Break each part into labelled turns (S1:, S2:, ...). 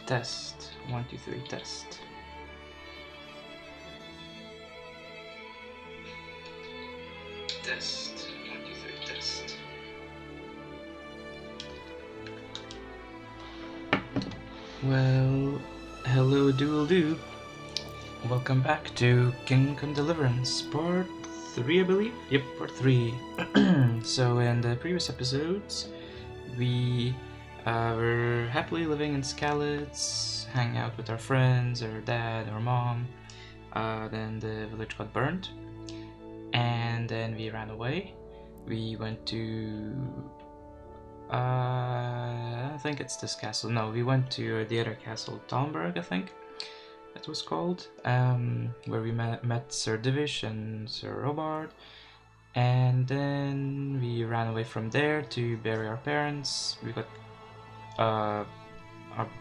S1: test. 1, 2, 3, test. Test. 1, 2, 3, test. Well, hello doodle-doo. Welcome back to Kingdom Deliverance, part 3, I believe? Yep, part 3. So in the previous episodes, we were happily living in Scallops, hanging out with our friends, our dad, our mom. Then the village got burned, and then we ran away. We went to... I don't think it's this castle. No, we went to the other castle, Talmberg, I think it was called, where we met Sir Divish and Sir Robard. And then we ran away from there to bury our parents. We got our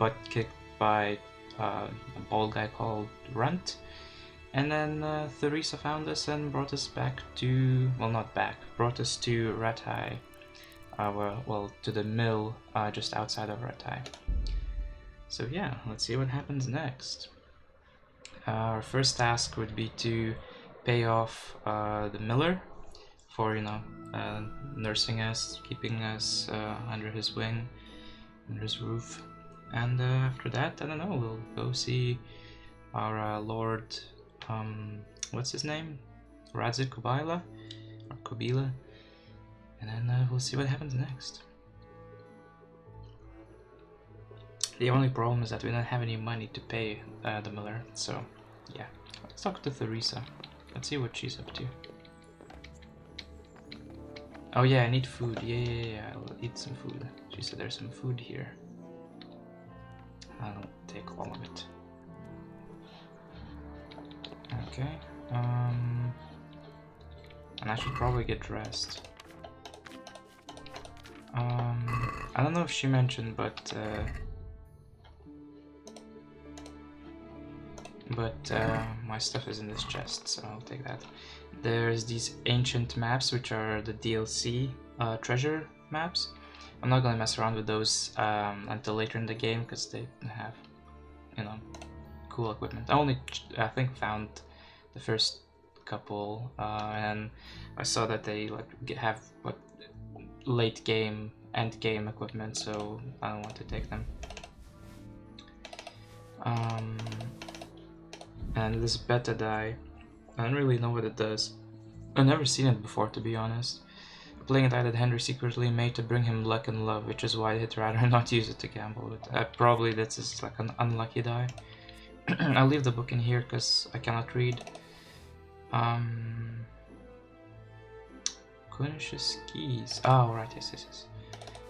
S1: butt kicked by a bald guy called Runt. And then Theresa found us and brought us back to... well, not back, brought us to Rathai. Well, to the mill just outside of Rathai. So yeah, let's see what happens next. Our first task would be to pay off the miller for, you know, nursing us, keeping us under his wing, under his roof. And after that, I don't know, we'll go see our Lord, what's his name? Radzik Kobila? Or Kobila? And then we'll see what happens next. The only problem is that we don't have any money to pay the miller, so yeah. Let's talk to Theresa. Let's see what she's up to. Oh yeah, I need food. Yeah, I'll eat some food. She said there's some food here. I'll take all of it. Okay. And I should probably get dressed. I don't know if she mentioned, but my stuff is in this chest, so I'll take that. There's these ancient maps, which are the DLC treasure maps. I'm not gonna mess around with those until later in the game, because they have, you know, cool equipment. I only, I think, found the first couple, and I saw that they like have what late game, end game equipment, so I don't want to take them. And this beta die, I don't really know what it does. I've never seen it before, to be honest. Playing it, I did Henry secretly made to bring him luck and love, which is why I'd rather not use it to gamble with. Probably this is like an unlucky die. I'll leave the book in here because I cannot read. Kunish's keys. Oh, right, yes.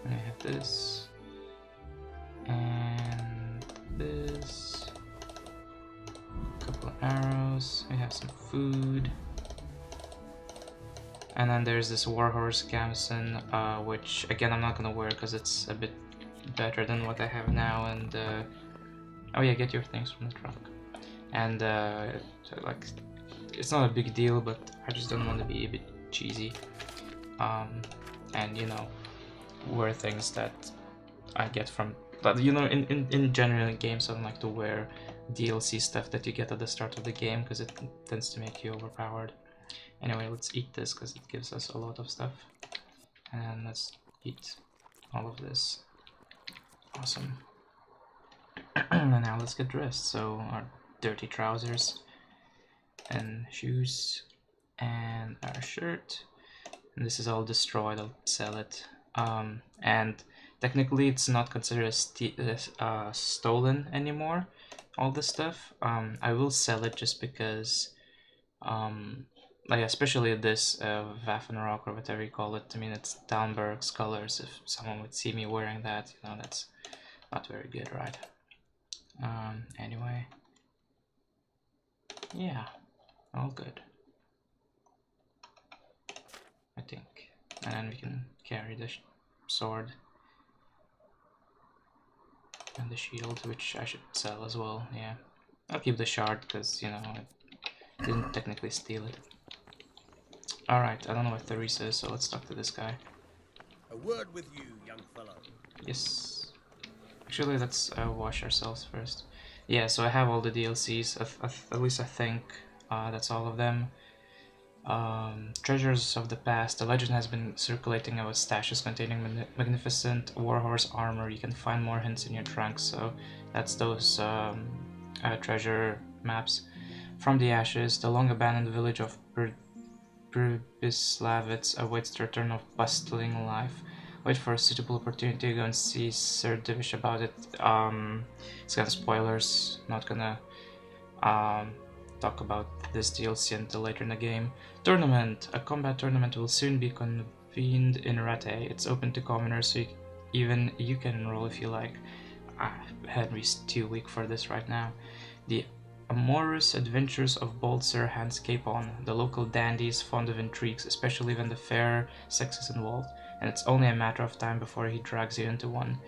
S1: And I have this. And this. Couple of arrows. We have some food. And then there's this Warhorse gamson, which again I'm not gonna wear because it's a bit better than what I have now. And oh yeah, get your things from the trunk. And like, it's not a big deal, but I just don't want to be a bit cheesy. And you know, wear things that I get from, but you know, in general in games I don't like to wear DLC stuff that you get at the start of the game because it tends to make you overpowered. Anyway, let's eat this because it gives us a lot of stuff. And let's eat all of this. Awesome. And now let's get dressed. So our dirty trousers and shoes and our shirt. And this is all destroyed, I'll sell it. And technically it's not considered stolen anymore, all this stuff. I will sell it just because like, especially this Waffenrock or whatever you call it. I mean, it's Talmberg's colors. If someone would see me wearing that, you know, that's not very good, right? Anyway, yeah, all good, I think. And then we can carry the sword and the shield, which I should sell as well. Yeah, I'll keep the shard because, you know, I didn't technically steal it. Alright, I don't know what Theresa is, so let's talk to this guy.
S2: A word with you, young fellow.
S1: Yes. Actually, let's wash ourselves first. Yeah, so I have all the DLCs, at least I think that's all of them. Treasures of the past. The legend has been circulating about stashes containing magnificent warhorse armor. You can find more hints in your trunks, so that's those treasure maps. From the ashes, the long-abandoned village of Pribyslavitz awaits the return of bustling life. Wait for a suitable opportunity to go and see Sir Divish about it. It's kind of spoilers, not gonna talk about this DLC until later in the game. Tournament. A combat tournament will soon be convened in Rate. It's open to commoners, so even you can enroll if you like. Henry's too weak for this right now. The amorous adventures of bold Sir Hans Capon. The local dandy is fond of intrigues, especially when the fair sex is involved, and it's only a matter of time before he drags you into one.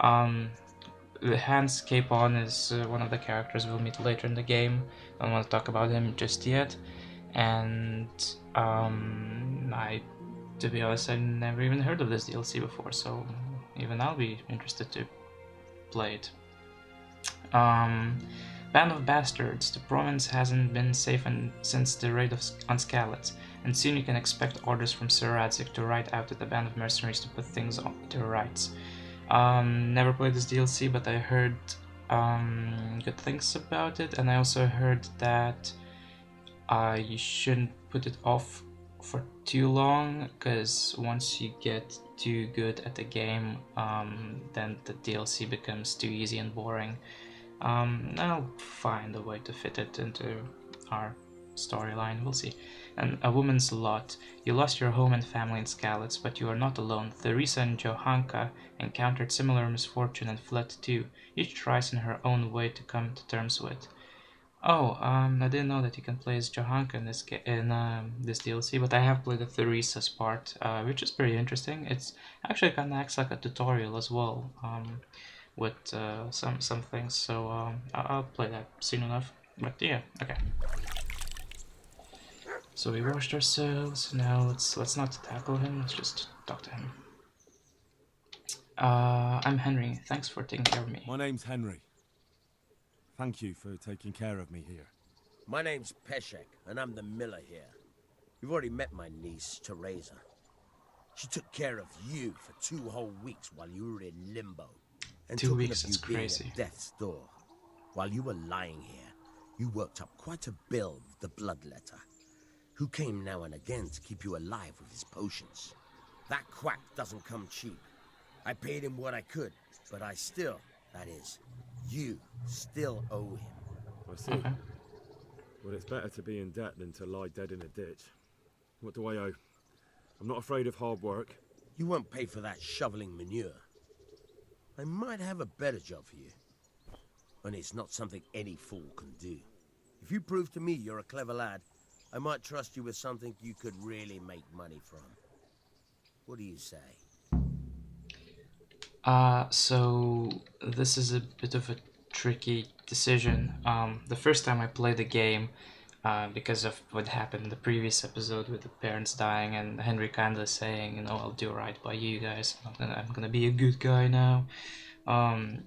S1: Hans Capon is one of the characters we'll meet later in the game. I don't want to talk about him just yet. And to be honest, I never even heard of this DLC before, so even I'll be interested to play it. Band of Bastards. The province hasn't been safe since the raid on Scallops, and soon you can expect orders from Sir Radzik to ride out with a band of mercenaries to put things to rights. Never played this DLC, but I heard good things about it, and I also heard that you shouldn't put it off for too long, because once you get too good at the game, then the DLC becomes too easy and boring. I'll find a way to fit it into our storyline, we'll see. And A Woman's Lot. You lost your home and family in Scallops, but you are not alone. Theresa and Johanka encountered similar misfortune and fled too. Each tries in her own way to come to terms with. Oh, I didn't know that you can play as Johanka in this DLC, but I have played the Theresa's part, which is pretty interesting. It's actually kind of acts like a tutorial as well, with some things. So I'll play that soon enough. But yeah, okay. So we washed ourselves. Now let's not tackle him. Let's just talk to him. I'm Henry. Thanks for taking care of me.
S2: My name's Henry. Thank you for taking care of me here.
S3: My name's Peshek, and I'm the miller here. You've already met my niece, Teresa. She took care of you for 2 whole weeks while you were in limbo. And
S1: 2 weeks,
S3: of you
S1: that's crazy.
S3: Being at death's door. While you were lying here, you worked up quite a bill with the bloodletter, who came now and again to keep you alive with his potions. That quack doesn't come cheap. I paid him what I could, but I still, that is, you still owe him.
S2: I see. Well, it's better to be in debt than to lie dead in a ditch. What do I owe? I'm not afraid of hard work.
S3: You won't pay for that shoveling manure. I might have a better job for you. And it's not something any fool can do. If you prove to me you're a clever lad, I might trust you with something you could really make money from. What do you say?
S1: So this is a bit of a tricky decision. The first time I played the game, because of what happened in the previous episode with the parents dying and Henry kinda saying, you know, I'll do right by you guys. I'm gonna be a good guy now.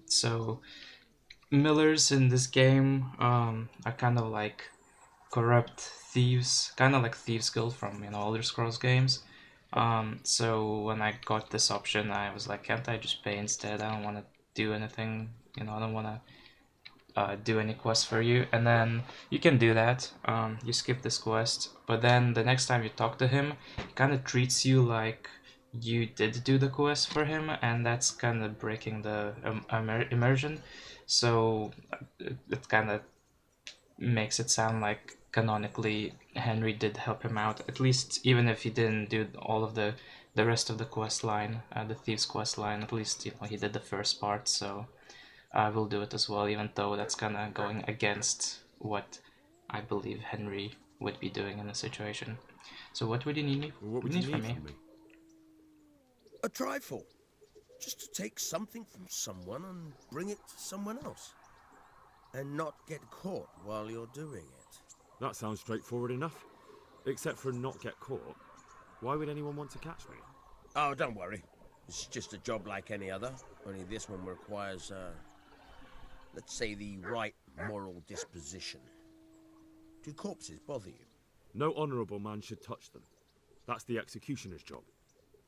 S1: So millers in this game are kind of like corrupt thieves, kind of like Thieves Guild from, you know, Elder Scrolls games. So when I got this option, I was like, can't I just pay instead? I don't want to do anything, you know, I don't want to do any quests for you. And then you can do that, you skip this quest, but then the next time you talk to him, he kind of treats you like you did do the quest for him, and that's kind of breaking the immersion. So it kind of makes it sound like canonically Henry did help him out, at least even if he didn't do all of the rest of the quest line, the thieves quest line. At least, you know, he did the first part, so I will do it as well, even though that's kind of going against what I believe Henry would be doing in the situation. So what would you need,
S2: What would you need
S1: from me?
S3: A trifle. Just to take something from someone and bring it to someone else. And not get caught while you're doing it.
S2: That sounds straightforward enough. Except for not get caught. Why would anyone want to catch me?
S3: Oh, don't worry. It's just a job like any other, only this one requires, let's say, the right moral disposition. Do corpses bother you?
S2: No honourable man should touch them. That's the executioner's job.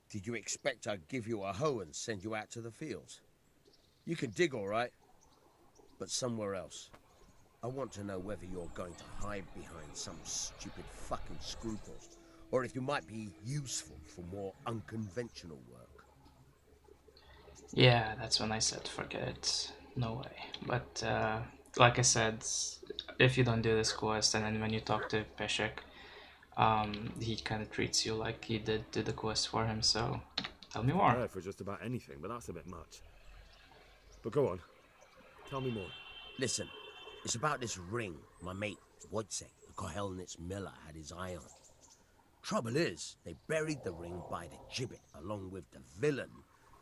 S3: Did you expect I'd give you a hoe and send you out to the fields? You can dig all right, but somewhere else. I want to know whether you're going to hide behind some stupid fucking scruples, or if you might be useful for more unconventional work.
S1: Yeah, that's when I said forget it. No way. But like I said, if you don't do this quest, and then when you talk to Peshek, he kind of treats you like he did the quest for him, so tell me more.
S2: Yeah, for just about anything, but that's a bit much. But go on. Tell me more.
S3: Listen, it's about this ring my mate Wojciech, the Kohelnitz miller, had his eye on. Trouble is, they buried the ring by the gibbet along with the villain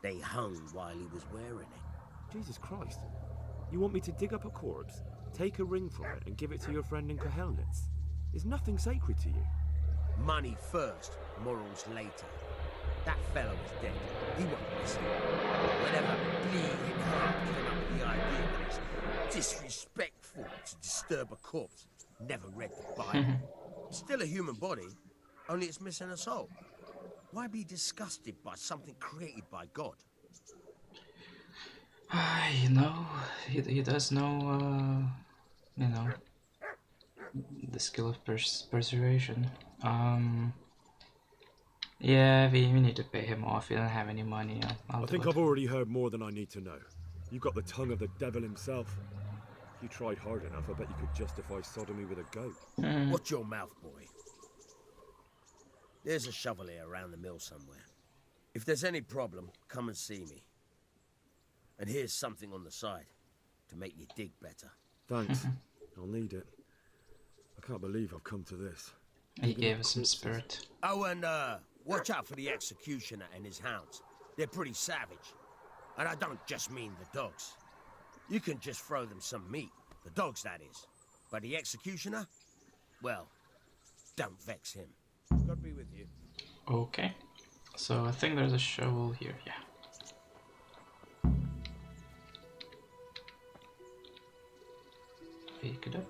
S3: they hung while he was wearing it.
S2: Jesus Christ. You want me to dig up a corpse, take a ring from it, and give it to your friend in Kohelnitz? Is nothing sacred to you?
S3: Money first, morals later. That fellow was dead. He won't listen. Whenever bleeding heart came up with the idea that it's disrespectful to disturb a corpse, never read the Bible. It's still a human body, only it's missing a soul. Why be disgusted by something created by God?
S1: You know, he does know, you know, the skill of persuasion. Yeah, we need to pay him off. We don't have any money.
S2: I think I've already heard more than I need to know. You've got the tongue of the devil himself. If you tried hard enough, I bet you could justify sodomy with a goat.
S3: Watch your mouth, boy. There's a shovel here around the mill somewhere. If there's any problem, come and see me. And here's something on the side to make you dig better.
S2: Thanks. I'll need it. I can't believe I've come to this.
S1: He gave us some spirit.
S3: Oh, and watch out for the executioner and his hounds. They're pretty savage. And I don't just mean the dogs. You can just throw them some meat. The dogs, that is. But the executioner? Well, don't vex him. God be with you.
S1: Okay. So I think there's a shovel here, yeah. Pick it up.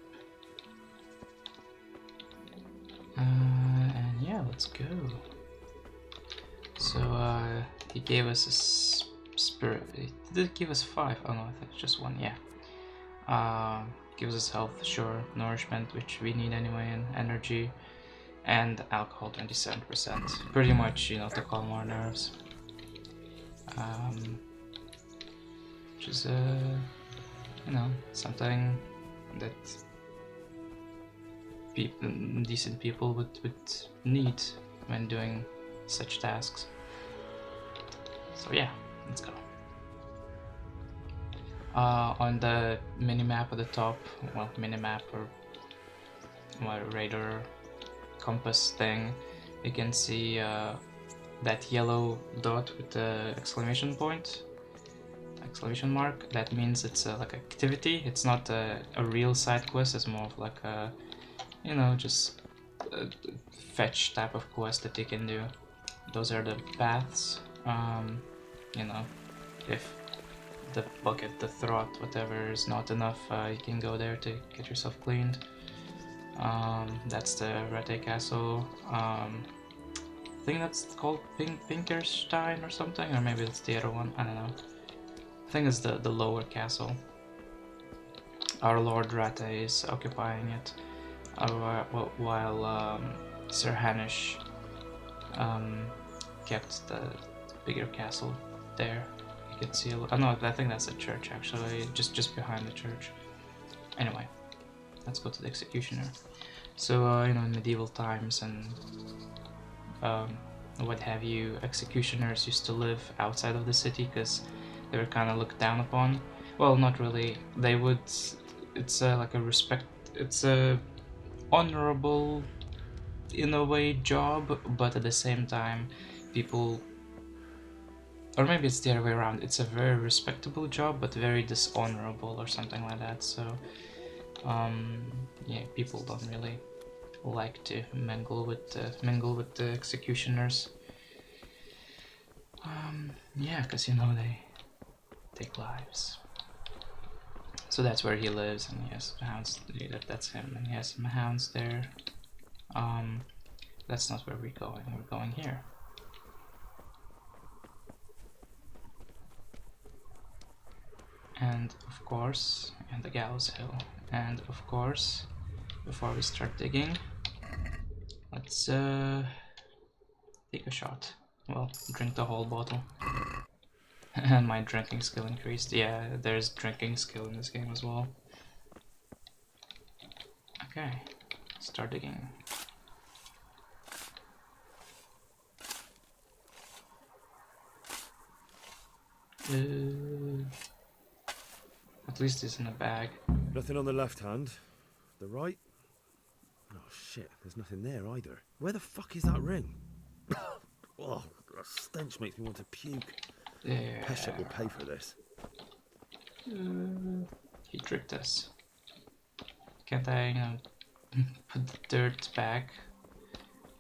S1: And yeah, let's go. So he gave us a spirit. He did give us 5. Oh no, I think it's just 1. Yeah. Gives us health, sure, nourishment, which we need anyway, and energy, and alcohol 27%. Pretty much, you know, to calm our nerves. Which is you know, something that decent people would need when doing such tasks. So yeah, let's go. On the mini-map at the top, well, mini-map or radar compass thing, you can see that yellow dot with the exclamation mark. That means it's like activity. It's not a real side quest. It's more of like a, you know, just a fetch type of quest that you can do. Those are the paths. You know, if the bucket, the throat, whatever is not enough, you can go there to get yourself cleaned. That's the Rete Castle. I think that's called Pinkerstein or something, or maybe it's the other one, I don't know. I think it's the lower castle. Our Lord Rate is occupying it, while Sir Hanish kept the bigger castle there. You can see, oh no, I think that's a church actually, just behind the church. Anyway, let's go to the executioner. So, you know, in medieval times and what have you, executioners used to live outside of the city because they were kind of looked down upon. Well, not really. They would. It's like a respect. It's a honorable, in a way, job, but at the same time, people. Or maybe it's the other way around. It's a very respectable job, but very dishonorable or something like that. So, yeah, people don't really like to mingle with the executioners. Yeah, because you know they take lives. So that's where he lives, and he has hounds. That's him, and he has some hounds there. That's not where we're going. We're going here. And of course, and the Gallows Hill. And of course, before we start digging, let's take a shot. Well, drink the whole bottle. And my drinking skill increased. Yeah, there's drinking skill in this game as well. Okay, start digging. At least it's in a bag.
S2: Nothing on the left hand. The right? Oh shit, there's nothing there either. Where the fuck is that ring? Oh, the stench makes me want to puke.
S1: Yeah.
S2: Peshet will pay for this.
S1: He tricked us. Can't I, you know, put the dirt back?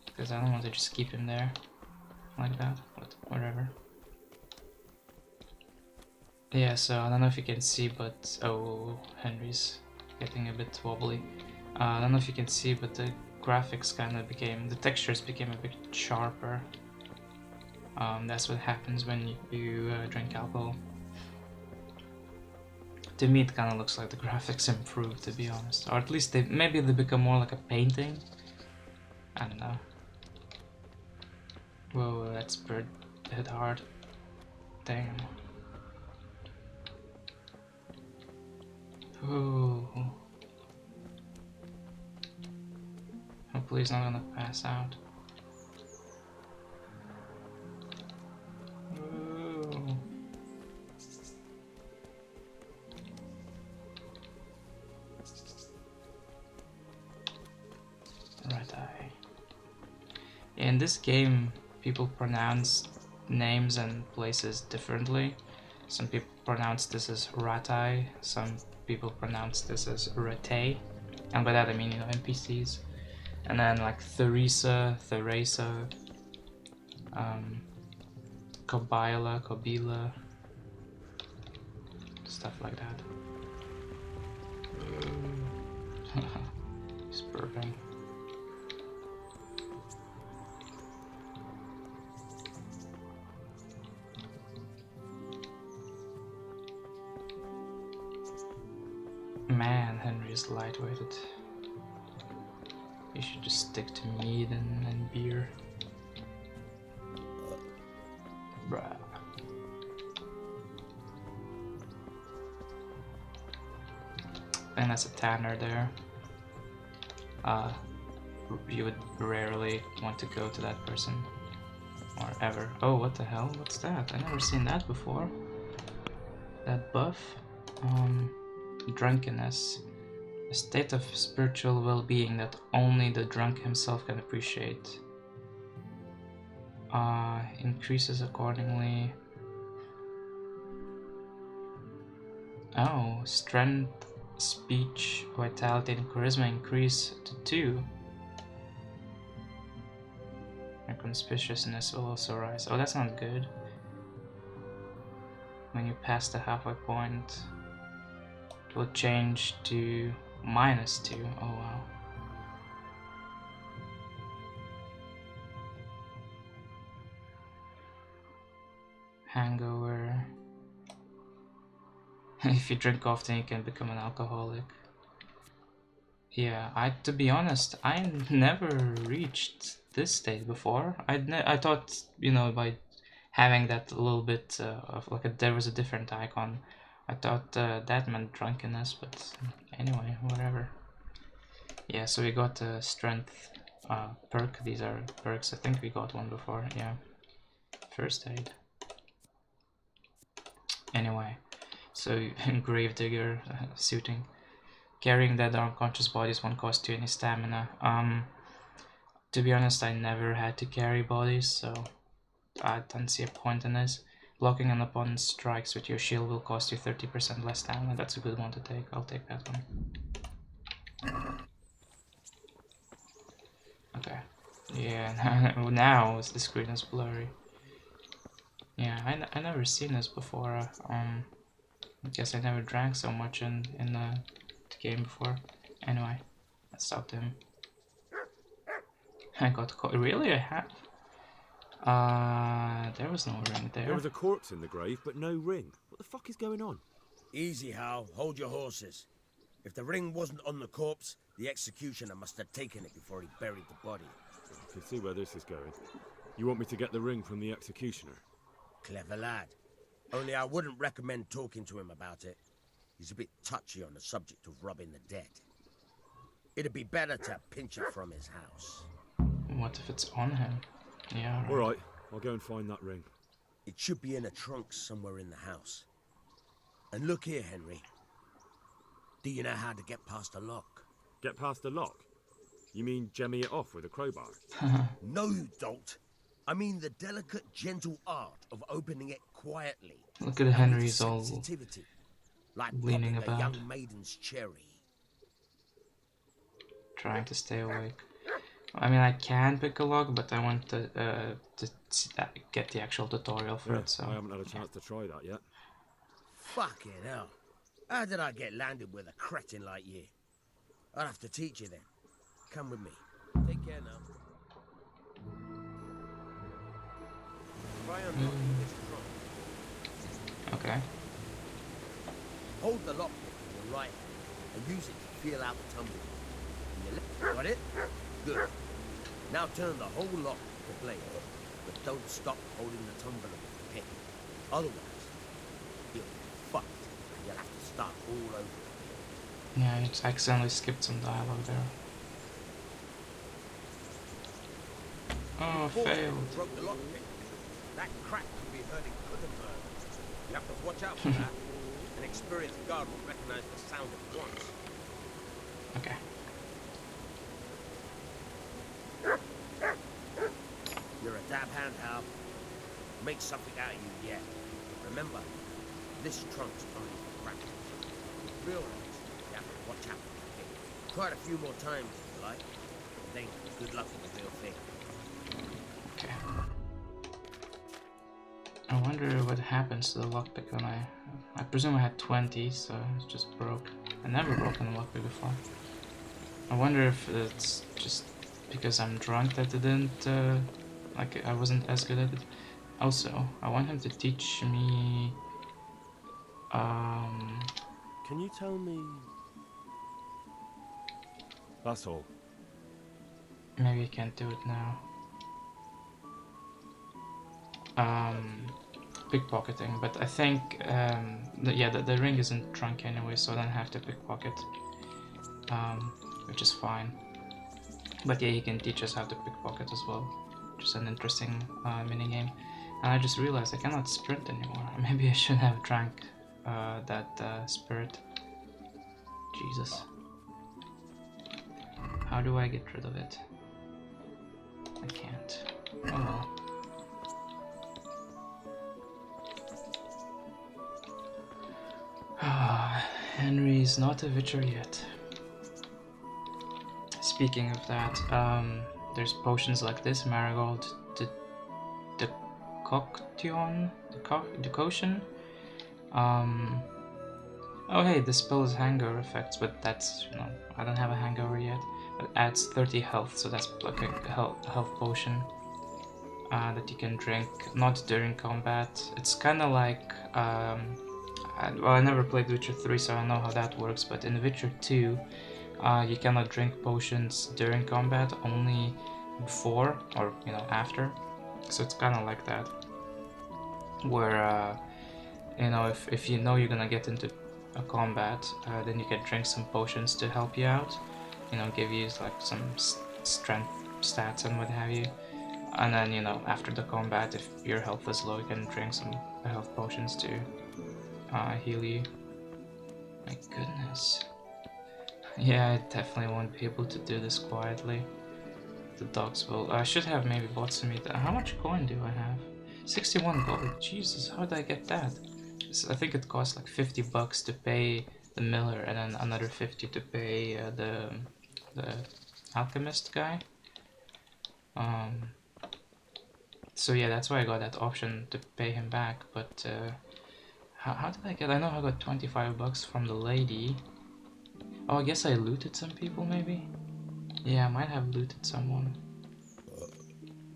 S1: Because I don't want to just keep him there. Like that. Whatever. Yeah, so I don't know if you can see, but... Oh, Henry's getting a bit wobbly. I don't know if you can see, but the graphics kind of became... The textures became a bit sharper. That's what happens when you drink alcohol. To me it kind of looks like the graphics improved, to be honest. Or at least maybe they become more like a painting. I don't know. Whoa, that's bird hit hard. Damn. Ooh. Hopefully he's not gonna pass out. Ooh. Right eye. In this game, people pronounce names and places differently. Some people pronounce this as Ratai, some people pronounce this as Ratay, and by that I mean, you know, NPCs. And then like Theresa, Kobila, stuff like that. He's burping. Man, Henry is lightweighted. You should just stick to meat and beer. Bruh. I think that's a tanner there. You would rarely want to go to that person. Or ever. Oh, what the hell? What's that? I've never seen that before. That buff. Drunkenness. A state of spiritual well-being that only the drunk himself can appreciate. Increases accordingly. Oh, strength, speech, vitality, and charisma increase to 2. And conspicuousness will also rise. Oh, that's not good. When you pass the halfway point, it will change to -2. Oh wow. Hangover. If you drink often, you can become an alcoholic. Yeah, to be honest, I never reached this state before. I thought, you know, by having that little bit of like there was a different icon, I thought that meant drunkenness, but anyway, whatever. Yeah, so we got a strength perk. These are perks. I think we got one before. Yeah, first aid. Anyway, so Gravedigger suiting. Carrying dead or unconscious bodies won't cost you any stamina. To be honest, I never had to carry bodies, so I don't see a point in this. Blocking an opponent's strikes with your shield will cost you 30% less stamina. That's a good one to take. I'll take that one. Okay. Yeah, now the screen is blurry. Yeah, I never seen this before. I guess I never drank so much in the game before. Anyway, let's stop him. I got caught. Really, I have. There was no ring there.
S2: There was a corpse in the grave, but no ring. What the fuck is going on?
S3: Easy, Hal. Hold your horses. If the ring wasn't on the corpse, the executioner must have taken it before he buried the body.
S2: I can see where this is going. You want me to get the ring from the executioner?
S3: Clever lad. Only I wouldn't recommend talking to him about it. He's a bit touchy on the subject of robbing the dead. It'd be better to pinch it from his house.
S1: What if it's on him? Yeah.
S2: All right, I'll go and find that ring.
S3: It should be in a trunk somewhere in the house. And look here, Henry. Do you know how to get past a lock?
S2: Get past the lock? You mean jemmy it off with a crowbar?
S3: No, you don't. I mean the delicate, gentle art of opening it quietly.
S1: Look at Henry's all
S3: sensitivity, like
S1: leaning
S3: popping
S1: about.
S3: a young maiden's cherry.
S1: Trying to stay awake. I mean, I can pick a lock, but I want to get the actual tutorial for it. So
S2: I haven't had a chance to try that yet.
S3: Fucking hell. How did I get landed with a cretin like you? I'll have to teach you then. Come with me. Take care now. Try unlocking this trunk.
S1: okay.
S3: Hold the lockpick in your right hand and use it to feel out the tumbler. In your left, got it? Good. Now turn the whole lock to blade, but don't stop holding the tumbler with the pick. Otherwise, you'll be fucked and you'll have to start all over.
S1: Yeah, I just accidentally skipped some dialogue there. Oh, failed.
S3: Broke the lockpick. That crack could be hurting Cobbler. You have to watch out for that. An experienced guard will recognize the sound at once.
S1: Okay.
S3: You're a dab hand, Hal. Make something out of you yet. Remember, this trunk's only for practice. Real ones, you have to watch out for the thing. Try it a few more times if you like. Then good luck with the real thing.
S1: Okay. I wonder what happens to the lockpick when I presume I had 20, so it just broke. I never broken a lockpick before. I wonder if it's just because I'm drunk that it didn't, like I wasn't as good at it. Also, I want him to teach me,
S2: Can you tell me... That's all.
S1: maybe I can't do it now. Pickpocketing, but I think, the ring isn't drunk anyway, so I don't have to pickpocket, which is fine. But yeah, he can teach us how to pickpocket as well, which is an interesting minigame. And I just realized I cannot sprint anymore. Maybe I should have drank that spirit. Jesus. How do I get rid of it? I can't. Oh well. Henry's not a witcher yet. Speaking of that, there's potions like this, Marigold, the decoction. Oh hey, the spell is hangover effects, but that's, I don't have a hangover yet. It adds 30 health, so that's like a health potion that you can drink, not during combat. It's kind of like, well, I never played Witcher 3, so I don't know how that works, but in Witcher 2, you cannot drink potions during combat, only before, or, after. So it's kind of like that, where, if you know you're gonna get into a combat, then you can drink some potions to help you out, give you like some strength stats and what have you. And then, after the combat, if your health is low, you can drink some health potions to heal you. My goodness. Yeah, I definitely won't be able to do this quietly. The dogs will. I should have maybe bought some meat. How much coin do I have? 61 gold. Jesus, how did I get that? I think it costs like 50 bucks to pay the miller, and then another 50 to pay the alchemist guy. So yeah, that's why I got that option to pay him back. But how did I get? I know I got 25 bucks from the lady. Oh, I guess I looted some people maybe. Yeah, I might have looted someone.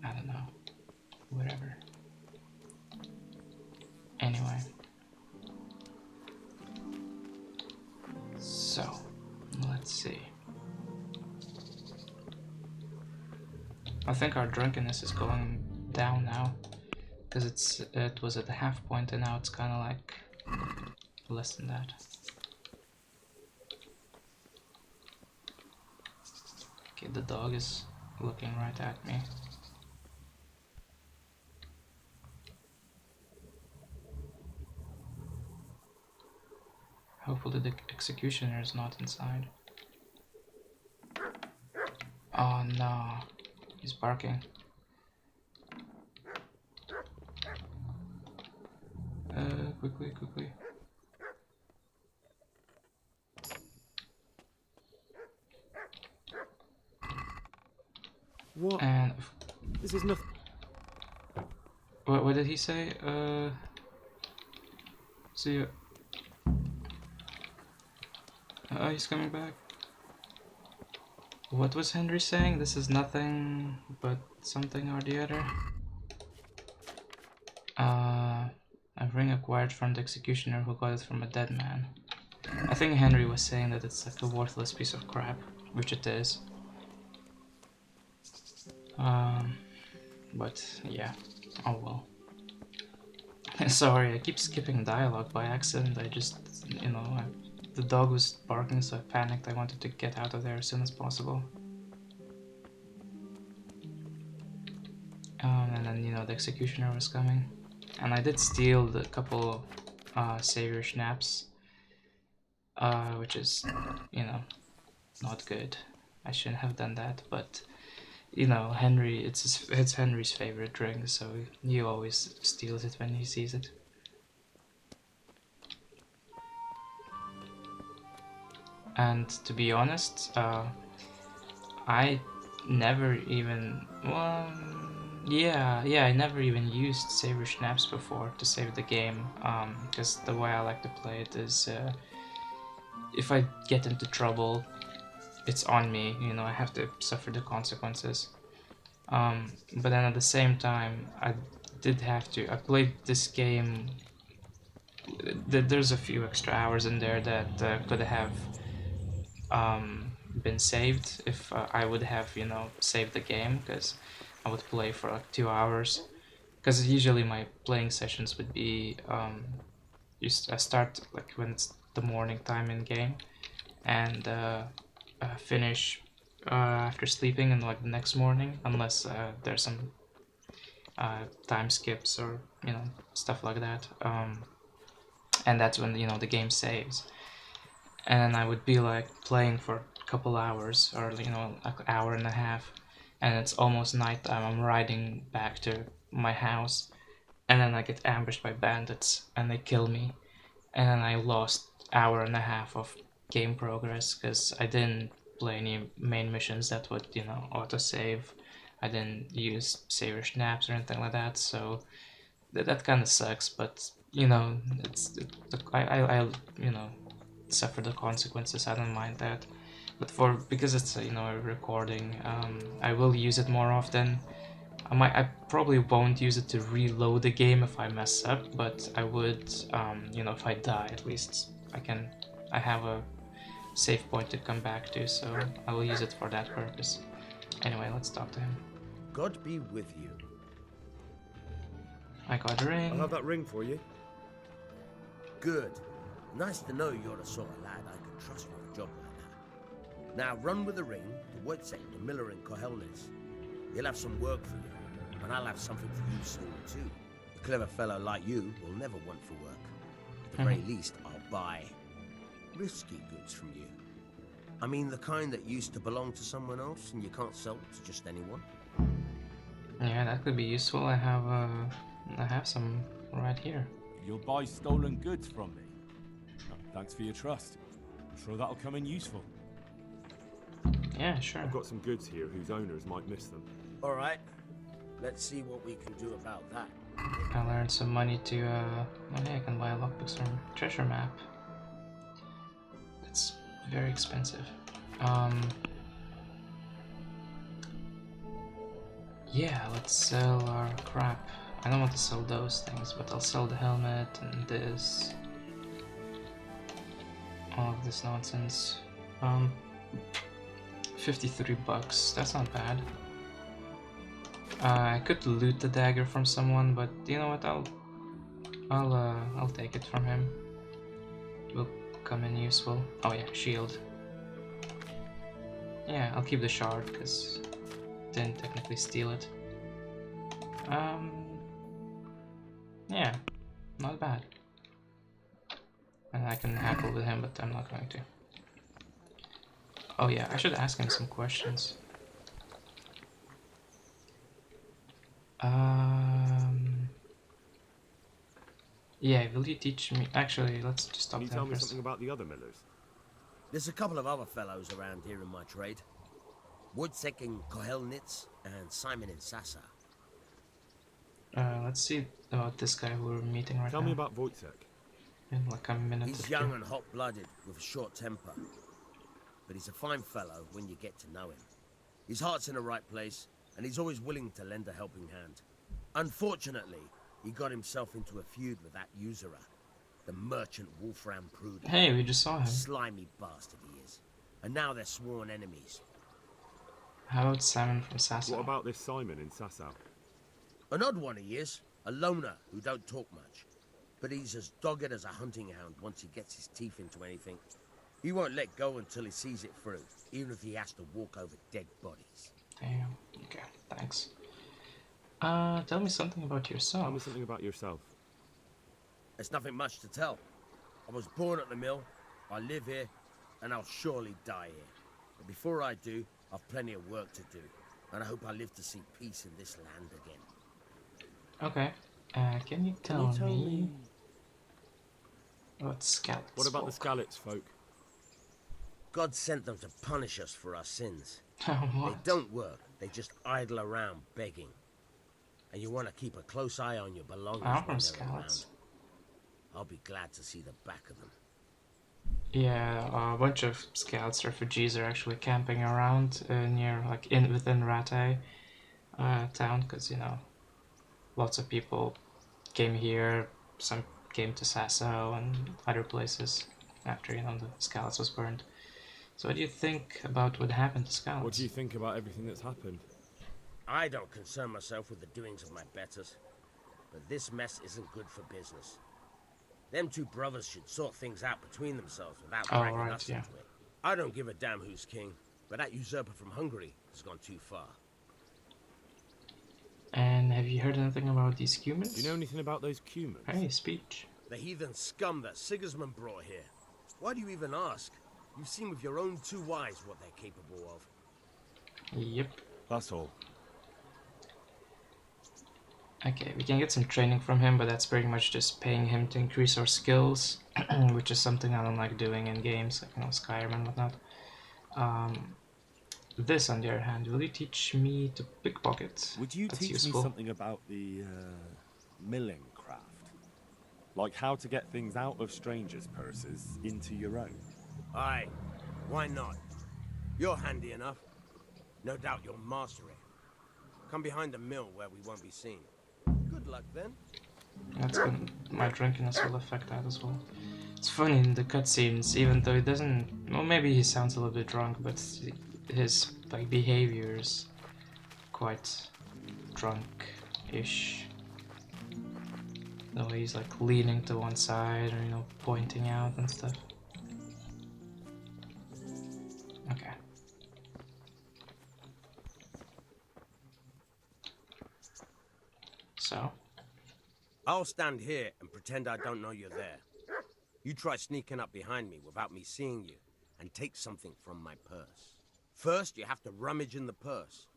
S1: I don't know. Whatever. Anyway. So, let's see. I think our drunkenness is going down now, because it was at the half point and now it's kind of like less than that. Okay, the dog is looking right at me. Hopefully the executioner is not inside. Oh no, he's barking. Quickly.
S2: What?
S1: And
S2: This is nothing.
S1: what did he say? See you. Oh, he's coming back. What was Henry saying? This is nothing but something or the other. A ring acquired from the executioner who got it from a dead man. I think Henry was saying that it's like a worthless piece of crap, which it is. But yeah, oh well. Sorry, I keep skipping dialogue by accident. I just, you know, the dog was barking, so I panicked. I wanted to get out of there as soon as possible. And then, you know, the executioner was coming. And I did steal the couple savior schnapps, which is, you know, not good. I shouldn't have done that, but, you know, Henry, it's Henry's favorite drink, so he always steals it when he sees it. And to be honest, I never even, well, I never even used savior schnapps before to save the game, because the way I like to play it is, if I get into trouble, it's on me, you know, I have to suffer the consequences. But then at the same time, I played this game, there's a few extra hours in there that could have been saved if I would have, you know, saved the game, because I would play for like 2 hours, because usually my playing sessions would be I start like when it's the morning time in game, and finish after sleeping and like the next morning, unless there's some time skips or, you know, stuff like that, and that's when, you know, the game saves. And I would be like playing for a couple hours, or, you know, like an hour and a half, and it's almost nighttime. I'm riding back to my house, and then I get ambushed by bandits and they kill me, and then I lost hour and a half of game progress because I didn't play any main missions that would, you know, autosave. I didn't use savior schnapps or anything like that, so that kind of sucks. But, you know, I you know, suffer the consequences. I don't mind that. But because it's, you know, a recording, I will use it more often. I probably won't use it to reload the game if I mess up, but I would, you know, if I die, at least I have a save point to come back to, so I will use it for that purpose. Anyway, let's talk to him.
S3: God be with you.
S1: I got a ring.
S2: I'll have that ring for you.
S3: Good. Nice to know you're the sort of lad I can trust with a job like that. Now run with the ring to Whitsec, the miller in Cohelnes. He'll have some work for you, and I'll have something for you soon too. A clever fellow like you will never want for work. At the very least, I'll buy risky goods from you. I mean the kind that used to belong to someone else and you can't sell to just anyone.
S1: Yeah, that could be useful. I have some right here.
S4: You'll buy stolen goods from me. Thanks for your trust. I'm sure that'll come in useful.
S1: Yeah, sure.
S2: I've got some goods here whose owners might miss them.
S3: All right. Let's see what we can do about that.
S1: I learned some money to, oh yeah, I can buy lockpicks from treasure map. It's very expensive. Yeah, let's sell our crap. I don't want to sell those things, but I'll sell the helmet and this. All of this nonsense. 53 bucks, that's not bad. I could loot the dagger from someone, but you know what, I'll take it from him. It will come in useful. Oh yeah, shield. Yeah, I'll keep the shard, because didn't technically steal it. Yeah, not bad. And I can hackle with him, but I'm not going to. Oh yeah, I should ask him some questions. Yeah, will you teach me? Actually, let's just stop
S2: Can you
S1: there
S2: tell me
S1: first.
S2: something about the other millers?
S3: There's a couple of other fellows around here in my trade. Wojciech in Kohelnitz and Simon in Sasa.
S1: Let's see about this guy who we're meeting right
S2: Tell
S1: now.
S2: me about Wojciech.
S1: In like a minute.
S3: He's young and hot-blooded with a short temper. But he's a fine fellow when you get to know him. His heart's in the right place, and he's always willing to lend a helping hand. Unfortunately, he got himself into a feud with that usurer, the merchant Wolfram Pruden.
S1: Hey, we just saw him.
S3: Slimy bastard he is. And now they're sworn enemies.
S1: How about Simon from Sasa?
S2: What about this Simon in Sasau?
S3: An odd one he is, a loner who don't talk much. But he's as dogged as a hunting hound once he gets his teeth into anything. He won't let go until he sees it through, even if he has to walk over dead bodies.
S1: Damn. Okay, thanks. Tell me something about yourself.
S2: Tell me something about yourself.
S3: There's nothing much to tell. I was born at the mill, I live here, and I'll surely die here. But before I do, I've plenty of work to do, and I hope I live to see peace in this land again.
S1: Okay. Can you tell me about Scallops?
S2: What about the
S1: folk?
S2: Scallops folk?
S3: God sent them to punish us for our sins.
S1: What?
S3: They don't work, they just idle around begging. And you want to keep a close eye on your belongings
S1: I'm
S3: when
S1: from
S3: they're around.
S1: Scallops.
S3: I'll be glad to see the back of them.
S1: Yeah, a bunch of Scallops refugees are actually camping around near, like, within Rattay town, because, you know, lots of people came here, some came to Sasau and other places after, you know, the Scallops was burned. So what do you think about what happened to Scallops?
S2: What do you think about everything that's happened?
S3: I don't concern myself with the doings of my betters, but this mess isn't good for business. Them two brothers should sort things out between themselves without dragging us into it. I don't give a damn who's king, but that usurper from Hungary has gone too far.
S1: And have you heard anything about these humans?
S2: Do you know anything about those Cumans?
S1: Hey, speech.
S3: The heathen scum that Sigismund brought here. Why do you even ask? You've seen with your own two eyes what they're capable of.
S1: Yep.
S2: That's all.
S1: Okay, we can get some training from him, but that's pretty much just paying him to increase our skills, which is something I don't like doing in games, like, you know, Skyrim and whatnot. This, on the other hand, will you teach me to pickpocket?
S4: Would you
S1: That's
S4: teach
S1: useful.
S4: me something about the milling craft? Like how to get things out of strangers' purses into your own?
S3: Aye, why not? You're handy enough. No doubt you'll master it. Come behind the mill where we won't be seen. Good luck then.
S1: That's good. My drunkenness will affect that as well. It's funny in the cutscenes, even though it doesn't. Well, maybe he sounds a little bit drunk, but his like behavior is quite drunk-ish. The way he's like leaning to one side, or, you know, pointing out and stuff. Okay. So.
S3: I'll stand here and pretend I don't know you're there. You try sneaking up behind me without me seeing you, and take something from my purse. First, you have to rummage in the purse.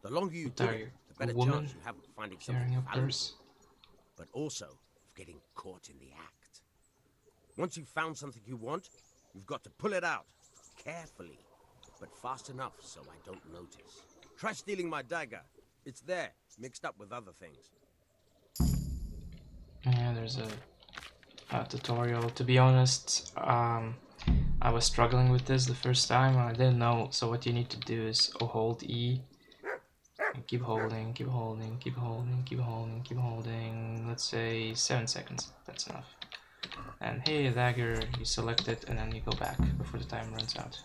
S3: The longer you do it, the better chance you have of finding something
S1: Carrying a
S3: valuable,
S1: purse.
S3: but also of getting caught in the act. Once you've found something you want, you've got to pull it out, carefully, but fast enough so I don't notice. Try stealing my dagger. It's there, mixed up with other things.
S1: Yeah, there's a tutorial. To be honest, I was struggling with this the first time and I didn't know. So what you need to do is hold E and keep holding, keep holding, keep holding, keep holding, keep holding. Let's say 7 seconds. That's enough. And hey, a dagger, you select it and then you go back before the time runs out.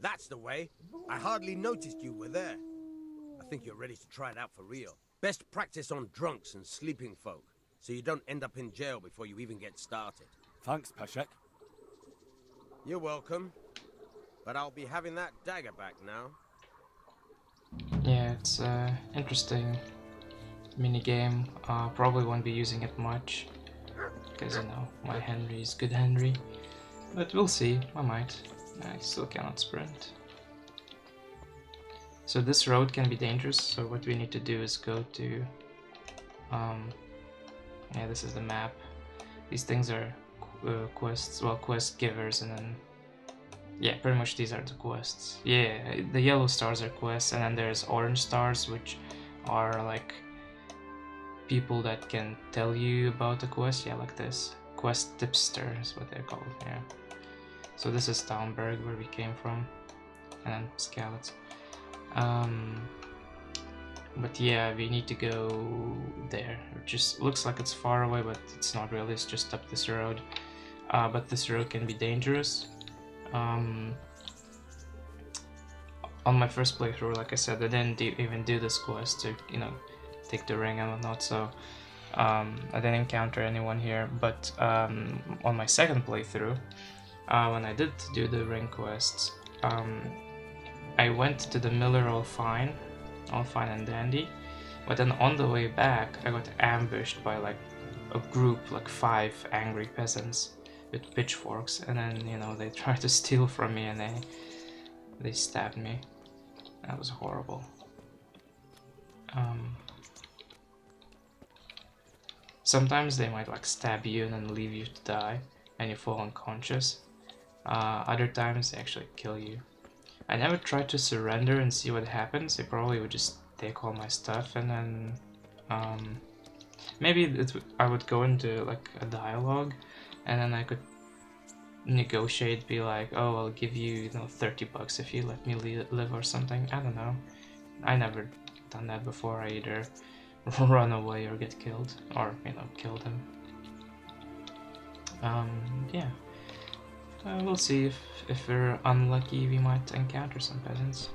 S3: That's the way. I hardly noticed you were there. I think you're ready to try it out for real. Best practice on drunks and sleeping folk, so you don't end up in jail before you even get started.
S4: Thanks, Peshek.
S3: You're welcome. But I'll be having that dagger back now.
S1: Yeah, it's interesting mini game. Probably won't be using it much because you know my Henry is good Henry, but we'll see. I might. I still cannot sprint. So this road can be dangerous. So what we need to do is go to. Yeah, this is the map. These things are quests. Well, quest givers, and then. Yeah, pretty much these are the quests. Yeah, the yellow stars are quests, and then there's orange stars, which are like people that can tell you about the quest. Yeah, like this. Quest tipster is what they're called, yeah. So this is Talmberg, where we came from, and then Scallops. But yeah, we need to go there. It just looks like it's far away, but it's not really, it's just up this road. But this road can be dangerous. On my first playthrough, like I said, I didn't even do this quest to, you know, take the ring and whatnot, so I didn't encounter anyone here. But on my second playthrough, when I did do the ring quests, I went to the miller all fine and dandy, but then on the way back I got ambushed by like a group, like 5 angry peasants with pitchforks, and then, you know, they tried to steal from me and they stabbed me. That was horrible. Sometimes they might like stab you and then leave you to die and you fall unconscious. Other times they actually kill you. I never tried to surrender and see what happens. They probably would just take all my stuff, and then maybe I would go into like a dialogue, and then I could negotiate, be like, oh, I'll give you, you know, 30 bucks if you let me live or something. I don't know. I never done that before. I either run away or get killed, or, you know, killed him. Yeah. We'll see if we're unlucky, we might encounter some peasants.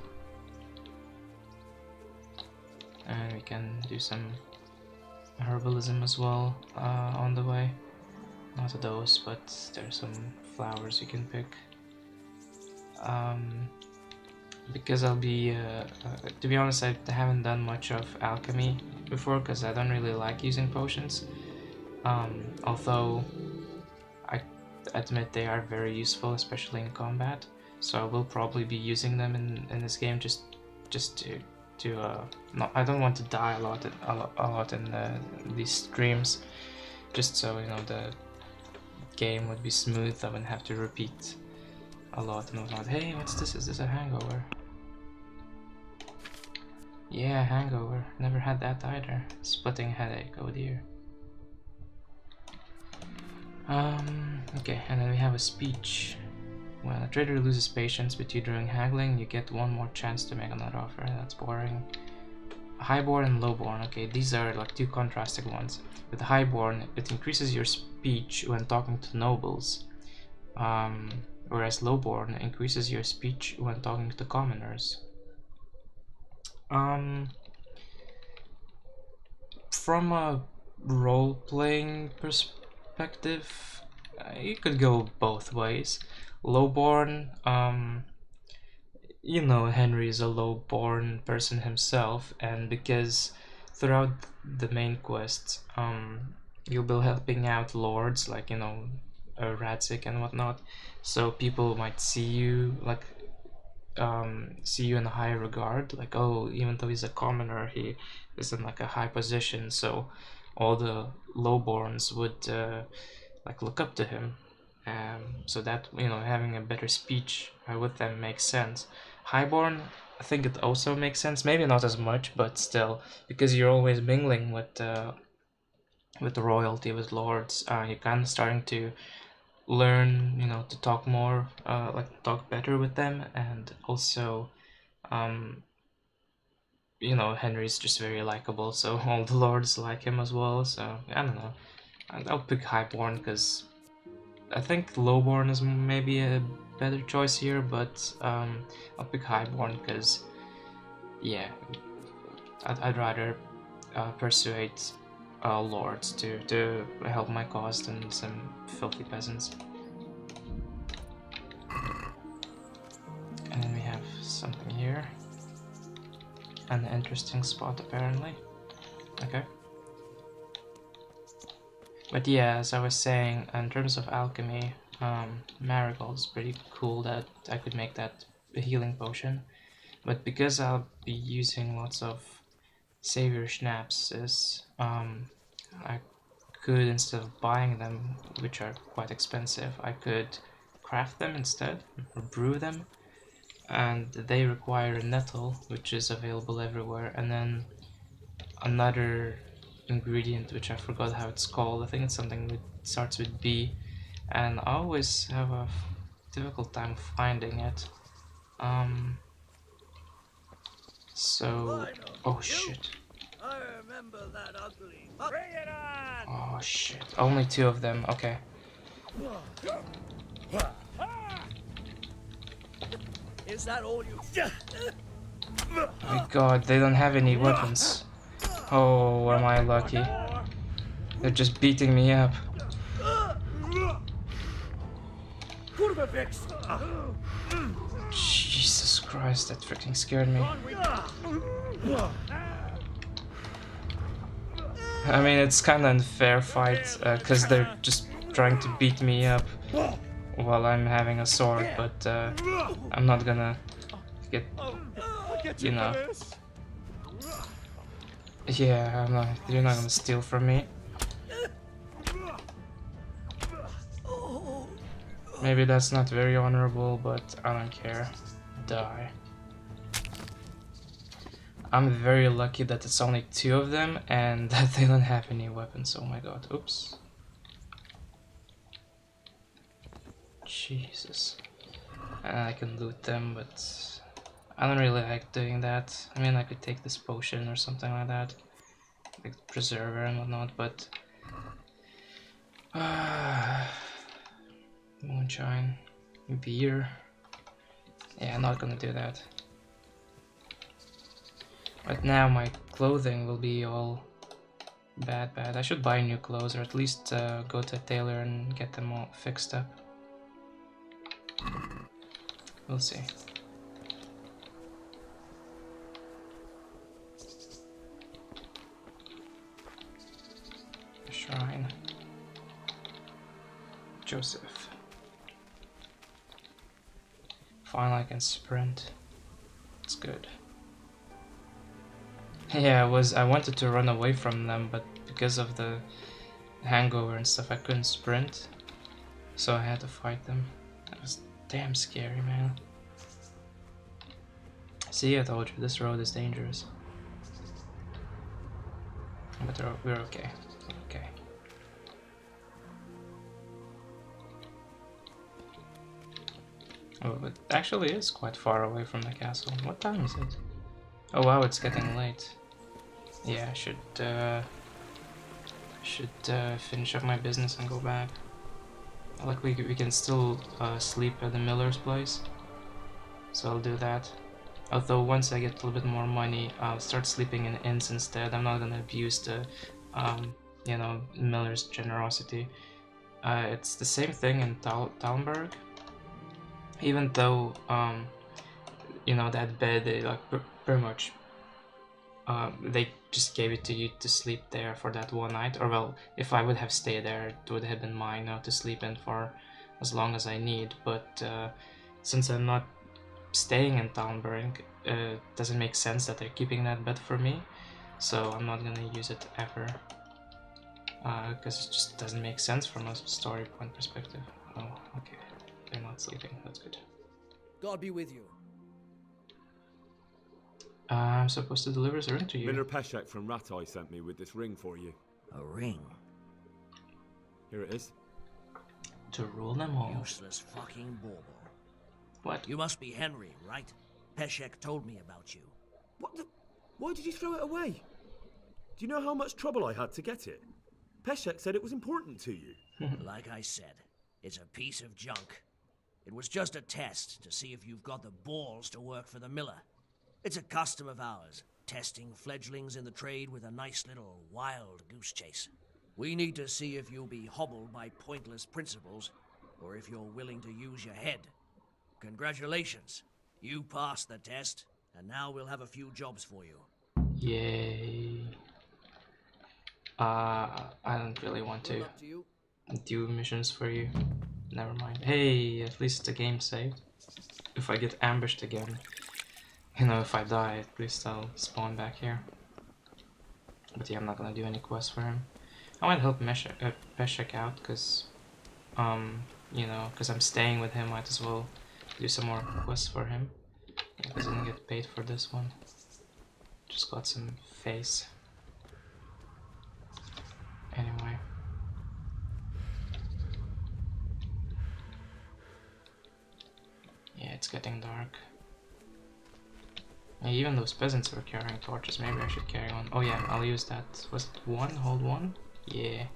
S1: And we can do some herbalism as well on the way. Not those, but there's some flowers you can pick. Because I'll be, to be honest, I haven't done much of alchemy before because I don't really like using potions. Although I admit they are very useful, especially in combat. So I will probably be using them in this game just to no, I don't want to die a lot in these streams, just so, you know, the game would be smooth. I wouldn't have to repeat a lot and whatnot. Hey, what's this? Is this a hangover? Yeah, hangover. Never had that either. Splitting headache, oh dear. Okay, and then we have a speech. When a trader loses patience with you during haggling, you get one more chance to make another offer. That's boring. Highborn and lowborn. Okay, these are like 2 contrasting ones. With highborn, it increases your speech when talking to nobles, whereas lowborn increases your speech when talking to commoners. From a role-playing perspective, you could go both ways. Lowborn, you know, Henry is a lowborn person himself, and because throughout the main quest, you'll be helping out lords like, you know, Radzik and whatnot, so people might see you like see you in a high regard, like, oh, even though he's a commoner, he is in like a high position, so all the lowborns would like look up to him, so that, you know, having a better speech with them makes sense. Highborn, I think it also makes sense. Maybe not as much, but still, because you're always mingling with the royalty, with lords. You're kind of starting to learn, you know, to talk more, like talk better with them, and also, you know, Henry's just very likable, so all the lords like him as well. So I don't know. I'll pick Highborn because I think Lowborn is maybe a better choice here, but I'll pick Highborn because, yeah, I'd rather persuade lords to help my cause than some filthy peasants. And then we have something here. An interesting spot, apparently. Okay. But yeah, as I was saying, in terms of alchemy, Marigold is pretty cool that I could make that a healing potion. But because I'll be using lots of Savior Schnapps, I could, instead of buying them, which are quite expensive, I could craft them instead, or brew them. And they require a nettle, which is available everywhere, and then another ingredient which I forgot how it's called. I think it's something that starts with B, and I always have a difficult time finding it. So, oh shit.
S5: I remember that ugly. Bring it on!
S1: Oh shit, only 2 of them, okay.
S5: Is that all you?
S1: My god, they don't have any weapons. Oh, am I lucky. They're just beating me up. Jesus Christ, that freaking scared me. I mean, it's kind of unfair fight, because they're just trying to beat me up while I'm having a sword, but I'm not gonna get, you know. Yeah, you're not gonna steal from me. Maybe that's not very honorable, but I don't care. Die. I'm very lucky that it's only 2 of them and that they don't have any weapons. Oh my god, oops. Jesus. I can loot them, but I don't really like doing that. I mean, I could take this potion or something like that, like preserver and whatnot, but moonshine, beer. Yeah, I'm not gonna do that. But now my clothing will be all bad. I should buy new clothes, or at least go to a tailor and get them all fixed up. We'll see. Shrine. Joseph. Finally I can sprint. It's good. Yeah, I wanted to run away from them, but because of the hangover and stuff I couldn't sprint. So I had to fight them. That was damn scary, man. See, I told you, this road is dangerous. But we're okay. Okay. Oh, it actually is quite far away from the castle. What time is it? Oh wow, it's getting late. Yeah, I should finish up my business and go back. Luckily, we can still sleep at the miller's place, so I'll do that. Although once I get a little bit more money, I'll start sleeping in inns instead. I'm not gonna abuse the, you know, miller's generosity. It's the same thing in Talmberg. Even though, you know, that bed, they like pretty much, they just gave it to you to sleep there for that one night. Or well, if I would have stayed there, it would have been mine now to sleep in for as long as I need. But since I'm not staying in Talmberg, it doesn't make sense that they're keeping that bed for me. So I'm not gonna use it ever. Because it just doesn't make sense from a story point perspective. Oh, okay. They're not sleeping, that's good.
S5: God be with you.
S1: I'm supposed to deliver a ring to you.
S4: Miller Peshek from Ratai sent me with this ring for you.
S5: A ring?
S4: Here it is.
S1: To rule them all.
S5: Useless fucking bauble.
S1: What?
S5: You must be Henry, right? Peshek told me about you.
S2: What the? Why did you throw it away? Do you know how much trouble I had to get it? Peshek said it was important to you.
S5: Like I said, it's a piece of junk. It was just a test to see if you've got the balls to work for the miller. It's a custom of ours, testing fledglings in the trade with a nice little wild goose chase. We need to see if you'll be hobbled by pointless principles, or if you're willing to use your head. Congratulations. You passed the test, and now we'll have a few jobs for you.
S1: Yay. I don't really want
S5: Good
S1: to
S5: luck to you.
S1: do missions for you. Never mind. Hey, at least the game saved. If I get ambushed again, you know, if I die, at least I'll spawn back here. But yeah, I'm not gonna do any quests for him. I might help Peshek out, because, you know, because I'm staying with him, might as well do some more quests for him. Because I didn't get paid for this one. Just got some face. Anyway. Yeah, it's getting dark. Yeah, even those peasants were carrying torches. Maybe I should carry one. Oh yeah, I'll use that. Was it one? Hold one? Yeah.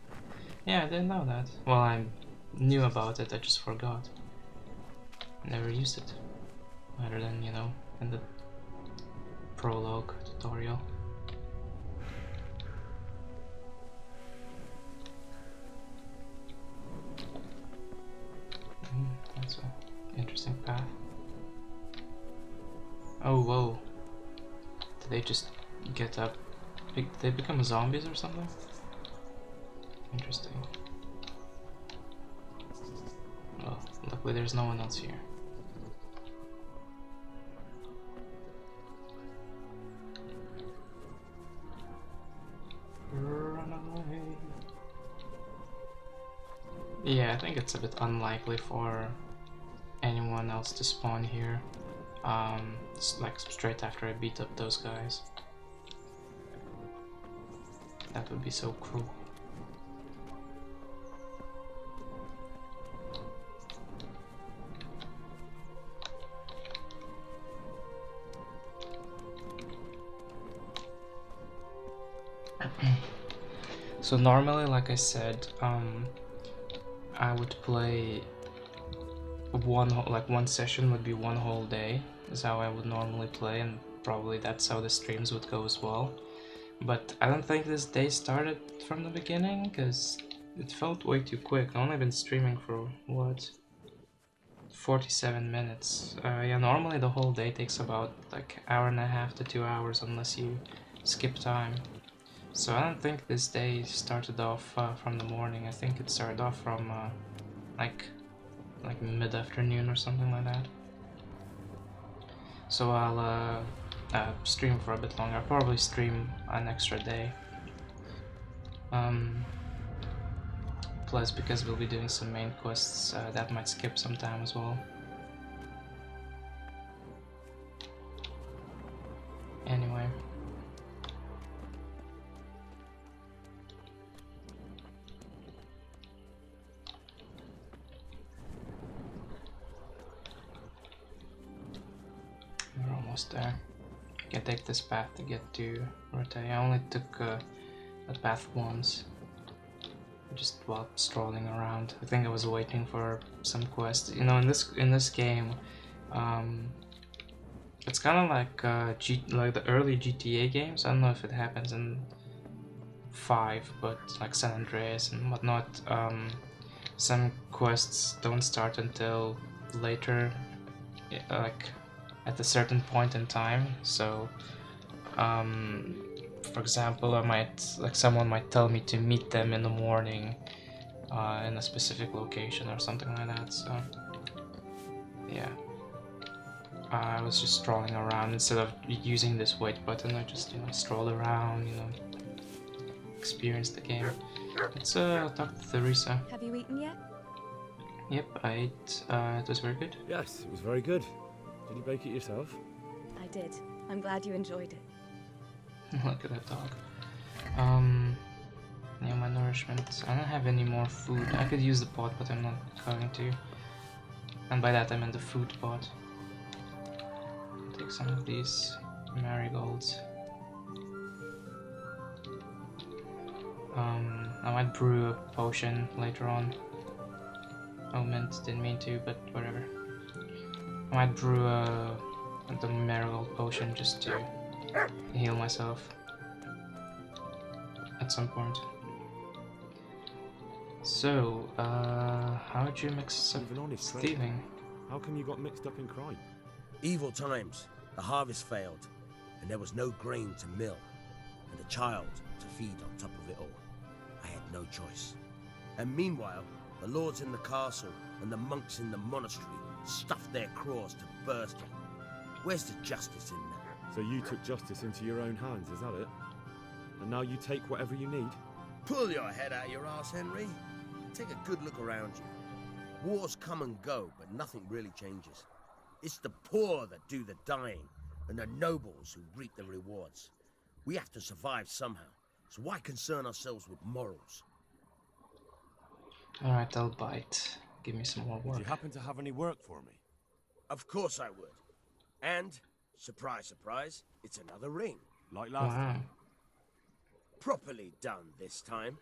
S1: Yeah, I didn't know that. Well, I knew about it, I just forgot. Never used it. Other than, you know, in the prologue tutorial. That's an interesting path. Oh, whoa. Did they just get up? Did they become zombies or something? Interesting. Well, luckily there's no one else here. Run away. Yeah, I think it's a bit unlikely for anyone else to spawn here. Like straight after I beat up those guys. That would be so cruel. So normally, like I said, I would play one session would be one whole day, is how I would normally play, and probably that's how the streams would go as well. But I don't think this day started from the beginning, because it felt way too quick. I've only been streaming for, what, 47 minutes. Yeah, normally the whole day takes about like hour and a half to 2 hours unless you skip time. So I don't think this day started off from the morning. I think it started off from like mid-afternoon or something like that. So I'll stream for a bit longer. I'll probably stream an extra day. Plus, because we'll be doing some main quests, that might skip some time as well. Anyway. We're almost there. I can take this path to get to Ratai. I only took that path once, just while strolling around. I think I was waiting for some quest. You know, in this game, it's kind of like the early GTA games. I don't know if it happens in 5, but like San Andreas and whatnot. Some quests don't start until later, like at a certain point in time. So, for example, someone might tell me to meet them in the morning in a specific location or something like that. So, yeah, I was just strolling around instead of using this wait button. I just strolled around, experience the game. Let's talk to Theresa.
S6: Have you eaten yet?
S1: Yep, I ate. It was very good.
S2: Yes, it was very good. Did you bake it yourself?
S6: I did. I'm glad you enjoyed it.
S1: Look at that dog. Yeah, my nourishment. I don't have any more food. I could use the pot, but I'm not going to. And by that I meant the food pot. Take some of these marigolds. I might brew a potion later on. Oh, mint, didn't mean to, but whatever. I might brew the marigold potion just to heal myself at some point. So, how'd you mix up
S2: Even honest trade.
S1: thieving?
S2: How come you got mixed up in crime?
S3: Evil times. The harvest failed, and there was no grain to mill, and a child to feed on top of it all. I had no choice. And meanwhile, the lords in the castle and the monks in the monastery stuffed their craws to bursting. Where's the justice in that?
S2: So you took justice into your own hands, is that it? And now you take whatever you need?
S3: Pull your head out your arse, Henry. Take a good look around you. Wars come and go, but nothing really changes. It's the poor that do the dying, and the nobles who reap the rewards. We have to survive somehow, so why concern ourselves with morals?
S1: Alright, I'll bite. Give me some more
S4: Do
S1: work.
S4: you happen to have any work for me?
S3: Of course I would. And, surprise, surprise, it's another ring.
S4: Like last
S1: Wow.
S4: time?
S3: Properly done this time.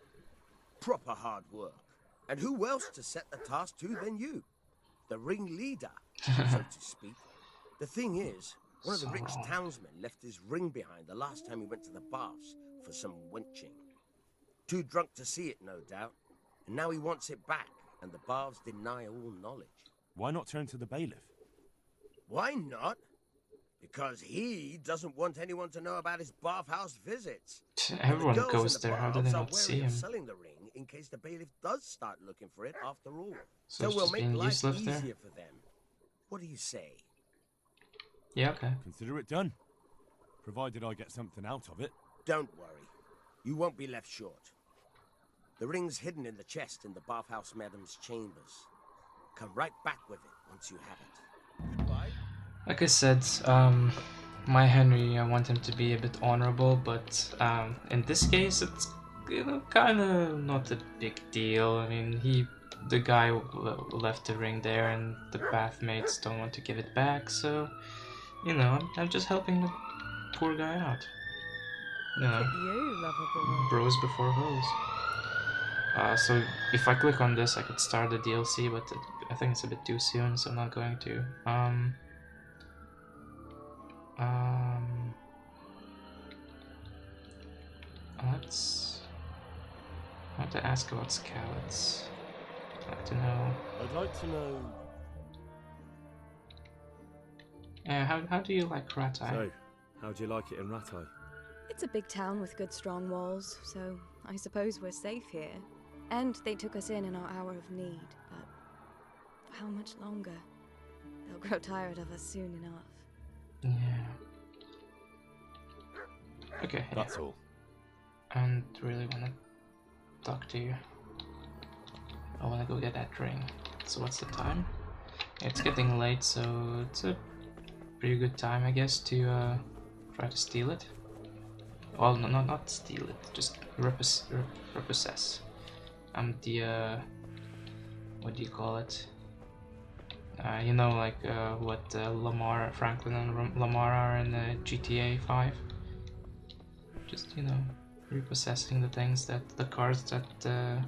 S3: Proper hard work. And who else to set the task to than you? The ringleader, so to speak. The thing is, one of the rich
S1: So-
S3: townsmen left his ring behind the last time he went to the baths for some wenching. Too drunk to see it, no doubt. And now he wants it back, and the baths deny all knowledge.
S4: Why not turn to the bailiff?
S3: Why not? Because he doesn't want anyone to know about his bathhouse visits. And the
S1: Everyone
S3: girls in
S1: goes
S3: the
S1: there, how do
S3: baths
S1: they
S3: are
S1: not see
S3: wary of
S1: him?
S3: selling the ring in case the bailiff does start looking for it after all.
S1: So
S3: So
S1: it's
S3: we'll
S1: just
S3: make
S1: being
S3: life
S1: useless there?
S3: easier for them. What do you say?
S1: Yeah, okay.
S4: Consider it done. Provided I get something out of it.
S3: Don't worry. You won't be left short. The ring's hidden in the chest in the bathhouse madam's chambers. Come right back with it once you have it. Goodbye.
S1: Like I said, my Henry, I want him to be a bit honorable, but in this case, it's kind of not a big deal. I mean, the guy left the ring there, and the bathmates don't want to give it back, so I'm just helping the poor guy out.
S6: You lovable.
S1: Bros before hoes. So if I click on this, I could start the DLC, but I think it's a bit too soon, so I'm not going to. I want to ask about Scallops. I'd like to know.
S4: I'd like to know...
S1: How do you like Ratai?
S2: So, how do you like it in Ratai?
S6: It's a big town with good strong walls, so I suppose we're safe here. And they took us in our hour of need, but for how much longer? They'll grow tired of us soon enough.
S1: Yeah. Okay.
S4: That's all.
S1: I don't really want to talk to you. I want to go get that ring. So what's the time? It's getting late, so it's a pretty good time, I guess, to try to steal it. Well, no, not steal it, just repossess. I'm the what do you call it? Like what Lamar, Franklin, and Lamar are in GTA 5. Just repossessing the things the cars that the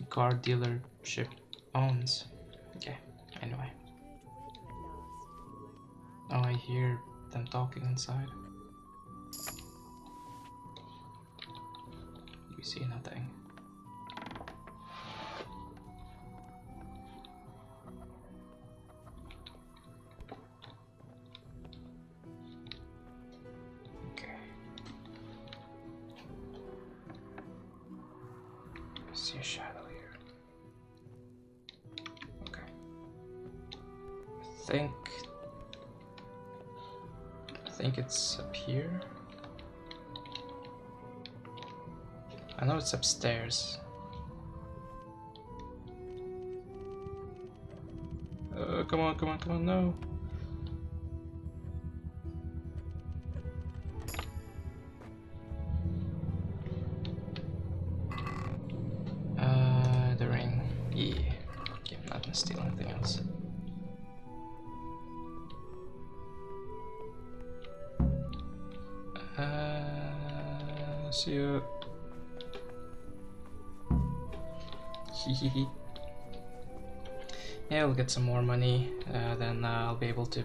S1: car dealership owns. Okay. Anyway. Oh, I hear them talking inside. You see nothing. Okay. I see a shadow here. Okay. I think it's up here. I know it's upstairs. come on, come on, come on, no. The ring. Yeah. Okay, I'm not gonna steal anything else. See you. Hehehe. Yeah, I'll get some more money, then I'll be able to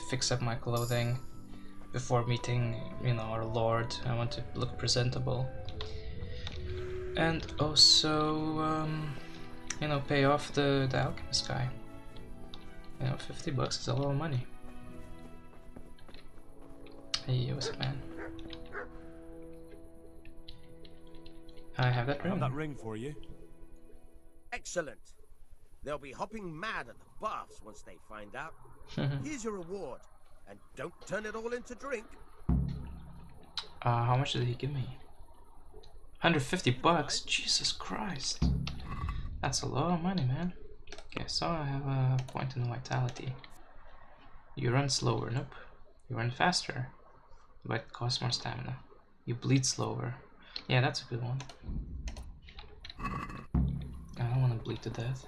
S1: fix up my clothing before meeting, you know, our lord. I want to look presentable. And also, you know, pay off the alchemist guy. You know, $50 is a lot of money. Hey, what's up, man? I have that
S4: I
S1: ring.
S4: have that ring for you.
S3: Excellent. They'll be hopping mad at the baths once they find out. Here's your reward, and don't turn it all into drink.
S1: How much did he give me? $150? Jesus Christ. That's a lot of money, man. Okay, so I have a point in vitality. You run slower, nope. You run faster, but it costs more stamina. You bleed slower. Yeah, that's a good one. I don't want to bleed to death.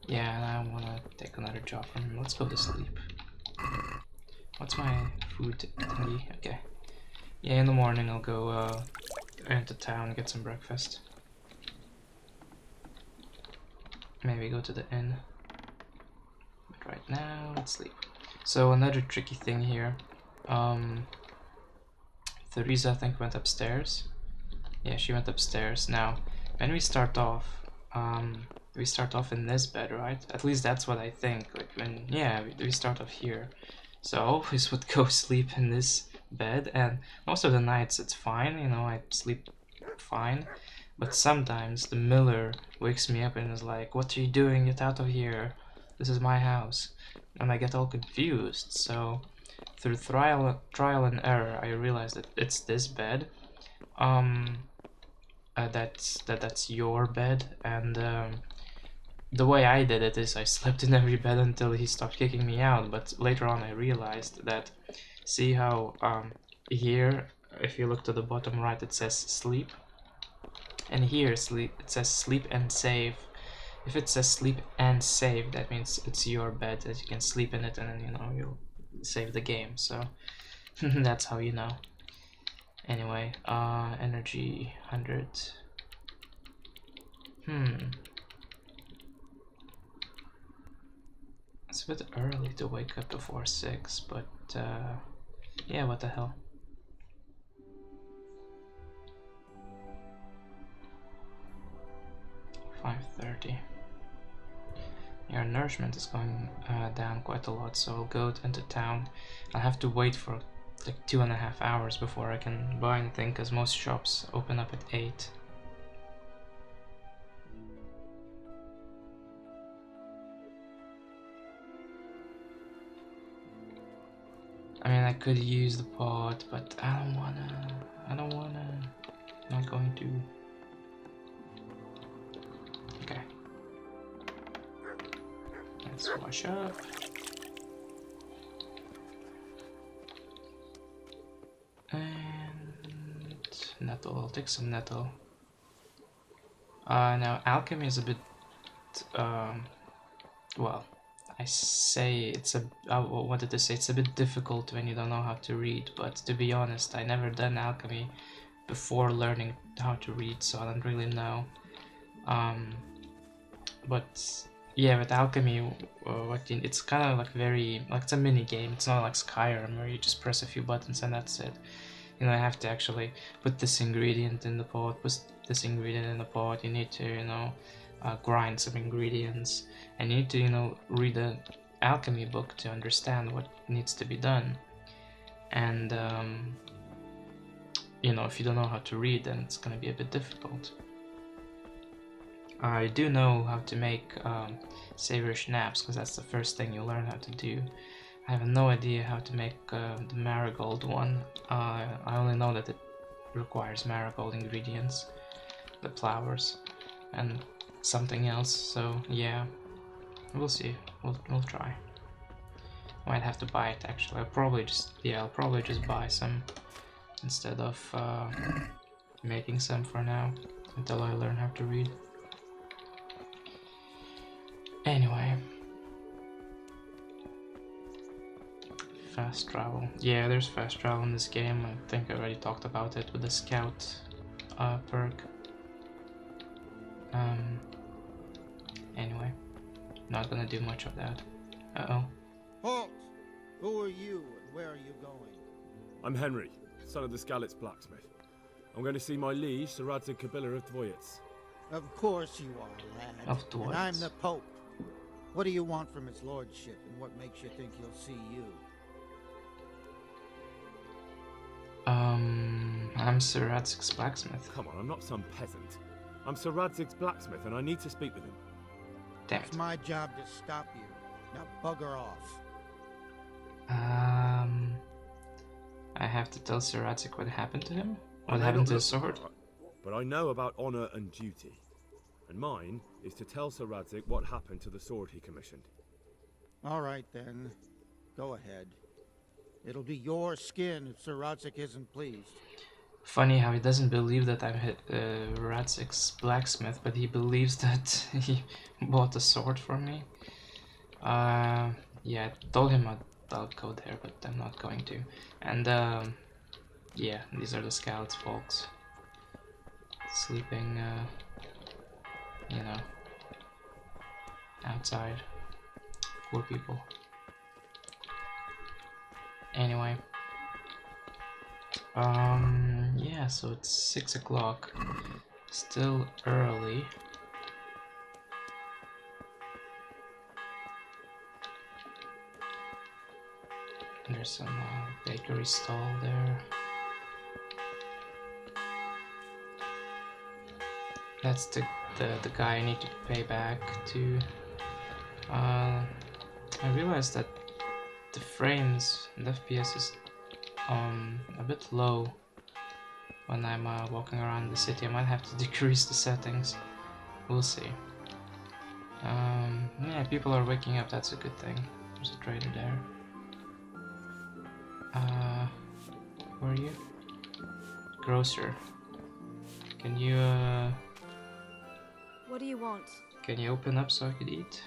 S1: Yeah, and I want to take another job from him. Let's go to sleep. What's my food thingy? Okay. Yeah, in the morning I'll go into town and get some breakfast. Maybe go to the inn. But right now, let's sleep. So another tricky thing here. Theresa, I think, went upstairs. Yeah, she went upstairs. Now, when we start off in this bed, right? At least that's what I think. Like when, yeah, we start off here. So I always would go sleep in this bed, and most of the nights it's fine, you know, I sleep fine. But sometimes the miller wakes me up and is like, "What are you doing? Get out of here. This is my house." And I get all confused. So through trial and error, I realized that it's this bed. That's your bed, and the way I did it is I slept in every bed until he stopped kicking me out. But later on I realized that, see how here, if you look to the bottom right, it says sleep, and here sleep, it says sleep and save. If it says sleep and save, that means it's your bed, that you can sleep in it, and then, you know, you'll save the game. So that's how you know. Anyway, energy 100. It's a bit early to wake up before 6, but yeah, what the hell. $5:30. Your nourishment is going down quite a lot, so I'll go into town. I'll have to wait for like 2.5 hours before I can buy anything, because most shops open up at 8. I mean, I could use the pot, but I don't wanna. I'm not going to. Okay. Let's wash up. And nettle, I'll take some nettle. Now alchemy is a bit, well, I say it's I wanted to say it's a bit difficult when you don't know how to read, but to be honest, I never done alchemy before learning how to read, so I don't really know. But yeah, with alchemy, it's kind of like it's a mini game. It's not like Skyrim where you just press a few buttons and that's it. You know, I have to actually put this ingredient in the pot, put this ingredient in the pot. You need to, you know, grind some ingredients, and you need to, you know, read an alchemy book to understand what needs to be done. And you know, if you don't know how to read, then it's gonna be a bit difficult. I do know how to make savory schnapps, because that's the first thing you learn how to do. I have no idea how to make the marigold one. I only know that it requires marigold ingredients, the flowers, and something else, so yeah. We'll see. We'll try. Might have to buy it actually. I'll probably just buy some instead of making some for now until I learn how to read. Anyway, fast travel. Yeah, there's fast travel in this game. I think I already talked about it with the scout perk. Anyway, not gonna do much of that. Uh-oh.
S7: Halt! Who are you and where are you going?
S2: I'm Henry, son of the Scallops blacksmith. I'm going to see my liege, Sir Radzig Cobbler of Dvoyets.
S7: Of course you are, lad.
S1: Of Dvoyets.
S7: And I'm the Pope. What do you want from his lordship, and what makes you think he'll see you?
S1: I'm Sir Radzig's blacksmith.
S2: Come on, I'm not some peasant. I'm Sir Radzig's blacksmith, and I need to speak with him.
S1: Damn
S7: It's
S1: it.
S7: my job to stop you. Now bugger off.
S1: I have to tell Sir Radzig what happened to him?
S2: I
S1: What
S2: may
S1: happened
S2: not
S1: to his
S2: look the
S1: sword?
S2: part, but I know about honor and duty. And mine is to tell Sir Radzig what happened to the sword he commissioned.
S7: All right, then. Go ahead. It'll be your skin if Sir Radzig isn't pleased.
S1: Funny how he doesn't believe that I'm Radzig's blacksmith, but he believes that he bought a sword for me. Yeah, I told him I'll go there, but I'm not going to. And yeah, these are the scouts, folks. Sleeping, you know, outside. Poor people. Anyway. Yeah, so it's 6 o'clock. Still early. There's some bakery stall there. That's the guy I need to pay back to. I realized that the frames and FPS is a bit low when I'm walking around the city. I might have to decrease the settings. We'll see. Yeah, people are waking up. That's a good thing. There's a trader there. Who are you? Grocer. Can you
S6: What do you want?
S1: can you open up so I could eat?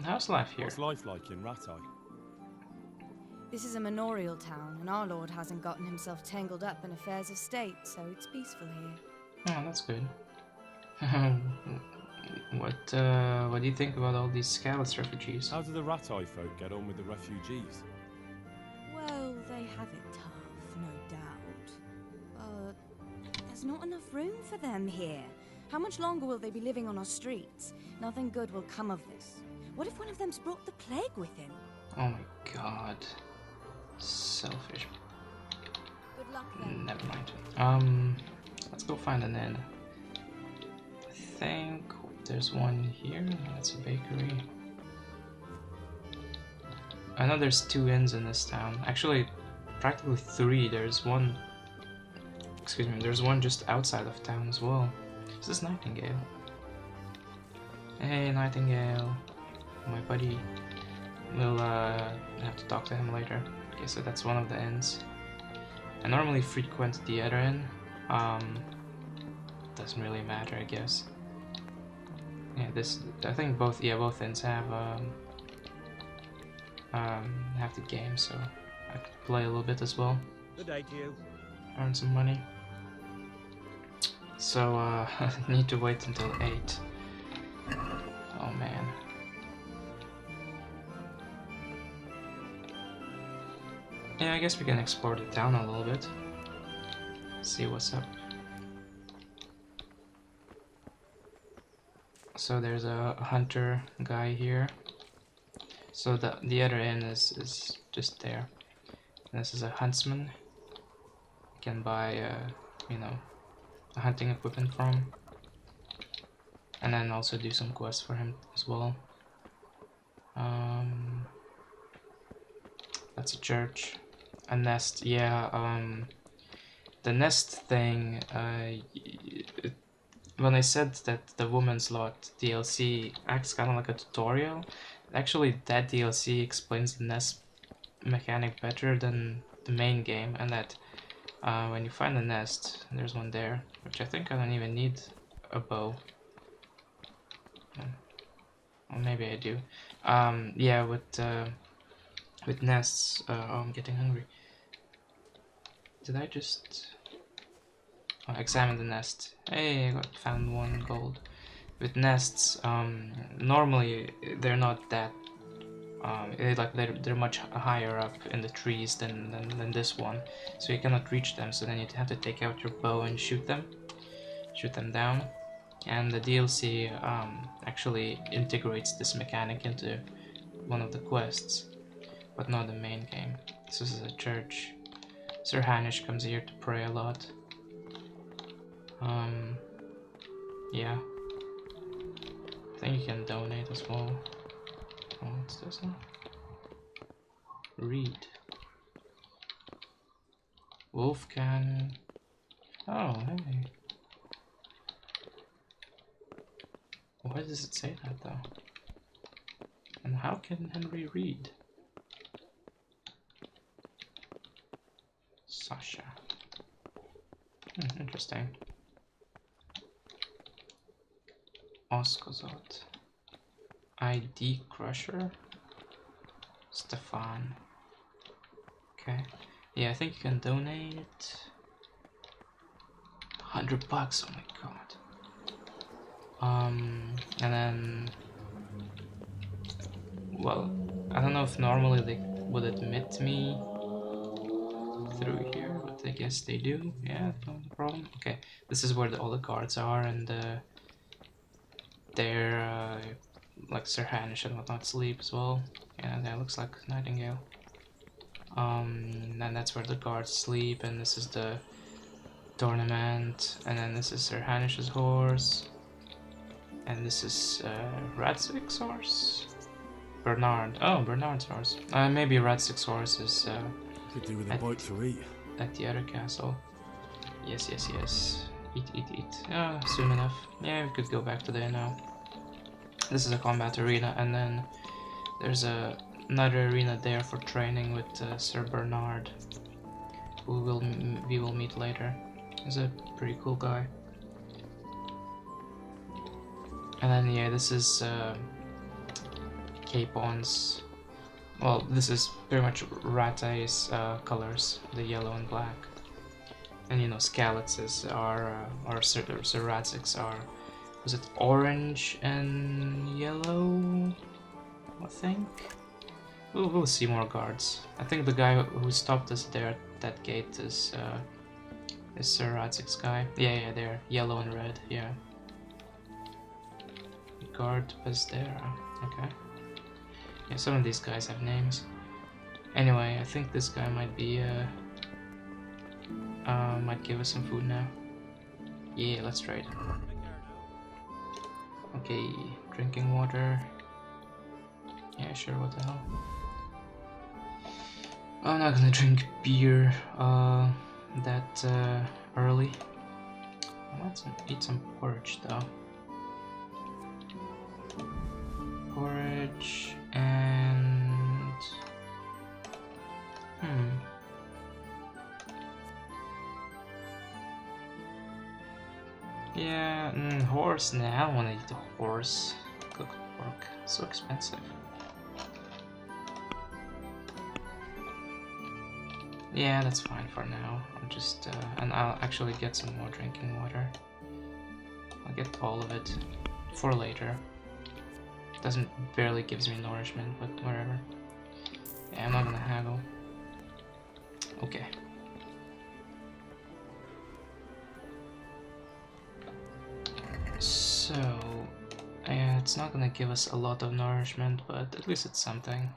S1: How's life here?
S4: What's life like in Ratai?
S6: This is a manorial town, and our lord hasn't gotten himself tangled up in affairs of state, so it's peaceful here.
S1: Oh, that's good. What do you think about all these Scallops refugees?
S4: How do the Ratai folk get on with the refugees?
S6: Well, they have it tough, no doubt. But there's not enough room for them here. How much longer will they be living on our streets? Nothing good will come of this. What if one of them's brought the plague with him?
S1: Oh my god. Selfish.
S6: Good luck then.
S1: Never mind. Let's go find an inn. I think there's one here. That's a bakery. I know there's 2 inns in this town. Actually, practically 3. There's one. Excuse me. There's one just outside of town as well. Is this Nightingale? Hey, Nightingale. My buddy. We'll have to talk to him later. Okay, so that's one of the inns. I normally frequent the other inn. Doesn't really matter, I guess. Yeah, I think both inns have the game, so I could play a little bit as well.
S3: Good day to you.
S1: Earn some money. So I need to wait until 8. Oh man. Yeah, I guess we can explore the town a little bit. See what's up. So there's a hunter guy here. So the other inn is just there. And this is a huntsman. You can buy you know, a hunting equipment from. And then also do some quests for him as well. That's a church. A nest, yeah, the nest thing, when I said that the Woman's Lot DLC acts kind of like a tutorial, actually that DLC explains the nest mechanic better than the main game, and that when you find a nest, there's one there, which I think I don't even need a bow. Or maybe I do. Yeah, with nests. Oh, I'm getting hungry. Did I just examine the nest? Hey, I found 1 gold. With nests, normally they're not that. They're much higher up in the trees than this one, so you cannot reach them. So then you have to take out your bow and shoot them down. And the DLC actually integrates this mechanic into one of the quests, but not the main game. This is a church. Sir Hanish comes here to pray a lot. Yeah. I think you can donate as well. Oh, what's this now? Read. Wolf can. Oh, hey. Why does it say that though? And how can Henry read? Sasha. Interesting. Oskozot. ID Crusher. Stefan. Okay. Yeah, I think you can donate $100. Oh my god. And then, well, I don't know if normally they would admit me through here, but I guess they do. Yeah, no problem. Okay, this is where all the guards are, and they're like Sir Hanish and whatnot sleep as well. Yeah, that looks like Nightingale. And that's where the guards sleep, and this is the tournament, and then this is Sir Hanish's horse. And this is Radzig's horse? Bernard. Oh, Bernard's horse. Maybe Radzig's horse is
S2: Could do with a bite to eat.
S1: at the other castle. Yes, yes, yes. Eat, eat, eat. Soon enough. Yeah, we could go back to there now. This is a combat arena, and then there's another arena there for training with Sir Bernard, who we will meet later. He's a pretty cool guy. And then yeah, this is Capon's. Well, this is pretty much Ratai's colors, the yellow and black. And you know, Scallops are, or Sir Radzig's are, was it orange and yellow? I think. We'll see more guards. I think the guy who stopped us there at that gate is Sir Radzig's guy. Yeah, they're yellow and red. Yeah. Guard was there. Okay. Yeah, some of these guys have names. Anyway, I think this guy might be might give us some food now. Yeah, let's trade. Okay, drinking water. Yeah, sure, what the hell. I'm not gonna drink beer that early. Let's eat some porridge though. Porridge and yeah, horse. Nah, I don't want to eat a horse. Cooked pork, so expensive. Yeah, that's fine for now. I'm just and I'll actually get some more drinking water. I'll get all of it for later. Doesn't barely gives me nourishment, but whatever. Yeah, I'm not gonna haggle. Okay. So, yeah, it's not gonna give us a lot of nourishment, but at least it's something.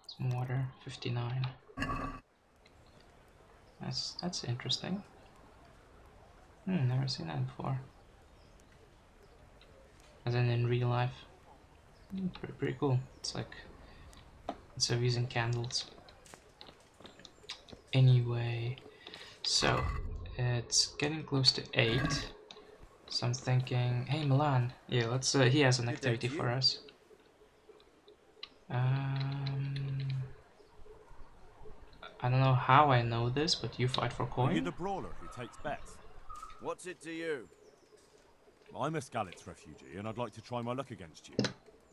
S1: Some water, 59. That's interesting. Never seen that before. As in real life. Pretty cool. It's like, instead of using candles. Anyway, so it's getting close to 8. So I'm thinking, hey Milan, yeah, let's. He has an
S4: Good day
S1: activity
S4: to
S1: for
S4: you.
S1: us. I don't know how I know this, but you fight for
S4: Are you
S1: coin?
S4: the brawler who takes bets?
S8: What's it to you?
S4: I'm a Scallops refugee, and I'd like to try my luck against you.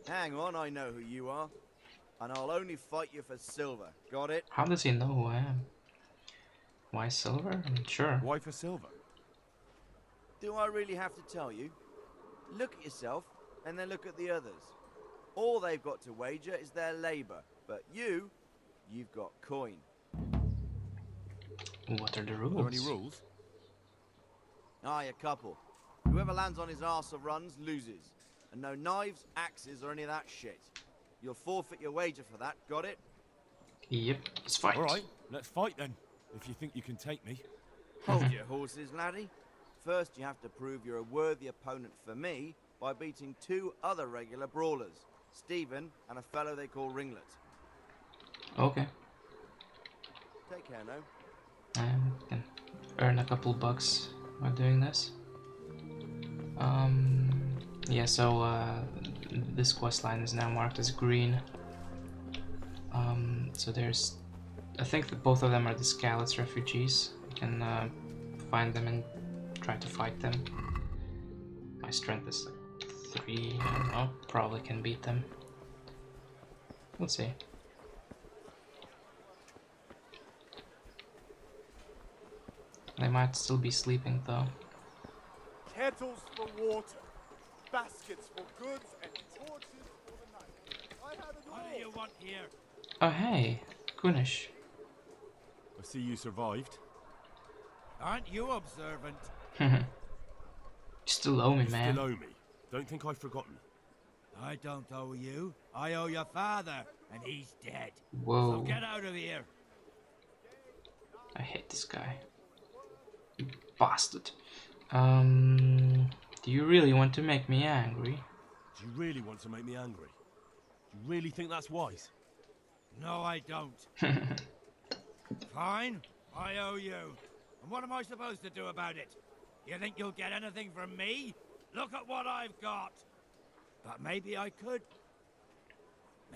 S8: Hang on, I know who you are. And I'll only fight you for silver. Got it?
S1: How does he know who I am? Why silver? I mean, sure.
S4: Why for silver?
S8: Do I really have to tell you? Look at yourself, and then look at the others. All they've got to wager is their labor. But you've got coin.
S1: What are the
S4: Are
S1: rules?
S4: there any rules?
S8: Aye, a couple. Whoever lands on his arse or runs loses. And no knives, axes, or any of that shit. You'll forfeit your wager for that, got it?
S1: Yep, let's fight.
S4: Alright, let's fight then, if you think you can take me.
S8: Hold your horses, laddie. First, you have to prove you're a worthy opponent for me by beating 2 other regular brawlers, Stephen and a fellow they call Ringlet.
S1: Okay.
S8: Take care now.
S1: Can earn a couple bucks by doing this. Yeah, so this quest line is now marked as green. So there's, I think that both of them are the Scallops Refugees. You can find them and try to fight them. My strength is like 3, I don't know, probably can beat them. We'll see. They might still be sleeping though.
S9: Kettles for water, baskets for goods, and torches for the night. I have it all.
S5: What do you want here?
S1: Oh hey, Kunish.
S4: I see you survived.
S5: Aren't you observant?
S1: You still owe me,
S4: You
S1: man.
S4: still owe me. Don't think I've forgotten.
S5: I don't owe you. I owe your father, and he's dead.
S1: Whoa.
S5: So get out of here.
S1: I hate this guy. You bastard. Do you really want to make me angry?
S4: Do you really want to make me angry? Do you really think that's wise?
S5: No, I don't. Fine, I owe you. And what am I supposed to do about it? You think you'll get anything from me? Look at what I've got. But maybe I could.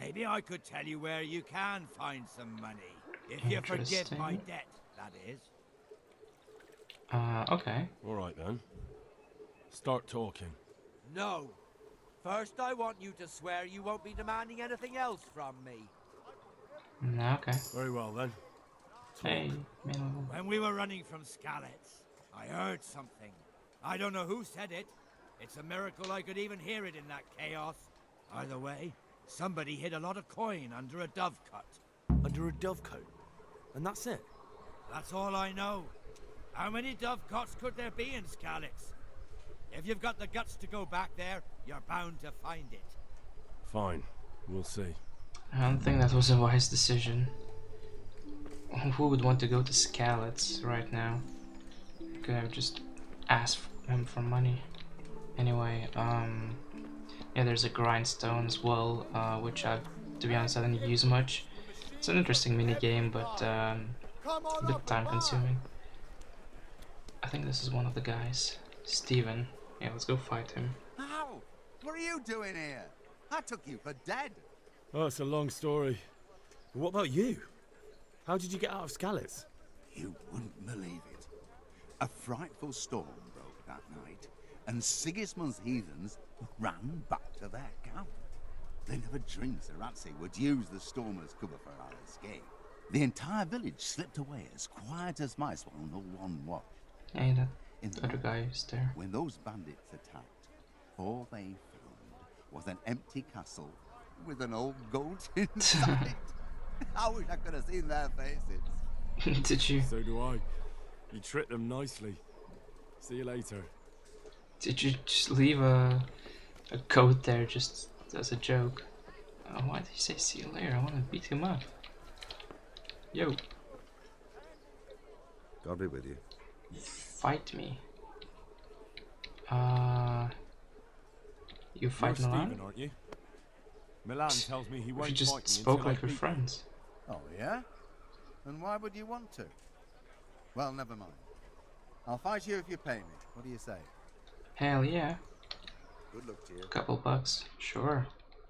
S5: Maybe I could tell you where you can find some money. If you forgive my
S1: Interesting.
S5: debt, that is.
S1: Okay.
S4: Alright then. Start talking.
S5: No. First, I want you to swear you won't be demanding anything else from me.
S1: Okay.
S4: Very well then.
S1: Hey, man.
S5: When we were running from Scallops, I heard something. I don't know who said it. It's a miracle I could even hear it in that chaos. Either way, somebody hid a lot of coin under a dovecote.
S2: Under a dovecote? And that's it?
S5: That's all I know. How many dovecotes could there be in Scallops? If you've got the guts to go back there, you're bound to find it.
S4: Fine. We'll see.
S1: I don't think that was a wise decision. Who would want to go to Scallops right now? Could have just asked him for money. Anyway, yeah, there's a grindstone as well, which to be honest, I didn't use much. It's an interesting mini game, but a bit time consuming. I think this is one of the guys, Steven. Yeah, let's go fight him.
S10: How? What are you doing here? I took you for dead.
S2: Oh, it's a long story. But what about you? How did you get out of Scallops?
S10: You wouldn't believe it. A frightful storm broke that night, and Sigismund's heathens ran back to their camp. They never dreamed Saratsi would use the storm as cover for our escape. The entire village slipped away as quiet as mice while no one watched.
S1: Hey, that
S10: In the
S1: other guy is there.
S10: When those bandits attacked, all they found was an empty castle with an old goat inside. I wish I could have seen their faces.
S1: Did you?
S4: So do I. You tricked them nicely. See you later.
S1: Did you just leave a coat there just as a joke? Why did he say see you later? I want to beat him up. Yo,
S2: God be with you.
S1: fight me. You fight
S4: You're
S1: Milan?
S4: Stephen, aren't you? Milan tells me he
S1: You
S4: won't
S1: just
S4: fight me
S1: spoke
S4: until I
S1: like we're
S4: beat
S1: friends.
S10: Oh, yeah? And why would you want to? Well, never mind. I'll fight you if you pay me. What do you say?
S1: Hell yeah.
S8: Good luck to you.
S1: Couple bucks. Sure.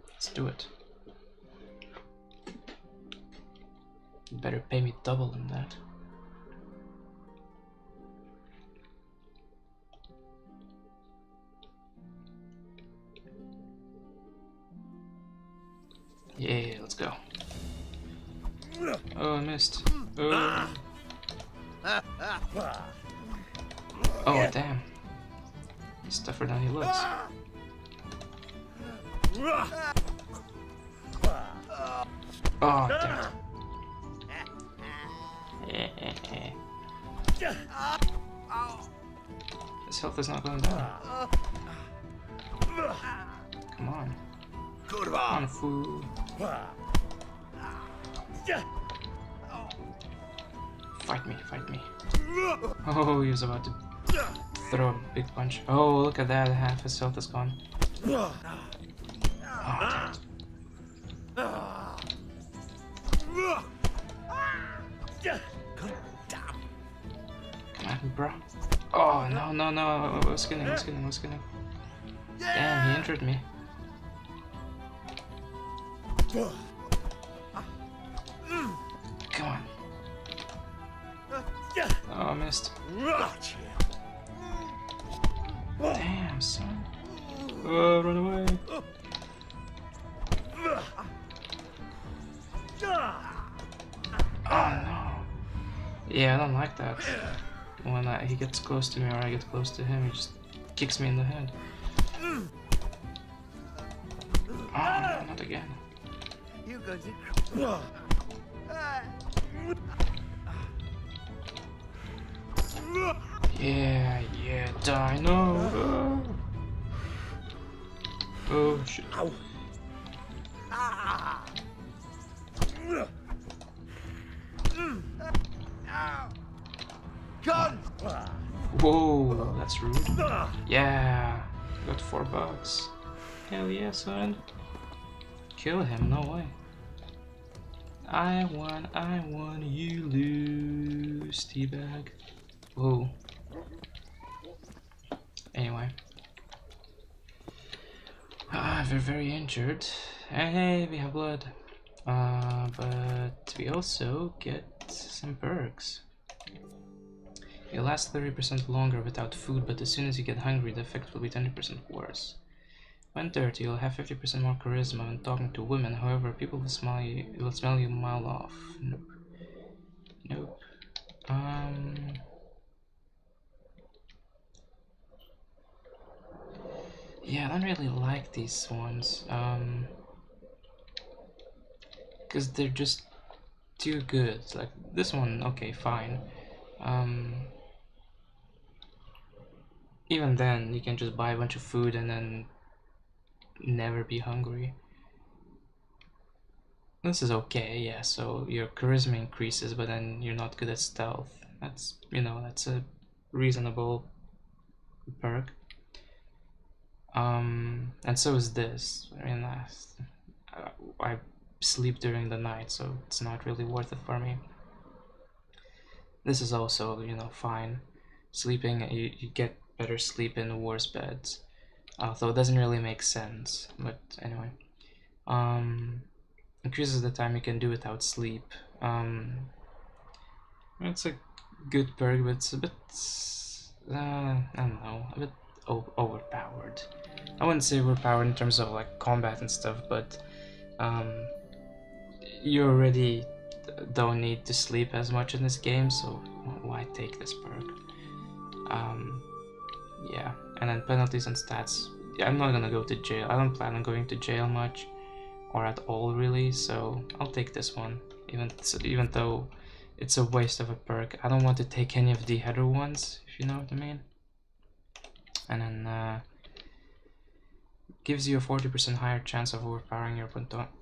S1: Let's do it. You better pay me double than that. Yeah, let's go. Oh, I missed. Oh, oh damn. He's tougher than he looks. Oh, damn. His health is not going down. Come on. Come on, fool. Fight me, fight me. Oh, he was about to throw a big punch. Oh, look at that, half his health is gone. Oh, damn it. Come on, bro. Oh, no, no, no. I was kidding, I was kidding, I was kidding. Damn, he injured me. Come on. Oh, I missed. Damn, son. Oh, run away. Oh, no. Yeah, I don't like that. When he gets close to me or I get close to him, he just kicks me in the head. Oh, no, not again.
S8: You go to...
S1: Yeah, yeah, die, no. Oh, shit.
S8: Ow. Gun!
S1: Whoa, that's rude. Yeah, got $4. Hell yeah, son. Kill him, no way. I won, you lose, teabag. Whoa. Anyway. We're very injured. Hey, we have blood. But we also get some perks. You last 30% longer without food, but as soon as you get hungry, the effect will be 20% worse. When dirty, you'll have 50% more charisma when talking to women. However, people will smell you a mile off. Nope. Nope. Yeah, I don't really like these ones. Because they're just too good. Like this one, okay, fine. Even then, you can just buy a bunch of food and then never be hungry. This is okay, yeah, so your charisma increases, but then you're not good at stealth. That's, you know, that's a reasonable perk. And so is this. I mean, I sleep during the night, so it's not really worth it for me. This is also, you know, fine. Sleeping, you get better sleep in worse beds. Although it doesn't really make sense, but anyway. Increases the time you can do without sleep. It's a good perk, but it's a bit, I don't know, a bit overpowered. I wouldn't say overpowered in terms of like combat and stuff, but you already don't need to sleep as much in this game, so why take this perk? Yeah, and then penalties and stats. Yeah, I'm not gonna go to jail. I don't plan on going to jail much, or at all really, so I'll take this one, even though it's a waste of a perk. I don't want to take any of the other ones, if you know what I mean. And then gives you a 40% higher chance of overpowering your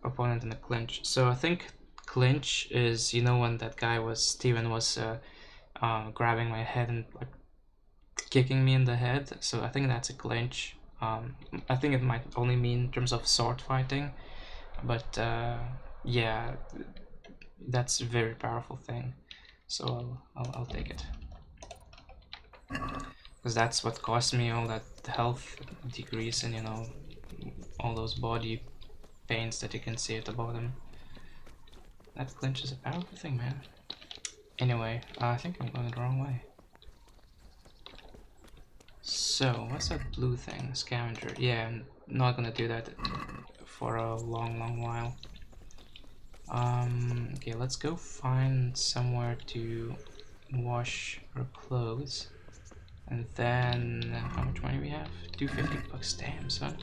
S1: opponent in a clinch. So I think clinch is, you know, when that guy Steven was grabbing my head and like kicking me in the head. So I think that's a clinch. I think it might only mean in terms of sword fighting, but yeah, that's a very powerful thing. So I'll take it. Because that's what cost me all that health decrease and, you know, all those body pains that you can see at the bottom. That clinch is a powerful thing, man. Anyway, I think I'm going the wrong way. So, what's that blue thing? Scavenger. Yeah, I'm not gonna do that for a long while. Okay, let's go find somewhere to wash our clothes. And then, how much money we have? 250 bucks, damn son.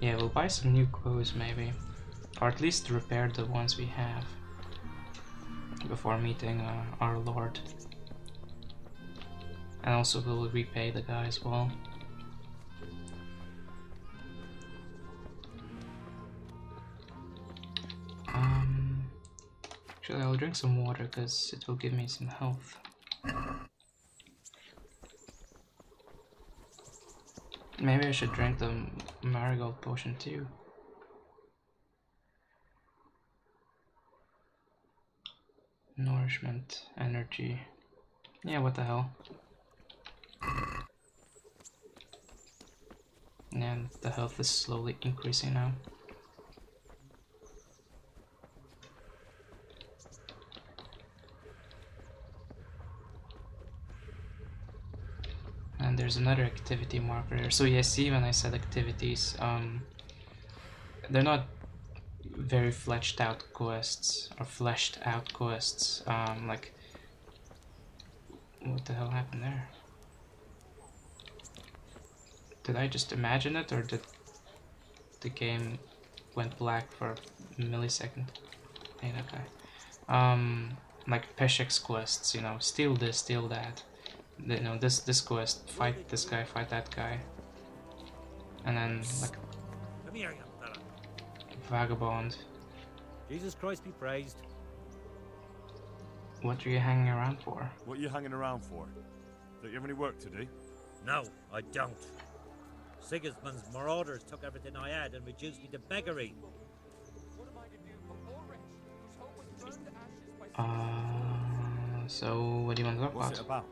S1: Yeah, we'll buy some new clothes maybe. Or at least repair the ones we have. Before meeting our lord. And also we'll repay the guy as well. Actually I'll drink some water because it will give me some health. Maybe I should drink the marigold potion too. Nourishment, energy. Yeah, what the hell. And the health is slowly increasing now. And there's another activity marker here. So yeah, see when I said activities, they're not very fleshed out quests, like, what the hell happened there? Did I just imagine it, or did the game went black for a millisecond? Hey, that guy. Like Peshek's quests, you know, steal this, steal that. You know, this quest, fight this guy, fight that guy. And then, like,
S11: Come here, young fella.
S1: Vagabond.
S11: Jesus Christ be praised.
S1: What are you hanging around for?
S4: What are you hanging around for? Don't you have any work to do?
S11: No, I don't. Sigismund's marauders took everything I had and reduced me to beggary.
S1: So what do you want to talk
S4: What's it about?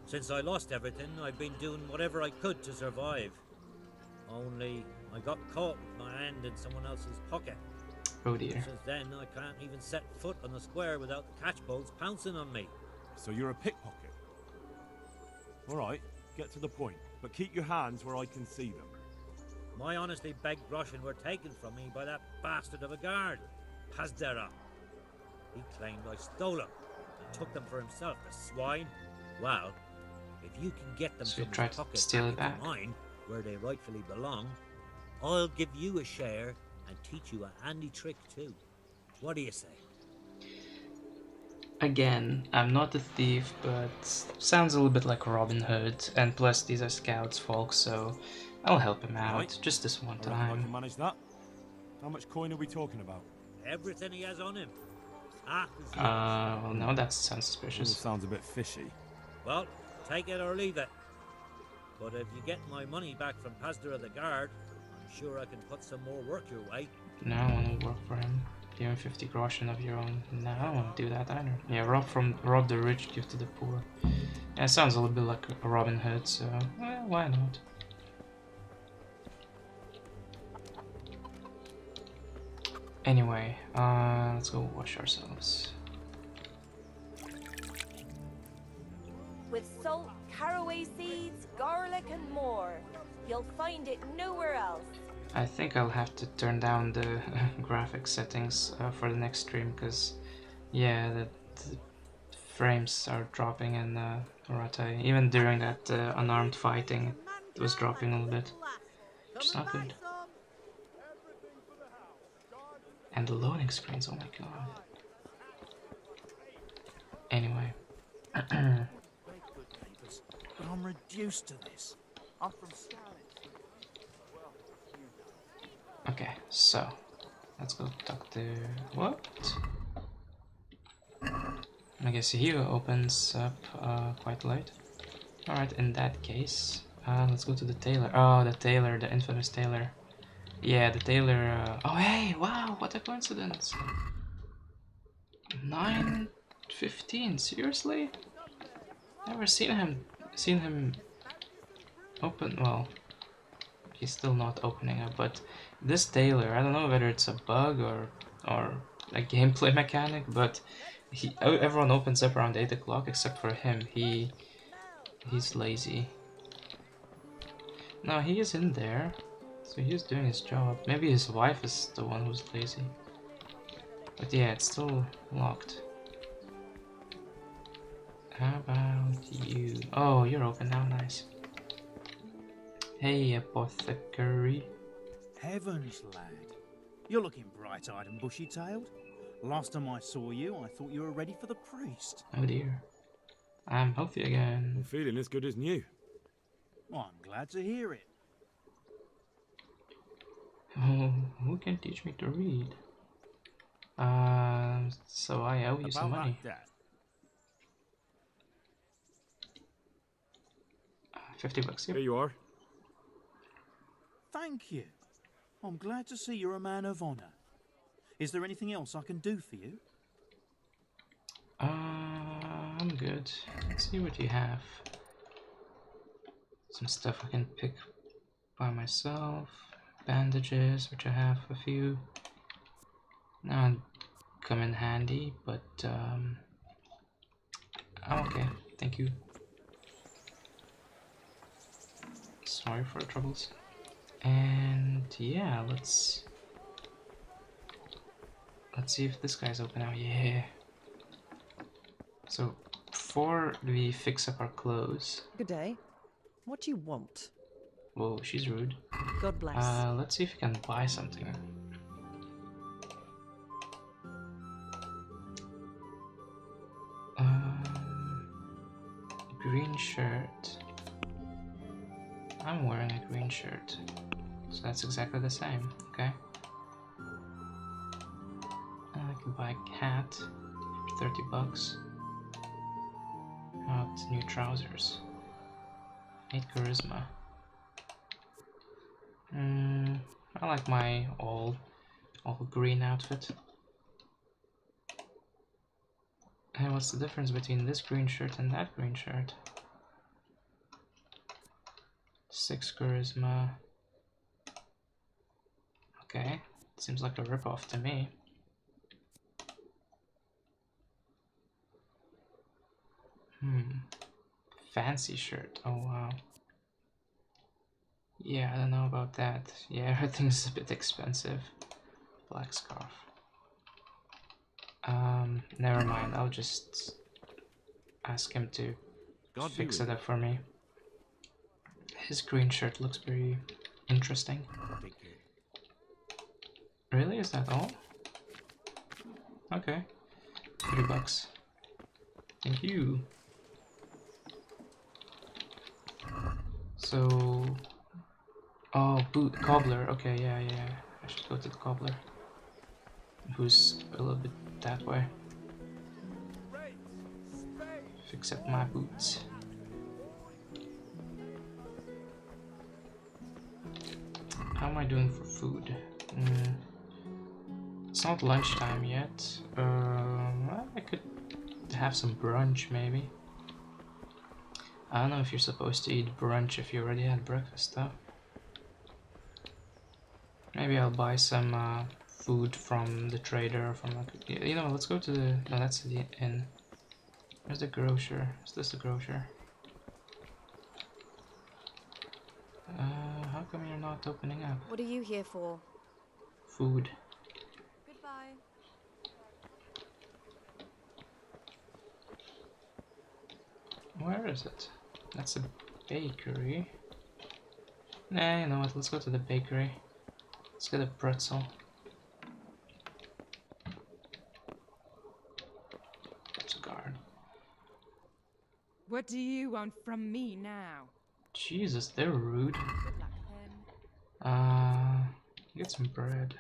S11: Since I lost everything, I've been doing whatever I could to survive. Only I got caught with my hand in someone else's pocket.
S1: Oh dear.
S11: Since then, I can't even set foot on the square without the catchpoles pouncing on me.
S4: So you're a pickpocket? Alright, get to the point, but keep your hands where I can see them.
S11: My honestly begged groschen were taken from me by that bastard of a guard, Pazdera. He claimed I stole them and took them for himself, the swine. Well, if you can get them
S1: So you
S11: from
S1: tried
S11: his
S1: to
S11: pocket
S1: steal it
S11: back into
S1: back?
S11: mine, where they rightfully belong, I'll give you a share and teach you a handy trick too. What do you say?
S1: Again, I'm not a thief, but sounds a little bit like Robin Hood, and plus these are scouts folks, so I'll help him out,
S4: Right.
S1: just this one
S4: I reckon I can
S1: time.
S4: manage that. How much coin are we talking about?
S11: Everything he has on him. Half is yours.
S1: Well no, that sounds
S4: All
S1: suspicious.
S4: sounds a bit fishy.
S11: Well, take it or leave it. But if you get my money back from Pazdera the guard, I'm sure I can put some more work your way.
S1: No, I want to work for him. Give him 50 groschen of your own. No, I don't want to do that either. Yeah, rob the rich, give to the poor. Yeah, it sounds a little bit like a Robin Hood, so well, why not? Anyway, let's go wash ourselves.
S12: With salt, caraway seeds, garlic and more. You'll find it nowhere else.
S1: I think I'll have to turn down the graphic settings for the next stream, because yeah, the frames are dropping in Ratai. Even during that unarmed fighting, it was dropping a little bit, which is not good. And the loading screens, oh my god. Anyway.
S8: But I'm reduced to this. I'm from Scallops.
S1: Okay, so let's go talk to what? I guess he opens up quite late. Alright, in that case, let's go to the tailor. Oh, the tailor, the infamous tailor. Yeah, the tailor. Oh, hey, wow, what a coincidence! 9:15, seriously? Never seen him seen him open. Well, he's still not opening up, but this tailor, I don't know whether it's a bug or a gameplay mechanic, but everyone opens up around 8 o'clock except for him. He's lazy. No, he is in there, so he's doing his job. Maybe his wife is the one who's lazy. But yeah, it's still locked. How about you? Oh, you're open now, nice. Hey, apothecary.
S13: Heavens, lad. You're looking bright-eyed and bushy-tailed. Last time I saw you, I thought you were ready for the priest.
S1: Oh dear. I'm healthy again.
S2: I'm feeling as good as new.
S13: Well, I'm glad to hear it.
S1: Oh, who can teach me to read? So I owe you some money. 50 bucks. Yep.
S2: Here you are.
S13: Thank you. I'm glad to see you're a man of honor. Is there anything else I can do for you?
S1: I'm good. Let's see what you have. Some stuff I can pick by myself. Bandages, which I have a few. Now come in handy, but I'm okay. Thank you. Sorry for the troubles. And yeah, let's see if this guy's open now. Yeah. So before we fix up our clothes.
S14: Good day. What do you want?
S1: Whoa, she's rude.
S14: God bless.
S1: Let's see if we can buy something. Green shirt. I'm wearing a green shirt, so that's exactly the same. Okay. I can buy a hat for 30 bucks. How about new trousers? 8 charisma. I like my all green outfit. And what's the difference between this green shirt and that green shirt? 6 charisma. Okay, seems like a ripoff to me. Fancy shirt. Oh wow. Yeah, I don't know about that. Yeah, everything's a bit expensive. Black scarf. Never mind. I'll just ask him to fix it up for me. His green shirt looks very interesting. Really? Is that all? Okay. 3 bucks. Thank you. So... Oh, Cobbler. Okay, yeah. I should go to the Cobbler. Who's a little bit that way. Fix up my boots. How am I doing for food? It's not lunchtime yet. I could have some brunch maybe. I don't know if you're supposed to eat brunch if you already had breakfast though. Maybe I'll buy some food from the trader or from like, you know, let's go to the, no, that's the inn. Where's the grocer? Is this the grocer? How come you're not opening up?
S6: What are you here for?
S1: Food.
S6: Goodbye.
S1: Where is it? That's a bakery. Nah, you know what, let's go to the bakery. Let's get a pretzel. That's a guard.
S15: What do you want from me now?
S1: Jesus, they're rude.
S15: Good luck, then.
S1: Get some bread.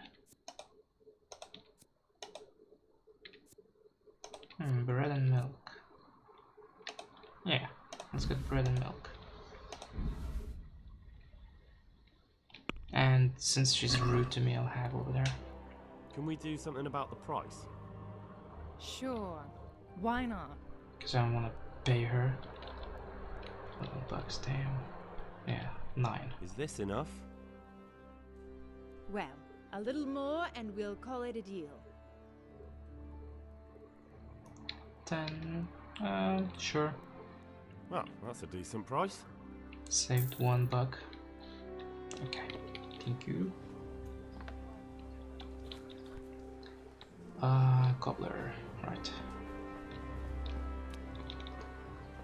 S1: Bread and milk. Yeah, let's get bread and milk. And since she's rude to me, I'll have over there.
S4: Can we do something about the price?
S15: Sure. Why not?
S1: Because I don't want to pay her. bucks, damn. Yeah, 9.
S16: Is this enough?
S15: Well, a little more and we'll call it a deal.
S1: 10. Sure.
S16: Well, that's a decent price.
S1: Saved $1. Okay, thank you. Cobbler, right.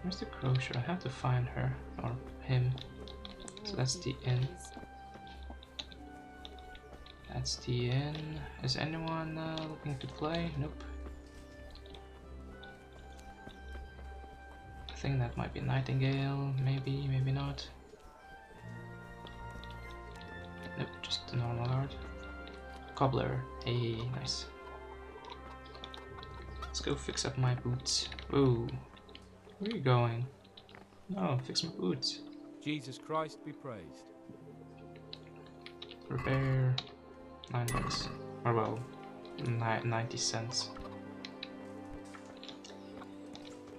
S1: Where's the grocer? I have to find her, or him. So that's the inn. That's the inn. Is anyone looking to play? Nope. I think that might be Nightingale, maybe, maybe not. Nope, just the normal guard. Cobbler, hey, nice. Let's go fix up my boots. Ooh, where are you going? No, fix my boots.
S17: Jesus Christ be praised.
S1: Repair, $9. Or well, 90 cents.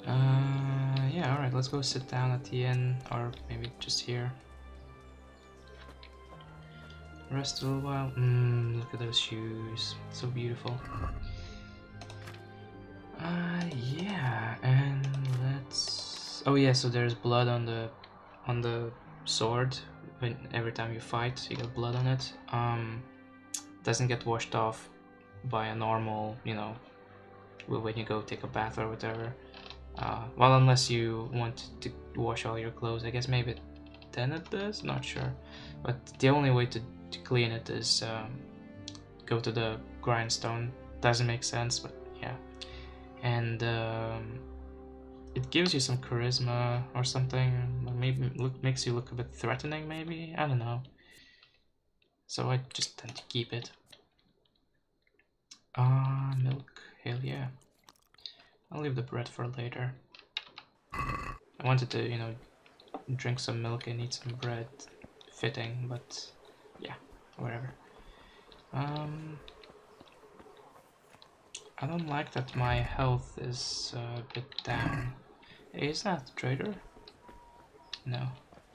S1: Yeah, alright, let's go sit down at the inn, or maybe just here. Rest a little while. Look at those shoes. So beautiful. Yeah, and let's... Oh yeah, so there's blood on the sword. Every time you fight, you get blood on it. Doesn't get washed off by a normal, you know, when you go take a bath or whatever. Well, unless you want to wash all your clothes, I guess maybe then it does, not sure. But the only way to clean it is go to the grindstone. Doesn't make sense, but yeah. And it gives you some charisma or something. Maybe makes you look a bit threatening, maybe? I don't know. So I just tend to keep it. Milk. Hell yeah. I'll leave the bread for later. I wanted to, you know, drink some milk and eat some bread. Fitting, but yeah, whatever. I don't like that my health is a bit down. Hey, is that the trader? No.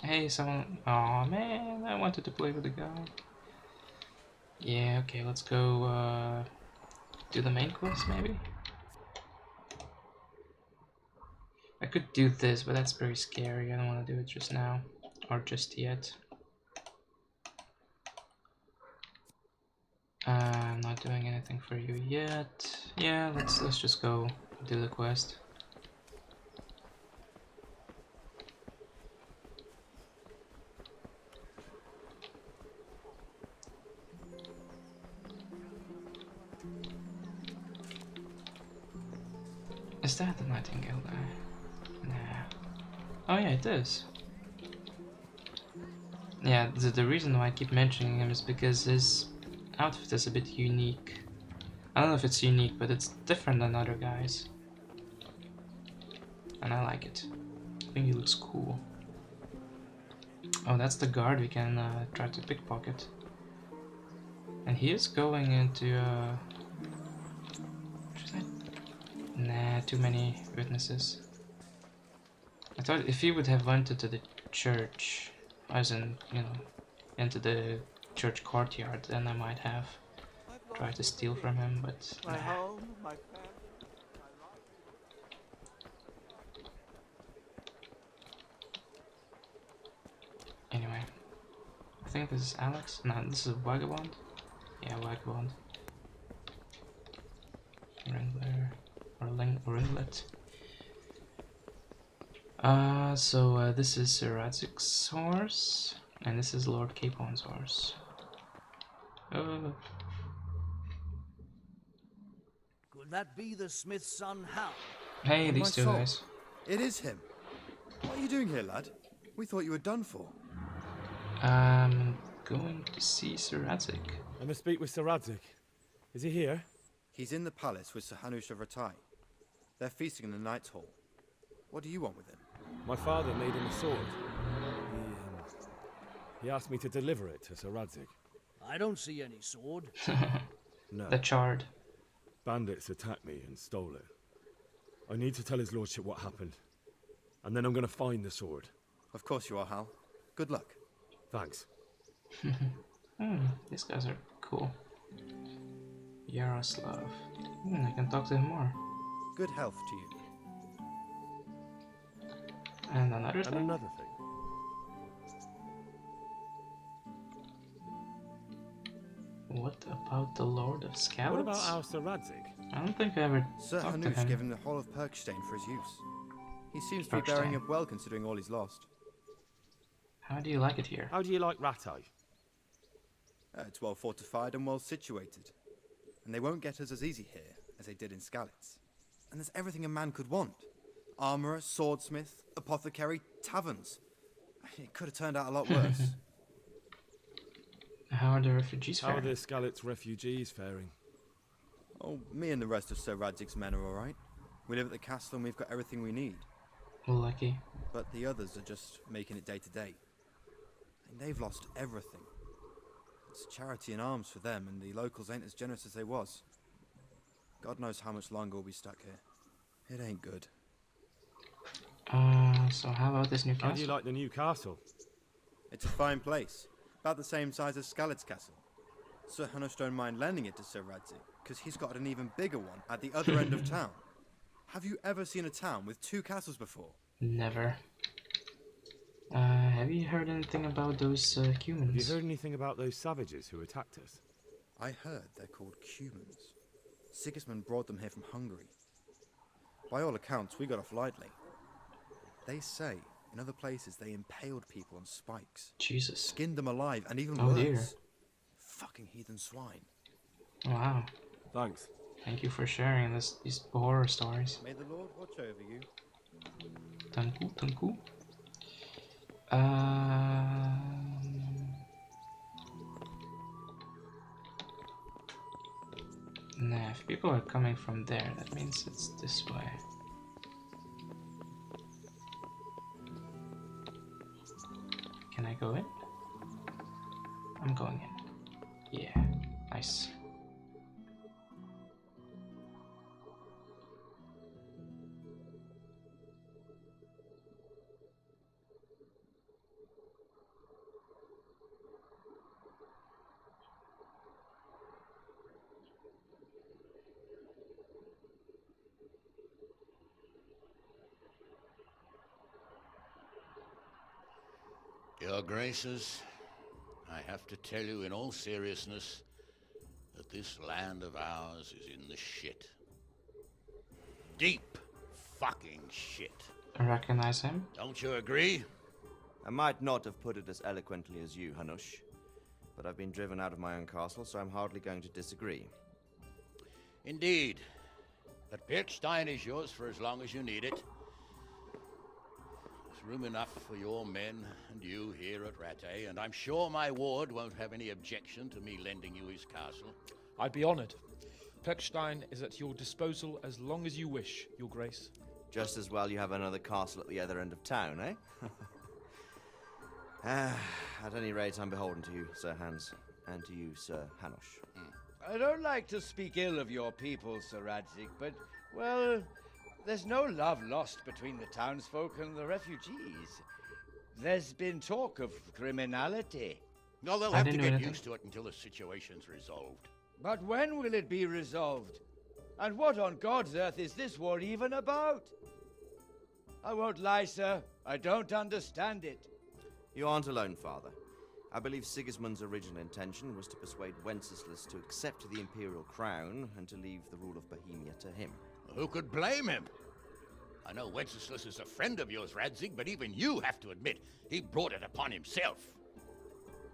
S1: Hey, someone... Aw, man, I wanted to play with the guy. Yeah, okay, let's go do the main quest, maybe? I could do this, but that's very scary. I don't want to do it just now. Or just yet. I'm not doing anything for you yet. Yeah, let's just go do the quest. Is that the Nightingale guy? Nah. Oh yeah, it is. Yeah, the reason why I keep mentioning him is because his outfit is a bit unique. I don't know if it's unique, but it's different than other guys. And I like it. I think he looks cool. Oh, that's the guard we can try to pickpocket. And he is going into nah, too many witnesses. I thought if he would have went into the church, as in, you know, into the church courtyard, then I might have tried to steal from him, but nah.
S8: My home, my family,
S1: Anyway, I think this is Alex. No, this is Vagabond. Yeah, Vagabond. Wrangler or Ringlet. So this is Sir Radzik's horse, and this is Lord Capon's horse.
S5: Could that be the smith's son, Hal?
S1: Hey, these two guys.
S18: It is him. What are you doing here, lad? We thought you were done for.
S1: Going to see Sir Radzik.
S2: I must speak with Sir Radzik. Is he here?
S18: He's in the palace with Sir Hanush of Ratai. They're feasting in the Knight's Hall. What do you want with him?
S2: My father made him a sword. He asked me to deliver it to Sir Radzik.
S5: I don't see any sword.
S2: No.
S1: The Chard.
S2: Bandits attacked me and stole it. I need to tell his lordship what happened. And then I'm going to find the sword.
S18: Of course you are, Hal. Good luck.
S2: Thanks.
S1: These guys are cool. Yaroslav. I can talk to him more.
S18: Good health to you.
S1: And another thing?
S16: And another thing.
S1: What about the Lord of Scallops?
S16: What about our Sir Radzig?
S1: I don't think I ever
S18: Sir
S1: talked to
S18: Hanush
S1: him.
S18: gave him the whole of Perkstein for his use. He seems to be bearing
S1: Perkstein.
S18: up well considering all he's lost.
S1: How do you like it here?
S16: How do you like Rattay?
S18: It's well fortified and well situated. And they won't get us as easy here as they did in Scallops. And there's everything a man could want. Armourer, swordsmith, apothecary, taverns. It could have turned out a lot worse.
S1: How are the refugees
S16: How are
S1: faring?
S16: the Scallops Refugees faring?
S18: Oh, me and the rest of Sir Radzig's men are alright. We live at the castle and we've got everything we need.
S1: Lucky.
S18: But the others are just making it day to day. And they've lost everything. It's charity and arms for them, and the locals ain't as generous as they was. God knows how much longer we'll be stuck here. It ain't good.
S1: So how about this new castle?
S16: How do you like the new castle?
S18: It's a fine place. About the same size as Scallops Castle. Sir Hanush don't mind lending it to Sir Radzig, because he's got an even bigger one at the other end of town. Have you ever seen a town with 2 castles before?
S1: Never. Have you heard anything about those humans?
S16: Have you heard anything about those savages who attacked us?
S18: I heard they're called Cumans. Sigismund brought them here from Hungary. By all accounts, we got off lightly. They say, in other places, they impaled people on spikes.
S1: Jesus.
S18: Skinned them alive, and even
S1: Oh,
S18: worse.
S1: dear.
S18: Fucking heathen swine.
S1: Wow.
S16: Thanks.
S1: Thank you for sharing these horror stories.
S18: May the Lord watch over you.
S1: Tanku, tanku. Nah, if people are coming from there, that means it's this way. Can I go in? I'm going in. Yeah, nice.
S19: Your Graces, I have to tell you in all seriousness that this land of ours is in the shit. Deep fucking shit.
S1: I recognize him.
S19: Don't you agree?
S8: I might not have put it as eloquently as you, Hanush, but I've been driven out of my own castle, so I'm hardly going to disagree.
S19: Indeed. But Pirkstein is yours for as long as you need it. There's room enough for your men and you here at Rattay, and I'm sure my ward won't have any objection to me lending you his castle.
S17: I'd be honored. Pirkstein is at your disposal as long as you wish, Your Grace.
S8: Just as well you have another castle at the other end of town, eh? At any rate, I'm beholden to you, Sir Hans, and to you, Sir Hanush.
S20: I don't like to speak ill of your people, Sir Radzig, but, well, there's no love lost between the townsfolk and the refugees. There's been talk of criminality.
S19: No, they'll have to get used to it until the situation's resolved.
S20: But when will it be resolved? And what on God's earth is this war even about? I won't lie, sir. I don't understand it.
S8: You aren't alone, Father. I believe Sigismund's original intention was to persuade Wenceslas to accept the imperial crown and to leave the rule of Bohemia to him.
S19: Who could blame him? I know Wenceslas is a friend of yours, Radzig, but even you have to admit he brought it upon himself.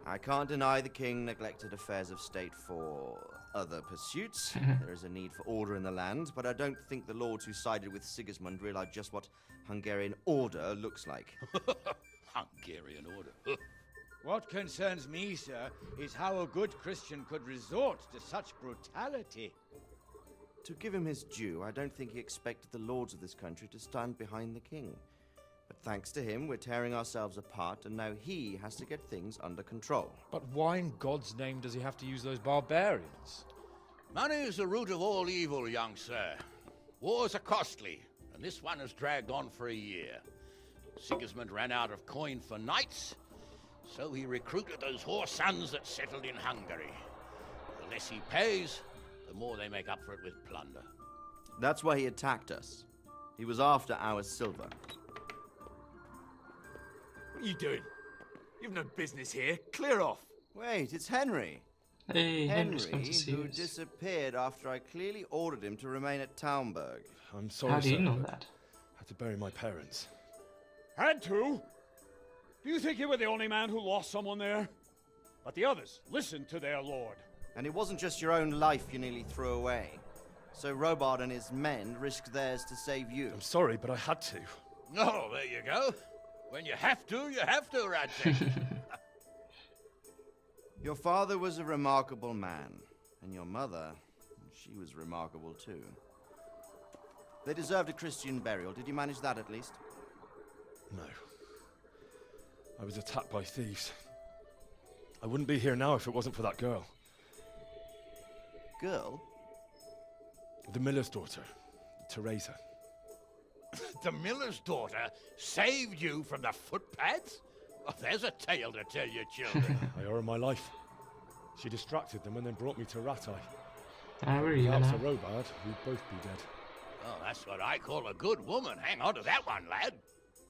S8: I can't deny the king neglected affairs of state for other pursuits. There is a need for order in the land, but I don't think the lords who sided with Sigismund realized just what Hungarian order looks like.
S19: Hungarian order.
S20: What concerns me, sir, is how a good Christian could resort to such brutality.
S8: To give him his due, I don't think he expected the lords of this country to stand behind the king. But thanks to him, we're tearing ourselves apart, and now he has to get things under control.
S17: But why in God's name does he have to use those barbarians?
S19: Money is the root of all evil, young sir. Wars are costly, and this one has dragged on for a year. Sigismund ran out of coin for knights, so he recruited those whore sons that settled in Hungary. The less he pays, the more they make up for it with plunder.
S8: That's why he attacked us. He was after our silver.
S21: What are you doing? You've no business here. Clear off.
S8: Wait, it's Henry.
S1: Hey, Henry's come
S8: Henry,
S1: to see
S8: who
S1: us.
S8: disappeared after I clearly ordered him to remain at Taumberg.
S16: I'm sorry,
S1: How do you
S16: sir,
S1: know
S16: but
S1: that?
S16: I had to bury my parents.
S22: Had to? Do you think you were the only man who lost someone there? But the others listened to their lord.
S8: And it wasn't just your own life you nearly threw away. So Robard and his men risked theirs to save you.
S16: I'm sorry, but I had to.
S19: Oh, there you go. When you have to, Radzig.
S8: Your father was a remarkable man, and your mother, she was remarkable too. They deserved a Christian burial. Did you manage that at least?
S16: No. I was attacked by thieves. I wouldn't be here now if it wasn't for that girl.
S8: Girl?
S16: The miller's daughter, Teresa.
S19: The miller's daughter saved you from the footpads? Oh, there's a tale to tell your children.
S16: I owe her my life. She distracted them and then brought me to Rattay.
S1: Where are you
S16: Without
S1: now?
S16: Sir Robard, we'd both be dead.
S19: Oh, that's what I call a good woman. Hang on to that one, lad.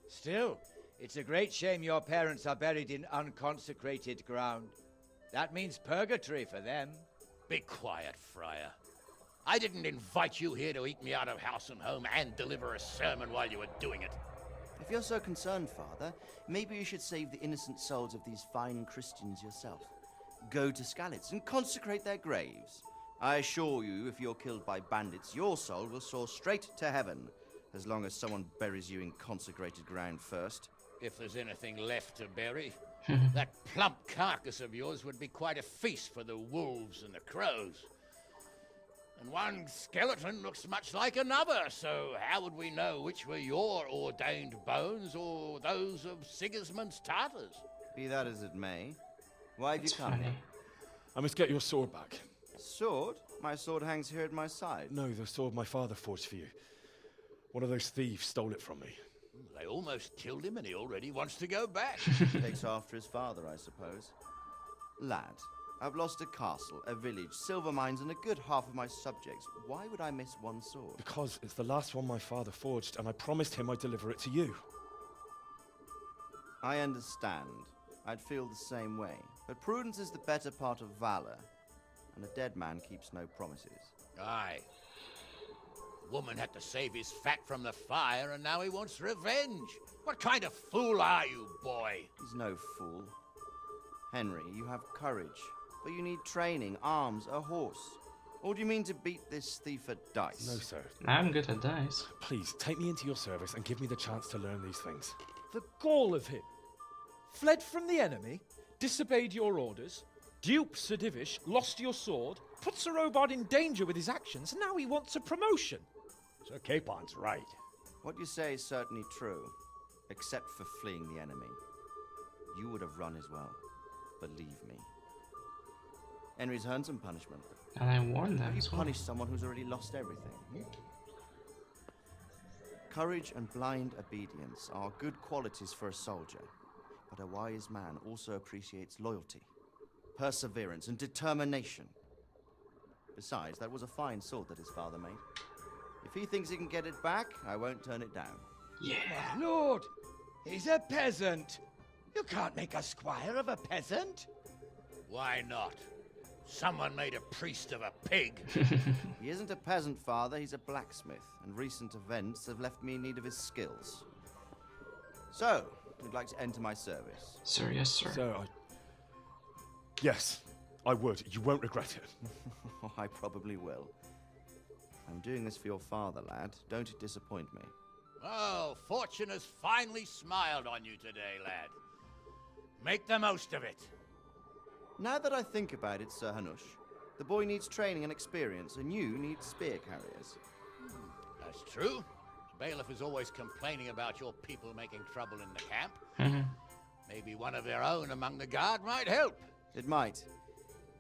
S20: Still, it's a great shame your parents are buried in unconsecrated ground. That means purgatory for them.
S19: Be quiet, Friar. I didn't invite you here to eat me out of house and home and deliver a sermon while you were doing it.
S8: If you're so concerned, Father, maybe you should save the innocent souls of these fine Christians yourself. Go to Scallops and consecrate their graves. I assure you, if you're killed by bandits, your soul will soar straight to heaven, as long as someone buries you in consecrated ground first.
S19: If there's anything left to bury, that plump carcass of yours would be quite a feast for the wolves and the crows. And one skeleton looks much like another, so how would we know which were your ordained bones or those of Sigismund's Tartars?
S8: Be that as it may, why have you come?
S16: I must get your sword back.
S8: Sword? My sword hangs here at my side.
S16: No, the sword my father forged for you. One of those thieves stole it from me.
S19: They almost killed him and he already wants to go back.
S8: Takes after his father, I suppose. Lad, I've lost a castle, a village, silver mines, and a good half of my subjects. Why would I miss one sword?
S16: Because it's the last one my father forged, and I promised him I'd deliver it to you.
S8: I understand. I'd feel the same way. But prudence is the better part of valor, and a dead man keeps no promises.
S19: Aye. Woman had to save his fat from the fire, and now he wants revenge. What kind of fool are you, boy?
S8: He's no fool. Henry, you have courage, but you need training, arms, a horse. Or do you mean to beat this thief at dice?
S16: No, sir.
S1: I'm good at dice.
S16: Please, take me into your service and give me the chance to learn these things.
S17: The gall of him. Fled from the enemy, disobeyed your orders, duped Sir Divish, lost your sword, put Sir Robard in danger with his actions, and now he wants a promotion.
S21: Sir Capon's right.
S8: What you say is certainly true, except for fleeing the enemy. You would have run as well, believe me. Henry's earned some punishment.
S1: And I warned them
S8: How do you
S1: as well.
S8: punish someone who's already lost everything? Courage and blind obedience are good qualities for a soldier, but a wise man also appreciates loyalty, perseverance, and determination. Besides, that was a fine sword that his father made. If he thinks he can get it back, I won't turn it down.
S1: Yeah.
S20: My lord, he's a peasant. You can't make a squire of a peasant.
S19: Why not? Someone made a priest of a pig.
S8: He isn't a peasant, father, he's a blacksmith, and recent events have left me in need of his skills. So, would like to enter my service?
S1: Sir, yes, sir.
S16: Sir, Yes, I would. You won't regret it.
S8: I probably will. I'm doing this for your father, lad. Don't disappoint me.
S19: Oh, fortune has finally smiled on you today, lad. Make the most of it.
S8: Now that I think about it, Sir Hanush, the boy needs training and experience, and you need spear carriers.
S19: That's true. The bailiff is always complaining about your people making trouble in the camp. Maybe one of their own among the guard might help.
S8: It might.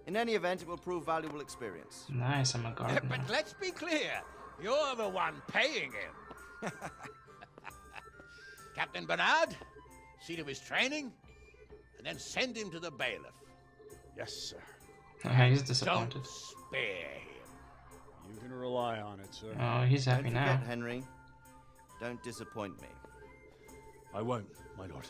S8: In any event, it will prove valuable experience.
S1: Nice, I'm a gardener.
S19: But let's be clear. You're the one paying him. Captain Bernard, see to his training, and then send him to the bailiff.
S16: Yes, sir.
S1: He's disappointed.
S19: Don't spare him.
S22: You can rely on it, sir.
S1: Oh, he's happy
S8: Don't
S1: now.
S8: forget, Henry. Don't disappoint me.
S16: I won't, my lord.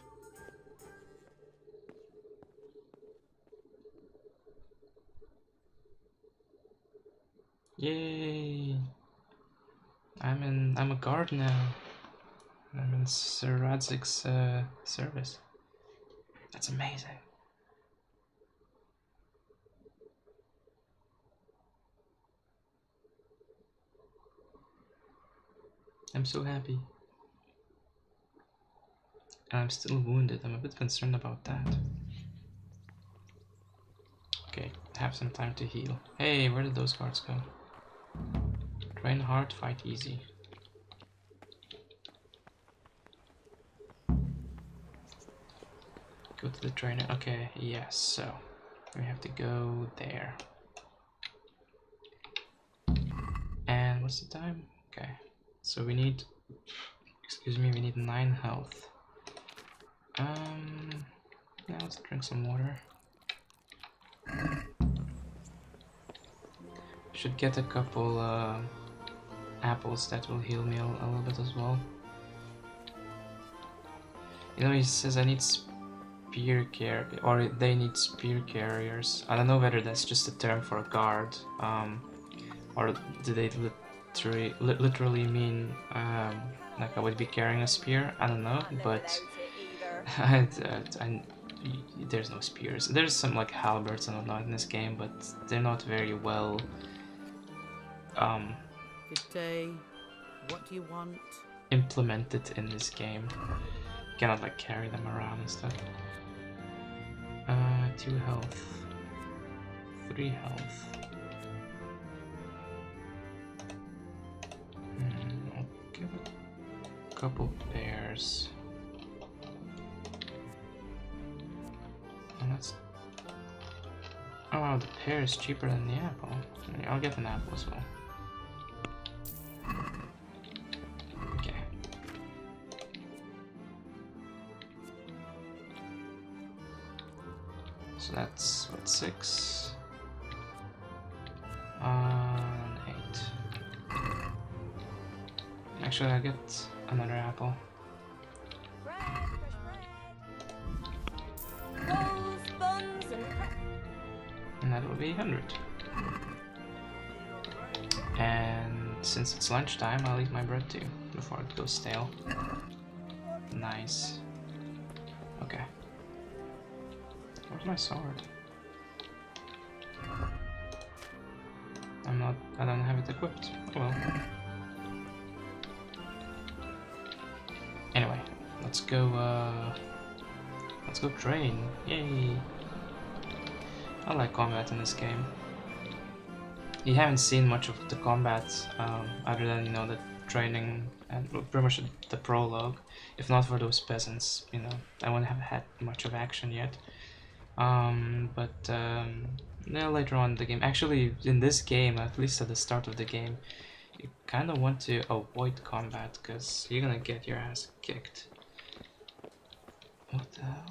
S1: Yay! I'm a guard now. I'm in Sir Radzig's service. That's amazing. I'm so happy. And I'm still wounded. I'm a bit concerned about that. Okay, have some time to heal. Hey, where did those guards go? Train hard, fight easy. Go to the trainer. Okay, yes, so we have to go there. And what's the time? Okay, so we need, excuse me, we need 9 health. Now let's drink some water. Should get a couple apples that will heal me a little bit as well. You know, he says I need spear carrier, or they need spear carriers. I don't know whether that's just a term for a guard, or do they literally mean like I would be carrying a spear? I don't know, but there's no spears. There's some like halberds and whatnot in this game, but they're not very well.
S3: Good day. What do you want?
S1: Implemented in this game. You cannot like carry them around and stuff. 2 health, 3 health. I'll give it a couple pears. And that's. Oh wow, the pear is cheaper than the apple. I'll get an apple as well. Okay. So that's what, 6 and 8. Actually, I'll get another apple.
S12: Rolls, buns,
S1: And that will be 100. And since it's lunchtime, I'll eat my bread too before it goes stale. Nice. Okay. Where's my sword? I don't have it equipped. Oh well. Anyway, let's go train. Yay! I like combat in this game. You haven't seen much of the combat other than, you know, the training and pretty much the prologue. If not for those peasants, you know, I wouldn't have had much of action yet. Yeah, later on in the game, actually in this game, at least at the start of the game, you kind of want to avoid combat because you're gonna get your ass kicked. What the hell?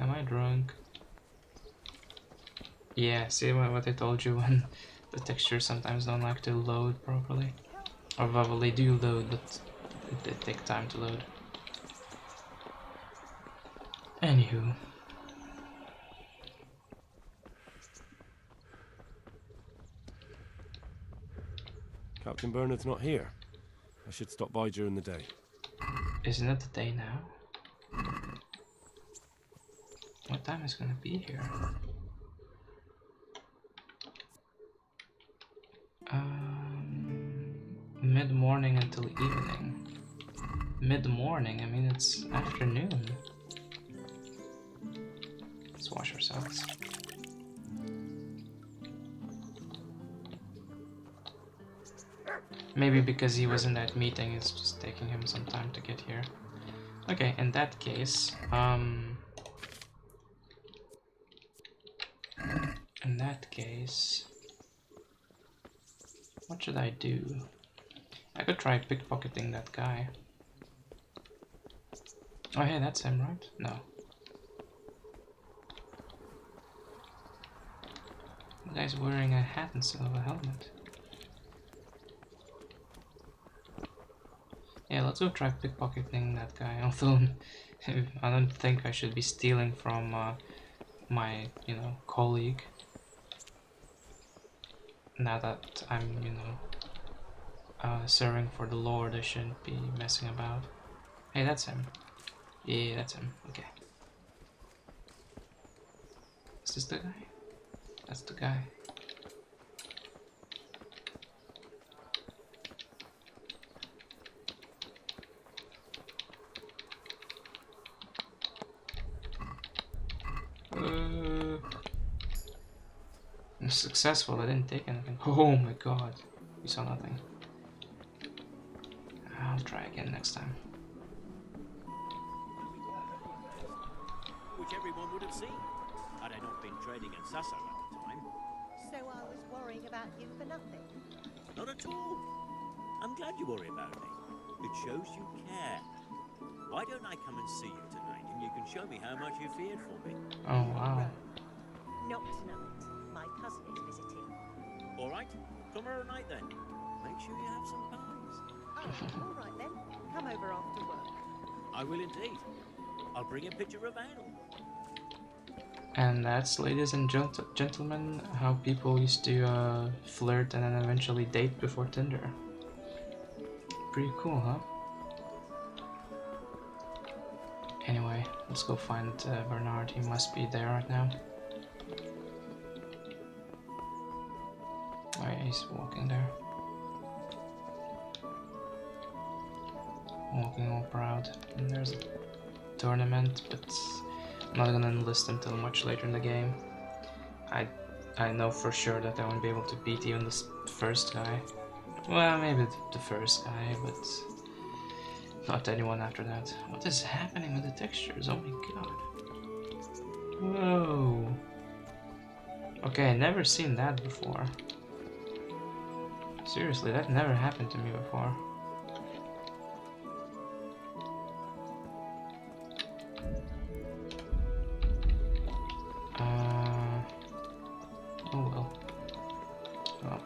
S1: Am I drunk? Yeah, see what I told you when the textures sometimes don't like to load properly. Or well, they do load, but they take time to load. Anywho.
S16: Captain Bernard's not here. I should stop by during the day.
S1: Isn't it the day now? What time is gonna be here? Mid-morning until evening. Mid-morning? I mean, it's afternoon. Let's wash ourselves. Maybe because he was in that meeting, it's just taking him some time to get here. Okay, in that case, What should I do? I could try pickpocketing that guy. Oh hey, that's him, right? No. The guy's wearing a hat instead of a helmet. Yeah, let's go try pickpocketing that guy, although I don't think I should be stealing from my, you know, colleague. Now that I'm, you know, serving for the Lord, I shouldn't be messing about. Hey, that's him. Yeah, that's him. Okay. Is this the guy? That's the guy. I'm successful, I didn't take anything. Oh my god, you saw nothing. I'll try again next time.
S7: Which everyone would have seen, had I not been trading in Sasser at the time.
S9: So I was worrying about you for nothing?
S7: Not at all. I'm glad you worry about me. It shows you care. Why don't I come and see you tonight, and you can show me how much you feared for me?
S1: Oh wow.
S9: Not tonight. My cousin is visiting.
S7: All right, tomorrow night then. Make sure you have some pies.
S9: Oh, all right then. Come over after work.
S7: I will indeed. I'll bring a picture of ale.
S1: And that's, ladies and gentlemen, how people used to flirt and then eventually date before Tinder. Pretty cool, huh? Anyway, let's go find Bernard. He must be there right now. Oh yeah, he's walking there. Walking all proud. And there's a tournament, but I'm not gonna enlist until much later in the game. I know for sure that I won't be able to beat even this first guy. Well, maybe the first guy, but not anyone after that. What is happening with the textures? Oh my god. Whoa. Okay, I never seen that before. Seriously, that never happened to me before. Oh well. Well,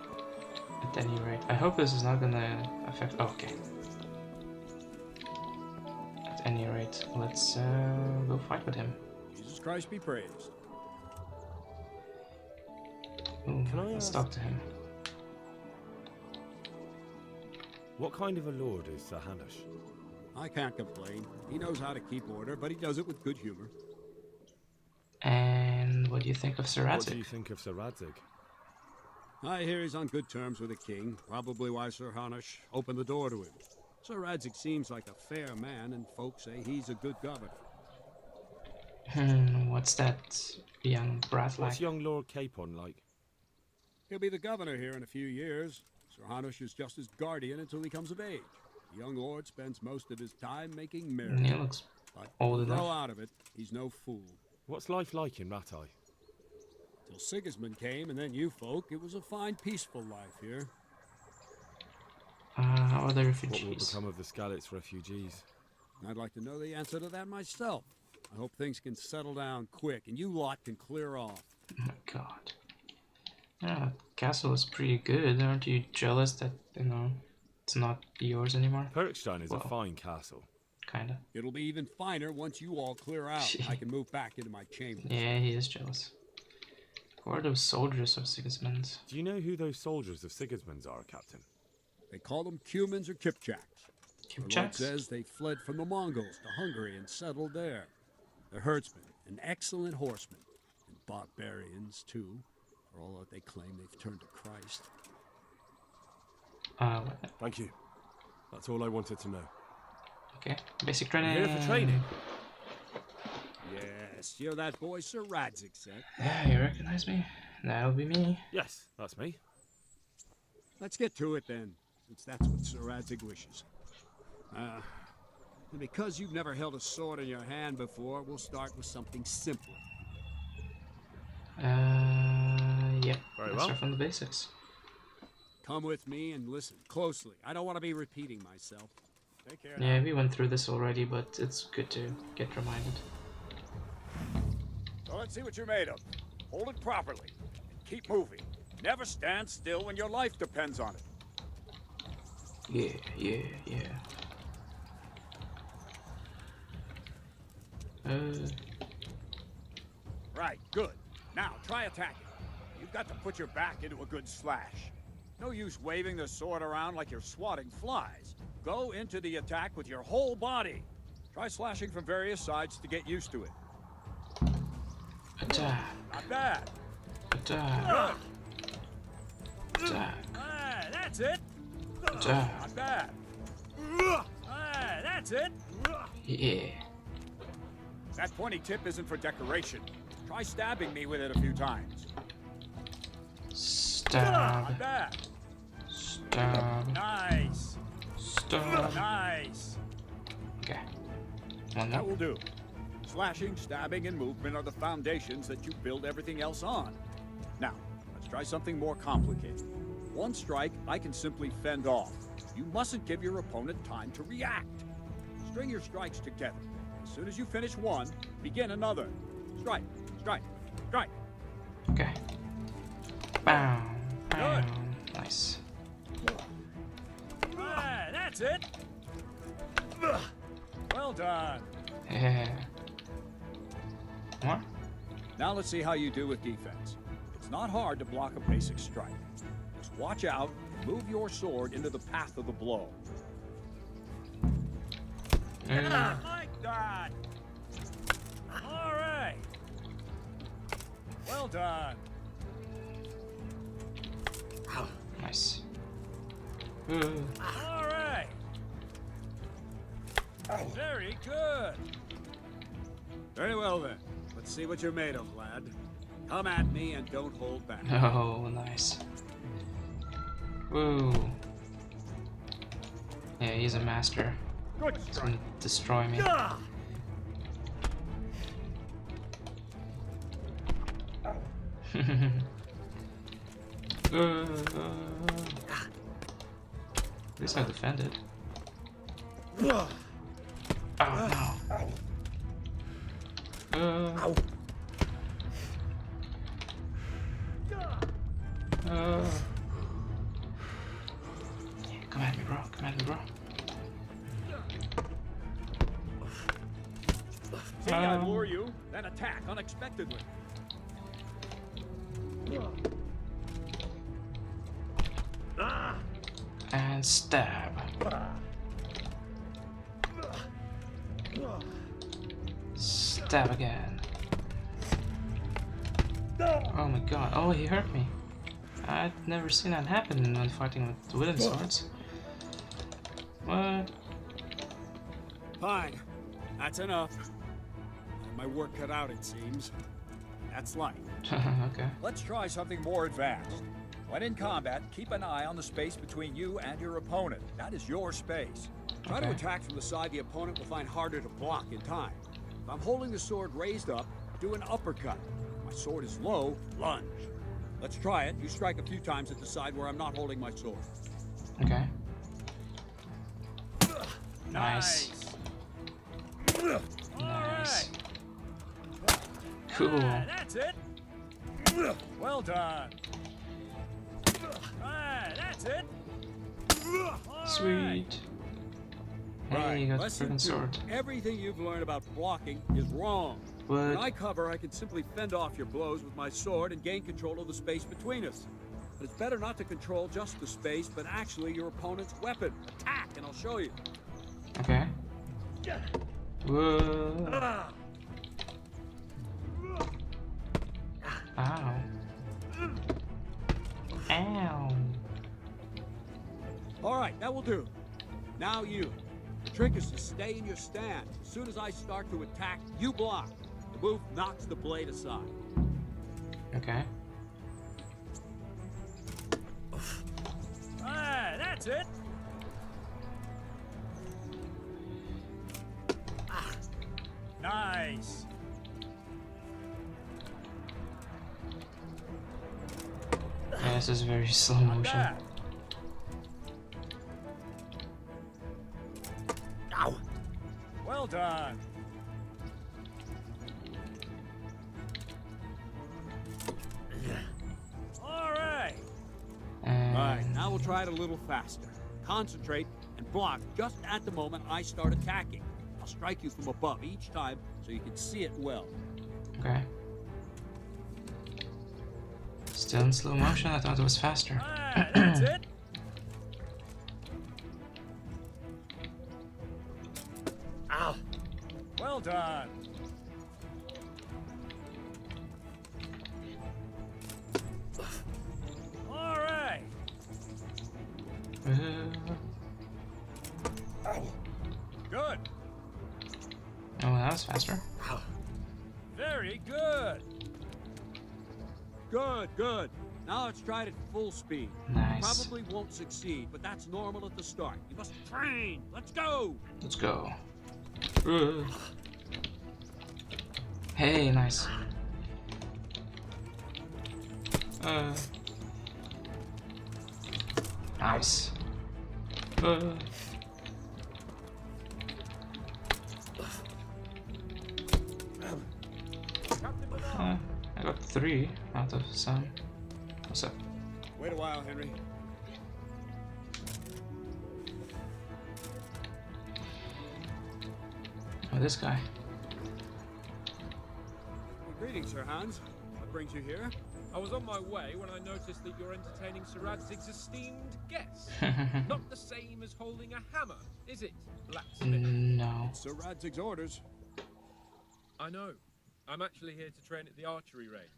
S1: at any rate, I hope this is not gonna affect. Oh, okay. At any rate, let's go fight with him.
S23: Jesus Christ be praised.
S1: Ooh, let's talk to him.
S2: What kind of a lord is Sir Hanush?
S23: I can't complain. He knows how to keep order, but he does it with good humor.
S1: And what do you think of Sir Radzig?
S2: What do you think of Sir Radzig?
S23: I hear he's on good terms with the king, probably why Sir Hanush opened the door to him. Sir Radzig seems like a fair man, and folks say he's a good governor.
S1: What's that young brat like?
S2: What's young Lord Capon like?
S23: He'll be the governor here in a few years. Sir Hanush is just his guardian until he comes of age. The young lord spends most of his time making merry.
S1: He looks old enough.
S23: Grow out of it. He's no fool.
S2: What's life like in Rattay?
S23: Till Sigismund came, and then you folk, it was a fine, peaceful life here.
S1: How are the refugees?
S2: What will become of the Scallops Refugees?
S23: I'd like to know the answer to that myself. I hope things can settle down quick, and you lot can clear off.
S1: Oh my god. Yeah, castle is pretty good. Aren't you jealous that, you know, it's not yours anymore?
S2: Perkstein is a fine castle.
S1: Kinda.
S23: It'll be even finer once you all clear out. I can move back into my chamber.
S1: Yeah, he is jealous. Who are those soldiers of Sigismund?
S2: Do you know who those soldiers of Sigismund's are, Captain?
S23: They call them Cumans or Kipchaks. The Lord says they fled from the Mongols to Hungary and settled there. They're herdsmen and excellent horsemen, and barbarians too, for all that they claim they've turned to Christ.
S16: Thank you. That's all I wanted to know.
S1: Okay, basic training.
S16: I'm here for training.
S23: Yes, you're that boy Sir Radzig said.
S1: Yeah, you recognize me? That'll be me.
S2: Yes, that's me.
S23: Let's get to it then, since that's what Sir Radzig wishes. And because you've never held a sword in your hand before, we'll start with something simpler.
S1: Yeah.
S2: Very
S1: Let's
S2: well.
S1: start from the basics.
S23: Come with me and listen closely. I don't want to be repeating myself. Take care.
S1: Yeah, we went through this already, but it's good to get reminded.
S22: So let's see what you're made of. Hold it properly. Keep moving. Never stand still when your life depends on it.
S1: Yeah.
S22: Right, good. Now, try attacking. You've got to put your back into a good slash. No use waving the sword around like you're swatting flies. Go into the attack with your whole body. Try slashing from various sides to get used to it.
S1: Attack.
S22: Not bad.
S1: Attack. Attack.
S22: That's it.
S1: Attack.
S22: Not bad. That's it.
S1: Yeah.
S22: That pointy tip isn't for decoration. Try stabbing me with it a few times.
S1: Stab.
S22: Not bad.
S1: Stab.
S22: Nice.
S1: Stab.
S22: Nice.
S1: Okay. One
S22: That
S1: more.
S22: will do. Slashing, stabbing, and movement are the foundations that you build everything else on. Now, let's try something more complicated. One strike, I can simply fend off. You mustn't give your opponent time to react. String your strikes together. As soon as you finish one, begin another. Strike, strike, strike.
S1: Okay. Bam.
S22: Good.
S1: Nice.
S22: That's it. Well done.
S1: Yeah. More?
S22: Now let's see how you do with defense. It's not hard to block a basic strike. Just watch out and move your sword into the path of the blow. Like that. All right. Well done.
S1: Nice.
S22: All right. Very good. Very well then. Let's see what you're made of, lad. Come at me and don't hold back.
S1: Oh, nice. Woo. Yeah, he's a master.
S22: Good
S1: He's gonna destroy me. At least I defended. Oh no. Come at me, bro. Come at me, bro.
S22: See, I lure you, then attack unexpectedly.
S1: And stab. Stab again. Oh my god. Oh, he hurt me. I'd never seen that happen when fighting with wooden swords. What?
S22: Fine. That's enough. My work cut out, it seems. That's life.
S1: Okay.
S22: Let's try something more advanced. When in combat, keep an eye on the space between you and your opponent. That is your space. Try to attack from the side the opponent will find harder to block in time. If I'm holding the sword raised up, do an uppercut. If my sword is low, lunge. Let's try it. You strike a few times at the side where I'm not holding my sword.
S1: Okay. Nice. Nice. Cool.
S22: That's it. Well done. That's it.
S1: Sweet. Hey, you got the
S22: Lesson
S1: freaking
S22: 2.
S1: sword.
S22: Everything you've learned about blocking is wrong. When
S1: What?
S22: I cover, I can simply fend off your blows with my sword and gain control of the space between us. But it's better not to control just the space, but actually your opponent's weapon. Attack, and I'll show you.
S1: Okay. Whoa. Ow. Ow.
S22: All right, that will do. Now you. The trick is to stay in your stance. As soon as I start to attack, you block. The move knocks the blade aside.
S1: Okay.
S22: That's it. Nice.
S1: Yeah, this is very slow motion.
S22: Bad. done. All right. Right, now we'll try it a little faster. Concentrate and block just at the moment I start attacking. I'll strike you from above each time so you can see it well.
S1: Okay. Still in slow motion, I thought it was faster.
S22: That's it. Ow. Well done. All right. Good.
S1: Oh, that was faster.
S22: Very good. Good, good. Now let's try it at full speed.
S1: Nice.
S22: Probably won't succeed, but that's normal at the start. You must train. Let's go.
S1: Let's go. Hey, nice. Nice. I got 3 out of 7. What's up?
S22: Wait a while, Henry.
S1: Oh, this guy.
S22: Well, greetings, Sir Hans. What brings you here?
S17: I was on my way when I noticed that you're entertaining Sir Radzig's esteemed guest. Not the same as holding a hammer, is it, blacksmith?
S1: No.
S22: Sir Radzig's orders.
S17: I know. I'm actually here to train at the archery range.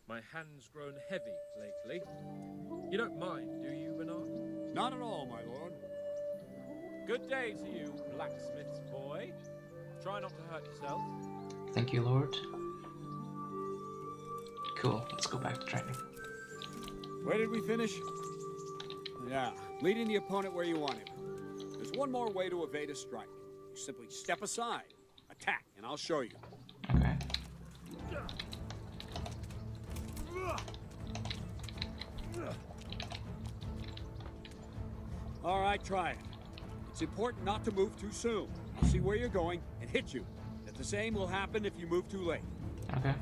S17: My hand's grown heavy lately. You don't mind, do you, Bernard?
S22: Not at all, my lord.
S17: Good day to you, blacksmith's boy. Try not to hurt yourself.
S1: Thank you, Lord. Cool, let's go back to training.
S22: Where did we finish? Yeah, leading the opponent where you want him. There's one more way to evade a strike. You simply step aside, attack, and I'll show you.
S1: Okay.
S22: All right, try it. It's important not to move too soon. I'll see where you're going and hit you. And the same will happen if you move too late.
S1: Okay.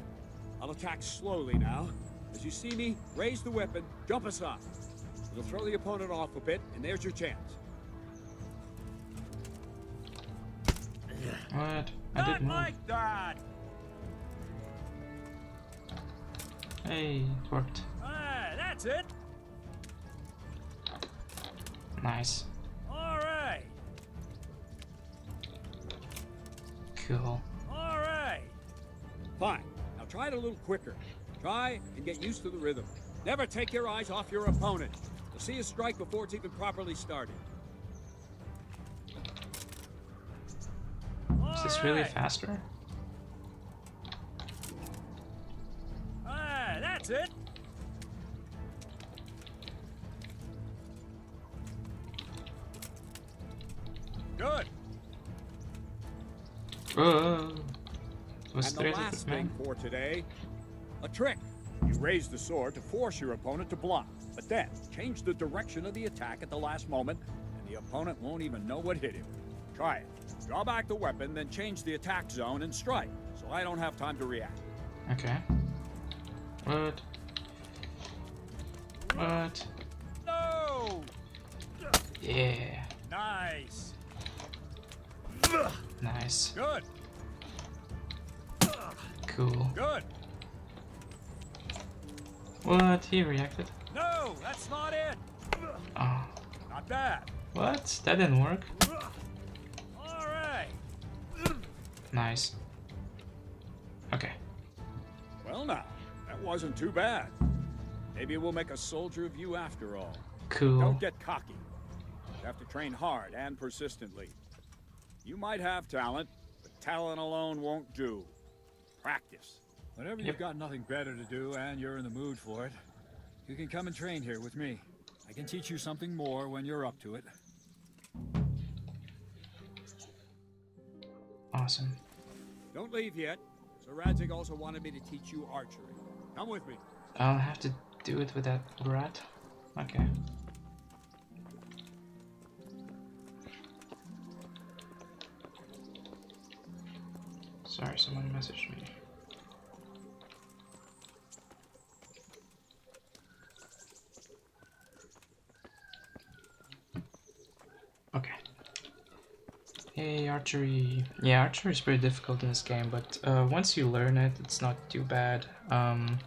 S22: I'll attack slowly now. As you see me, raise the weapon, jump aside. It'll throw the opponent off a bit, and there's your chance.
S1: What? I
S22: Not
S1: didn't move.
S22: like that!
S1: Hey, it worked.
S22: That's it.
S1: Nice.
S22: All right.
S1: Cool.
S22: All right. Fine. Now try it a little quicker. Try and get used to the rhythm. Never take your eyes off your opponent. You'll see a strike before it's even properly started.
S1: Is this really faster?
S22: That's it. Good.
S1: Was
S22: And the last thing for today, a trick. You raise the sword to force your opponent to block, but then change the direction of the attack at the last moment, and the opponent won't even know what hit him. Try it. Draw back the weapon, then change the attack zone and strike, so I don't have time to react.
S1: Okay. What? What?
S22: No!
S1: Yeah.
S22: Nice.
S1: Nice.
S22: Good.
S1: Cool.
S22: Good.
S1: What? He reacted.
S22: No, that's not it.
S1: Oh.
S22: Not bad.
S1: What? That didn't work.
S22: All right.
S1: Nice. Okay.
S22: Well now, that wasn't too bad. Maybe we'll make a soldier of you after all.
S1: Cool.
S22: Don't get cocky. You have to train hard and persistently. You might have talent, but talent alone won't do. Practice.
S23: Whenever you've got nothing better to do and you're in the mood for it, you can come and train here with me. I can teach you something more when you're up to it.
S1: Awesome.
S22: Don't leave yet. Sir Radzig also wanted me to teach you archery. Come with me.
S1: I'll have to do it with that rat. Okay. Sorry, someone messaged me. Okay. Hey, archery. Yeah, archery is pretty difficult in this game, but once you learn it, it's not too bad. I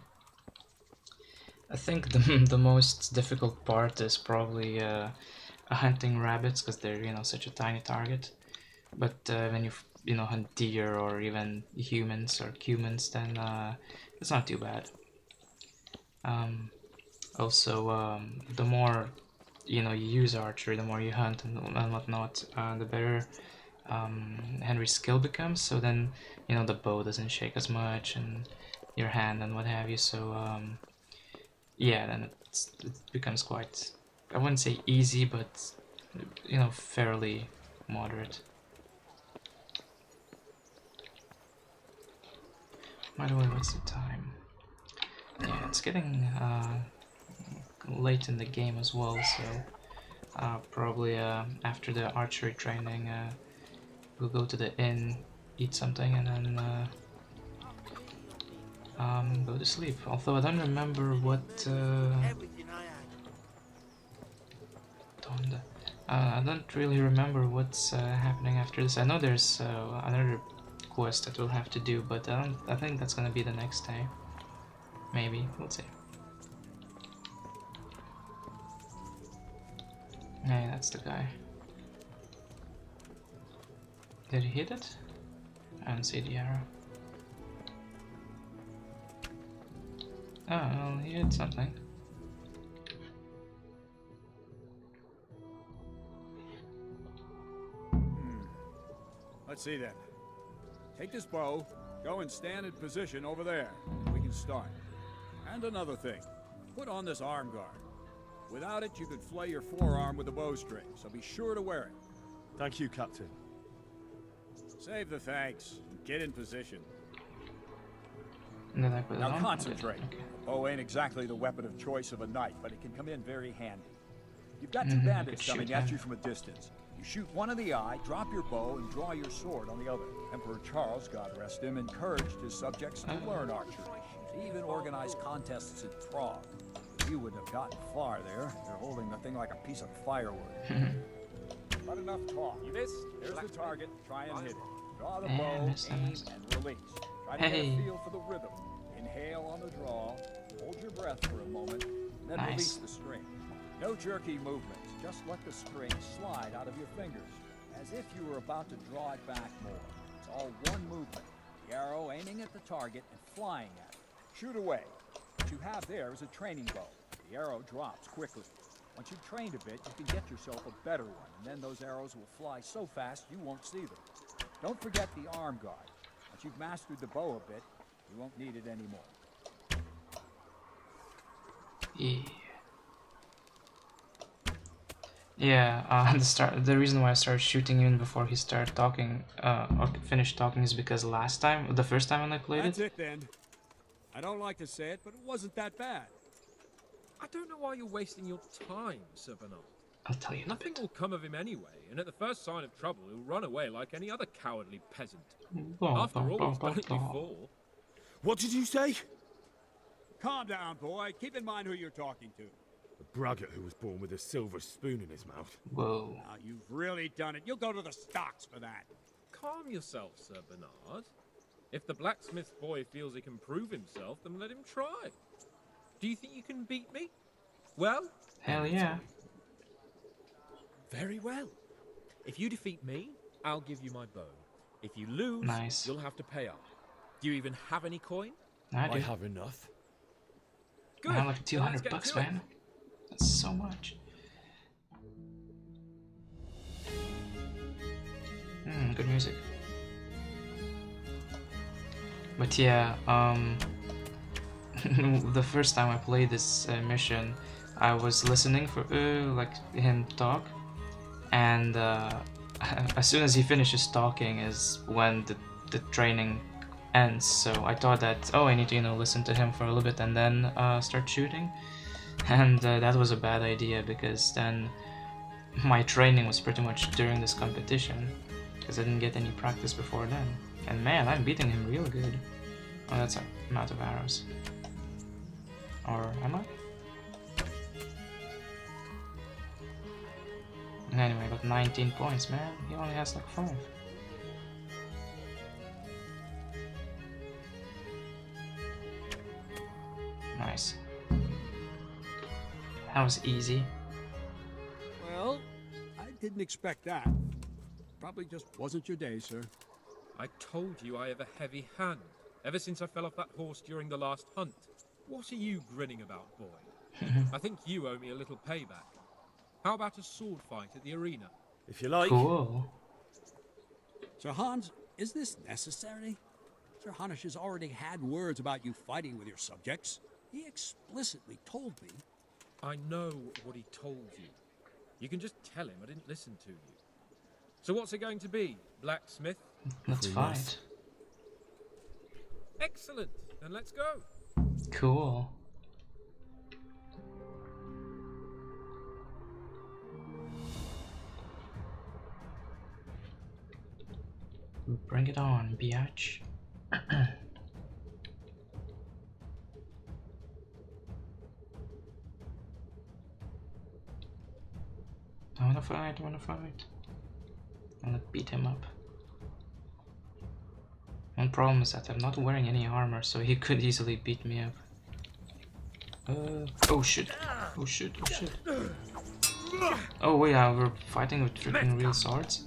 S1: think the most difficult part is probably hunting rabbits, because they're, you know, such a tiny target. But when you know, hunt deer or even humans or cumans, then it's not too bad. Also, the more you know you use archery, the more you hunt and whatnot, the better Henry's skill becomes. So then, you know, the bow doesn't shake as much, and your hand and what have you. So yeah, then it becomes quite, I wouldn't say easy, but you know, fairly moderate. By the way, what's the time? Yeah, it's getting late in the game as well, so probably after the archery training we'll go to the inn, eat something, and then go to sleep. Although I don't remember what I don't really remember what's happening after this. I know there's another quest that we'll have to do, but I think that's gonna be the next day. Maybe, we'll see. Hey, that's the guy. Did he hit it? I don't see the arrow. Oh, well, he hit something.
S22: Let's see then. Take this bow, go and stand in position over there. We can start. And another thing, put on this arm guard. Without it, you could flay your forearm with a bowstring, so be sure to wear it.
S16: Thank you, Captain.
S22: Save the thanks, and get in position.
S1: And then I put it
S22: Now
S1: on?
S22: concentrate.
S1: Okay.
S22: A bow ain't exactly the weapon of choice of a knight, but it can come in very handy. You've got two bandits coming at you from a distance. You shoot one in the eye, drop your bow, and draw your sword on the other. Emperor Charles, God rest him, encouraged his subjects to learn archery. He even organized contests in Prague. You wouldn't have gotten far there. You're holding the thing like a piece of firewood. Not enough talk. You missed. There's the target. Try and hit it. Draw the bow, aim, and release. Try to get a feel for the rhythm. Inhale on the draw. Hold your breath for a moment, and then release the string. No jerky movements. Just let the string slide out of your fingers, as if you were about to draw it back more. It's all one movement. The arrow aiming at the target and flying at it. Shoot away. What you have there is a training bow. The arrow drops quickly. Once you've trained a bit, you can get yourself a better one, and then those arrows will fly so fast you won't see them. Don't forget the arm guard. Once you've mastered the bow a bit, you won't need it anymore.
S1: Yeah, the reason why I started shooting even before he started talking, or finished talking, is because the first time when I played
S22: That's it then. I don't like to say it, but it wasn't that bad.
S17: I don't know why you're wasting your time, Sir Bernard.
S1: I'll tell you.
S17: Nothing will come of him anyway, and at the first sign of trouble, he'll run away like any other cowardly peasant. After all, he's done it before.
S16: What did you say?
S22: Calm down, boy. Keep in mind who you're talking to.
S16: A braggart who was born with a silver spoon in his mouth.
S1: Whoa.
S22: Now, you've really done it. You'll go to the stocks for that.
S17: Calm yourself, Sir Bernard. If the blacksmith boy feels he can prove himself, then let him try. Do you think you can beat me? Well?
S1: Hell yeah.
S17: Very well. If you defeat me, I'll give you my bow. If you lose, you'll have to pay up. Do you even have any coin?
S1: I
S16: have enough.
S17: Good.
S1: I have like 200 bucks, man. That's so much. Good music. But yeah, the first time I played this mission, I was listening for like him talk, and as soon as he finishes talking is when the training ends. So I thought that, oh, I need to, you know, listen to him for a little bit and then start shooting, and that was a bad idea, because then my training was pretty much during this competition, because I didn't get any practice before then. And man, I'm beating him real good. Oh, that's a amount of arrows. Or am I? Anyway, I got 19 points, man. He only has like 5. Nice. That was easy.
S23: Well, I didn't expect that. Probably just wasn't your day, sir.
S10: I told you I have a heavy hand, ever since I fell off that horse during the last hunt. What are you grinning about, boy? I think you owe me a little payback. How about a sword fight at the arena?
S2: If you like.
S1: Cool.
S23: Sir Hans, is this necessary? Sir Hanush has already had words about you fighting with your subjects. He explicitly told me.
S10: I know what he told you. You can just tell him I didn't listen to you. So what's it going to be, blacksmith?
S1: Let's fight.
S10: Excellent. Then let's go.
S1: Cool. Bring it on, biatch. I wanna fight, I wanna fight. I wanna beat him up. One problem is that I'm not wearing any armor, so he could easily beat me up. Oh shit. Oh shit, oh shit. Oh wait, yeah, we're fighting with freaking real swords?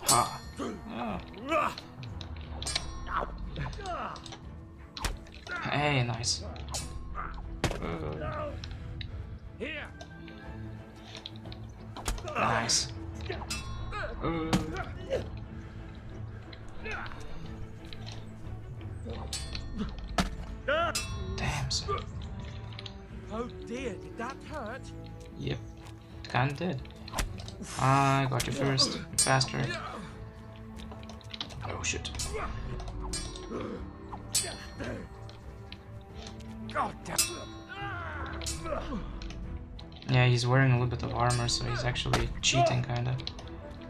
S1: Ha! Oh. Hey, nice.
S10: Here.
S1: Nice. Damn, son.
S10: Oh dear, did that hurt?
S1: Yep, kinda did. I got you first, bastard. Oh shit.
S10: God damn.
S1: Yeah, he's wearing a little bit of armor, so he's actually cheating, kinda.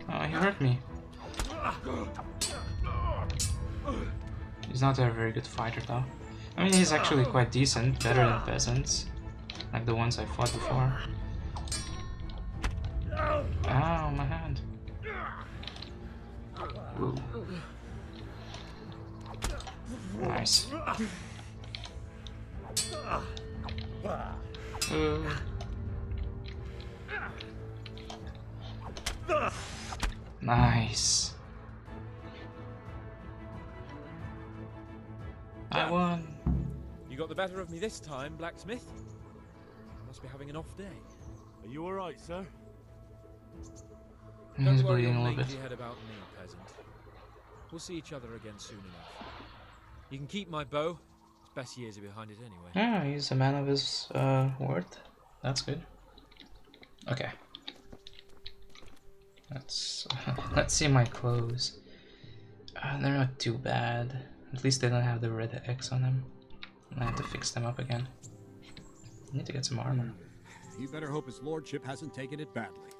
S1: Oh, he hurt me. He's not a very good fighter, though. I mean, he's actually quite decent, better than peasants, like the ones I fought before. Ow, my hand. Ooh. Nice. Nice. I won.
S10: You got the better of me this time, blacksmith. Must be having an off day.
S2: Are you alright, sir?
S1: He's
S10: Don't worry
S1: bleeding
S10: your
S1: a little
S10: mangy
S1: bit.
S10: head about me, peasant. We'll see each other again soon enough. You can keep my bow. Its best years are behind it anyway.
S1: Yeah, he's a man of his word. That's good. Okay. Let's see my clothes. They're not too bad. At least they don't have the red X on them. I have to fix them up again. I need to get some armor.
S23: You better hope his lordship hasn't taken it badly.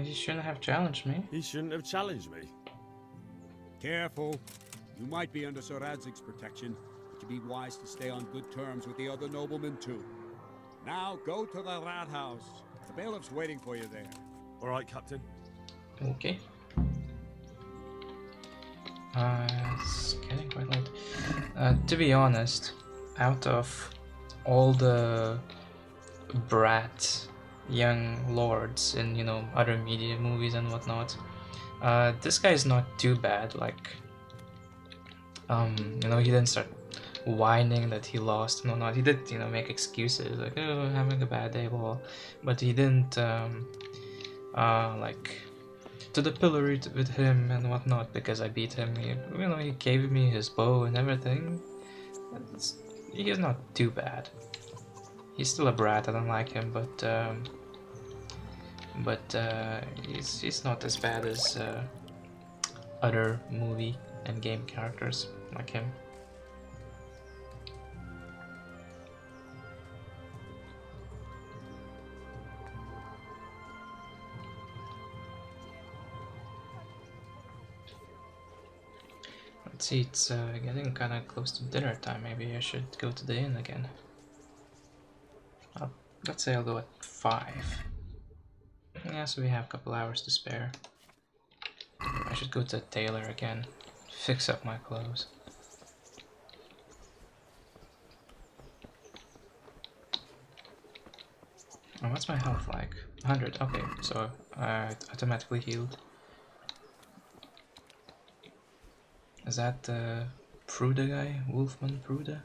S1: He shouldn't have challenged me.
S2: He shouldn't have challenged me.
S23: Careful. You might be under Sir Radzig's protection, but you'd be wise to stay on good terms with the other noblemen too. Now go to the rat house. The bailiff's waiting for you there.
S2: All right, Captain.
S1: Okay. It's getting quite late. To be honest, out of all the brat young lords in, you know, other media movies and whatnot, this guy is not too bad. Like, you know, he didn't start whining that he lost and whatnot. He did, you know, make excuses like, oh, having a bad day, blah, but he didn't like to the pillory with him and whatnot because I beat him. He, you know, he gave me his bow and everything. He's not too bad. He's still a brat. I don't like him, but he's not as bad as other movie and game characters like him. Let's see, it's getting kind of close to dinner time. Maybe I should go to the inn again. Let's say I'll go at 5. Yeah, so we have a couple hours to spare. I should go to a tailor again, fix up my clothes. Oh, what's my health like? 100, okay, so automatically healed. Is that Pruda guy? Wolfman Pruda?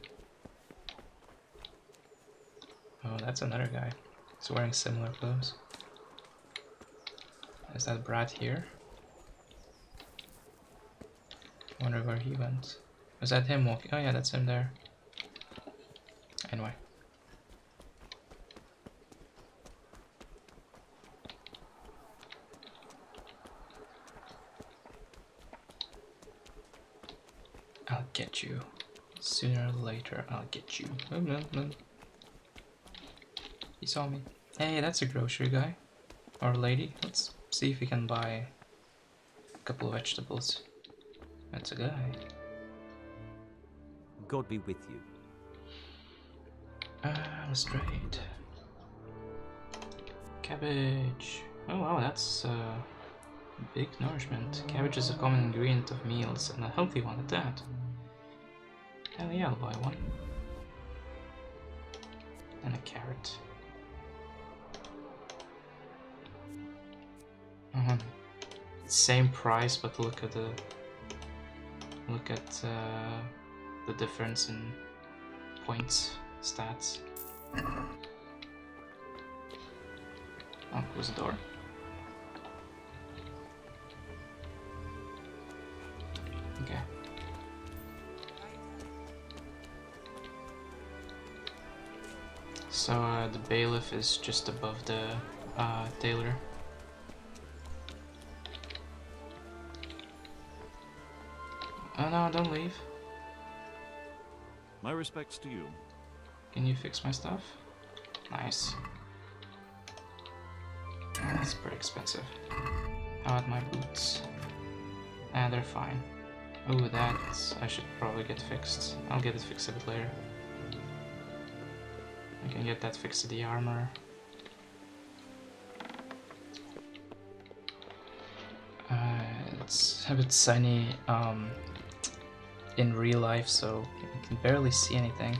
S1: Oh, that's another guy. He's wearing similar clothes. Is that Brad here? Wonder where he went. Is that him walking? Oh yeah, that's him there. Anyway. I'll get you. Sooner or later, I'll get you. Oh no, no. He saw me. Hey, that's a grocery guy. Or lady. Let's see if we can buy a couple of vegetables. That's a guy.
S7: God be with you.
S1: Let's trade. Cabbage. Oh wow, that's big nourishment. Cabbage is a common ingredient of meals, and a healthy one at that. Hell yeah, I'll buy one. And a carrot. Same price, but look at the difference in points, stats. Oh, close the door. Okay. So the bailiff is just above the tailor. Oh no, don't leave.
S11: My respects to you.
S1: Can you fix my stuff? Nice. That's pretty expensive. How about my boots? Ah, they're fine. Oh, that I should probably get fixed. I'll get it fixed a bit later. I can get that fixed to the armor. It's a bit sunny in real life, so you can barely see anything.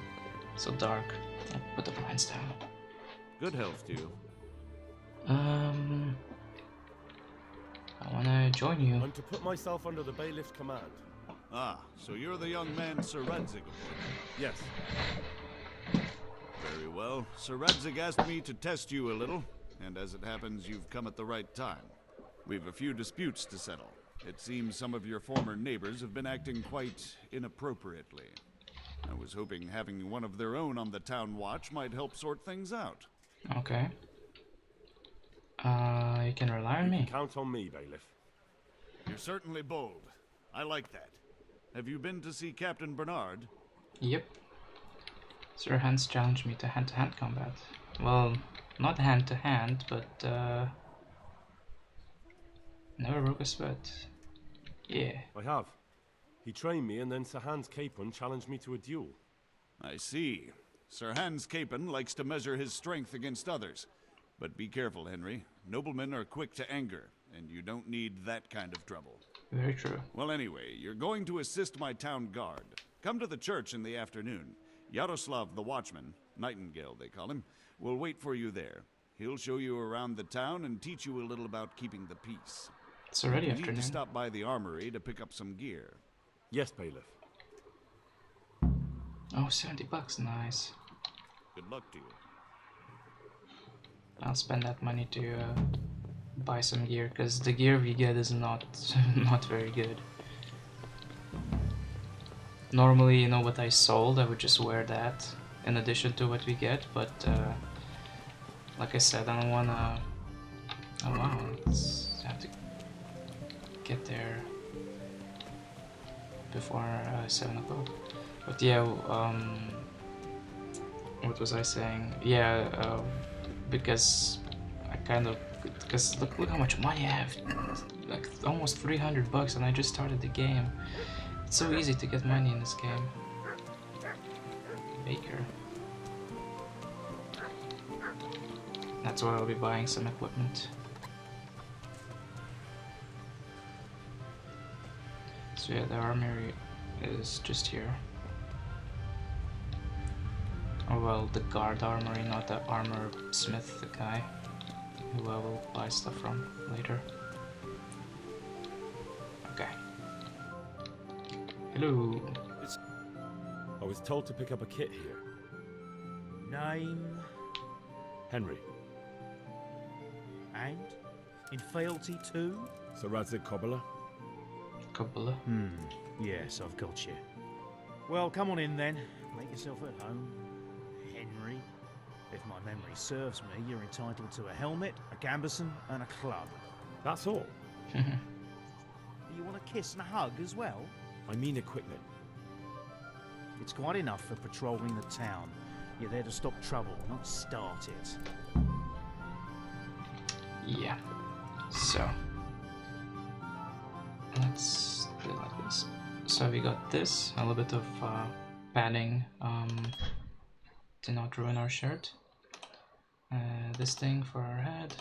S1: So dark. I'll put the blinds down.
S11: Good health to you.
S1: I wanna join you.
S16: I'm to put myself under the bailiff's command.
S11: Ah, so you're the young man Sir Radzig.
S16: Yes.
S11: Very well. Sir Radzig asked me to test you a little, and as it happens, you've come at the right time. We've a few disputes to settle. It seems some of your former neighbors have been acting quite inappropriately. I was hoping having one of their own on the town watch might help sort things out.
S1: Okay. You can rely on me.
S16: Count on me, bailiff.
S11: You're certainly bold. I like that. Have you been to see Captain Bernard?
S1: Yep. Sir Hans challenged me to hand-to-hand combat. Well, not hand-to-hand, but never broke a sweat. Yeah.
S16: I have. He trained me, and then Sir Hans Capon challenged me to a duel.
S11: I see. Sir Hans Capon likes to measure his strength against others. But be careful, Henry. Noblemen are quick to anger, and you don't need that kind of trouble.
S1: Very true.
S11: Well, anyway, you're going to assist my town guard. Come to the church in the afternoon. Yaroslav the watchman, Nightingale they call him, will wait for you there. He'll show you around the town and teach you a little about keeping the peace.
S1: It's already
S11: you
S1: afternoon.
S11: need to stop by the armory to pick up some gear.
S16: Yes, bailiff.
S1: Oh, 70 bucks, nice.
S11: Good luck to you.
S1: I'll spend that money to buy some gear, because the gear we get is not very good. Normally, you know what I sold, I would just wear that in addition to what we get, but like I said, I don't wanna... Oh wow, I have to get there before 7 o'clock. But yeah, what was I saying? Yeah, because I kind of... Because look how much money I have. Like almost 300 bucks, and I just started the game. It's so easy to get money in this game. Baker. That's why I'll be buying some equipment. So yeah, the armory is just here. Oh well, the guard armory, not the armor smith, the guy who I will buy stuff from later. Okay. Hello.
S2: I was told to pick up a kit here.
S6: Name?
S2: Henry.
S6: And? In fealty too?
S2: Sir Radzig Cobbler.
S1: Cobbler?
S6: Yes, I've got you. Well, come on in then. Make yourself at home. Henry. If my memory serves me, you're entitled to a helmet, a gambeson, and a club.
S2: That's all?
S6: You want a kiss and a hug as well?
S2: I mean equipment.
S6: It's quite enough for patrolling the town. You're there to stop trouble, not start it.
S1: Yeah. So let's do it like this. So we got this, a little bit of padding to not ruin our shirt. This thing for our head,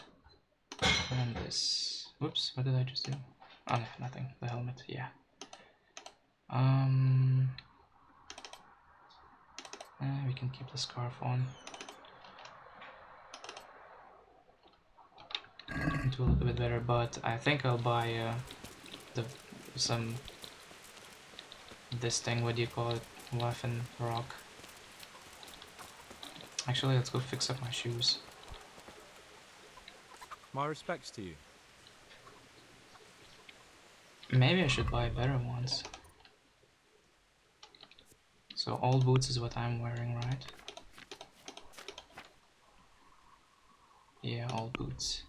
S1: and this. Whoops! What did I just do? Oh no, nothing. The helmet. Yeah. We can keep the scarf on. Do a little bit better, but I think I'll buy this thing. What do you call it? Waffen rock. Actually, let's go fix up my shoes.
S10: My respects to you.
S1: Maybe I should buy better ones. So all boots is what I'm wearing, right? Yeah, all boots.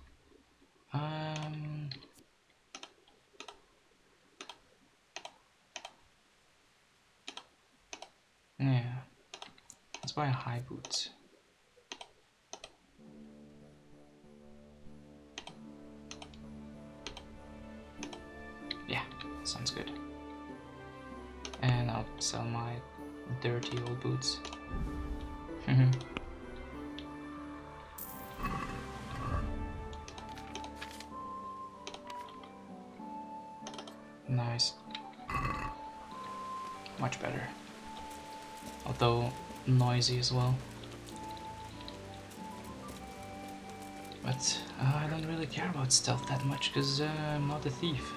S1: Yeah. Let's buy a high boots. Yeah, sounds good. And I'll sell my dirty old boots. Nice. Much better. Although noisy as well. But I don't really care about stealth that much because I'm not a thief.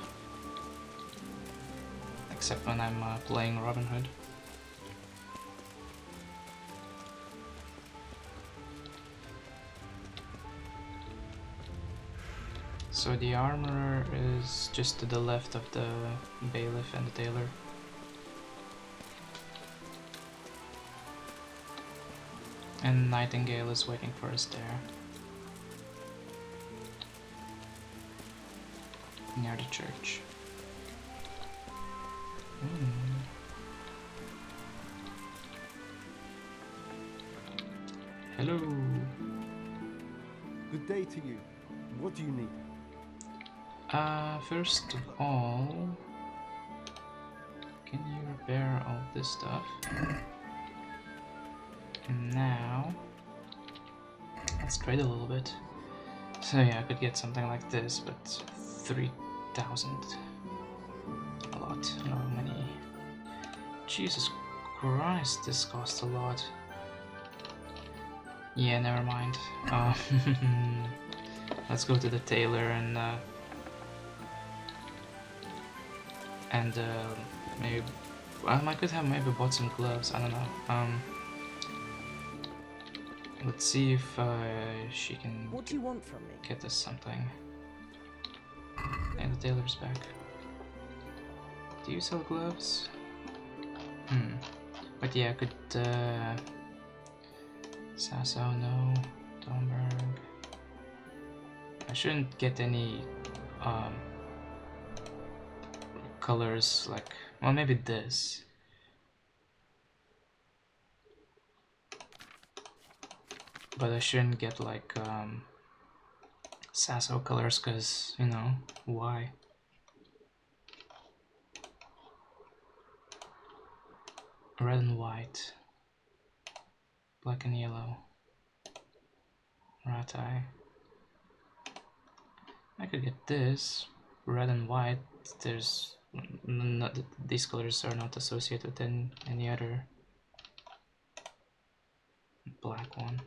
S1: Except when I'm playing Robin Hood. So the armorer is just to the left of the bailiff and the tailor. And Nightingale is waiting for us there. Near the church. Hello.
S13: Good day to you. What do you need?
S1: First of all, can you repair all this stuff? And now, let's trade a little bit. So yeah, I could get something like this, but 3,000. A lot. No money. Jesus Christ, this costs a lot. Yeah, never mind. Let's go to the tailor and maybe I could have maybe bought some gloves. I don't know. Let's see if she can.
S9: What do you want from me?
S1: Get us something. And the tailor's back. Do you sell gloves? But yeah, I could. Sasso, no. Domberg. I shouldn't get any colors like. Well, maybe this. But I shouldn't get like Sasso colors, cause you know why. red and white, black and yellow, rat eye. I could get this, red and white. There's not, these colors are not associated with any other black one.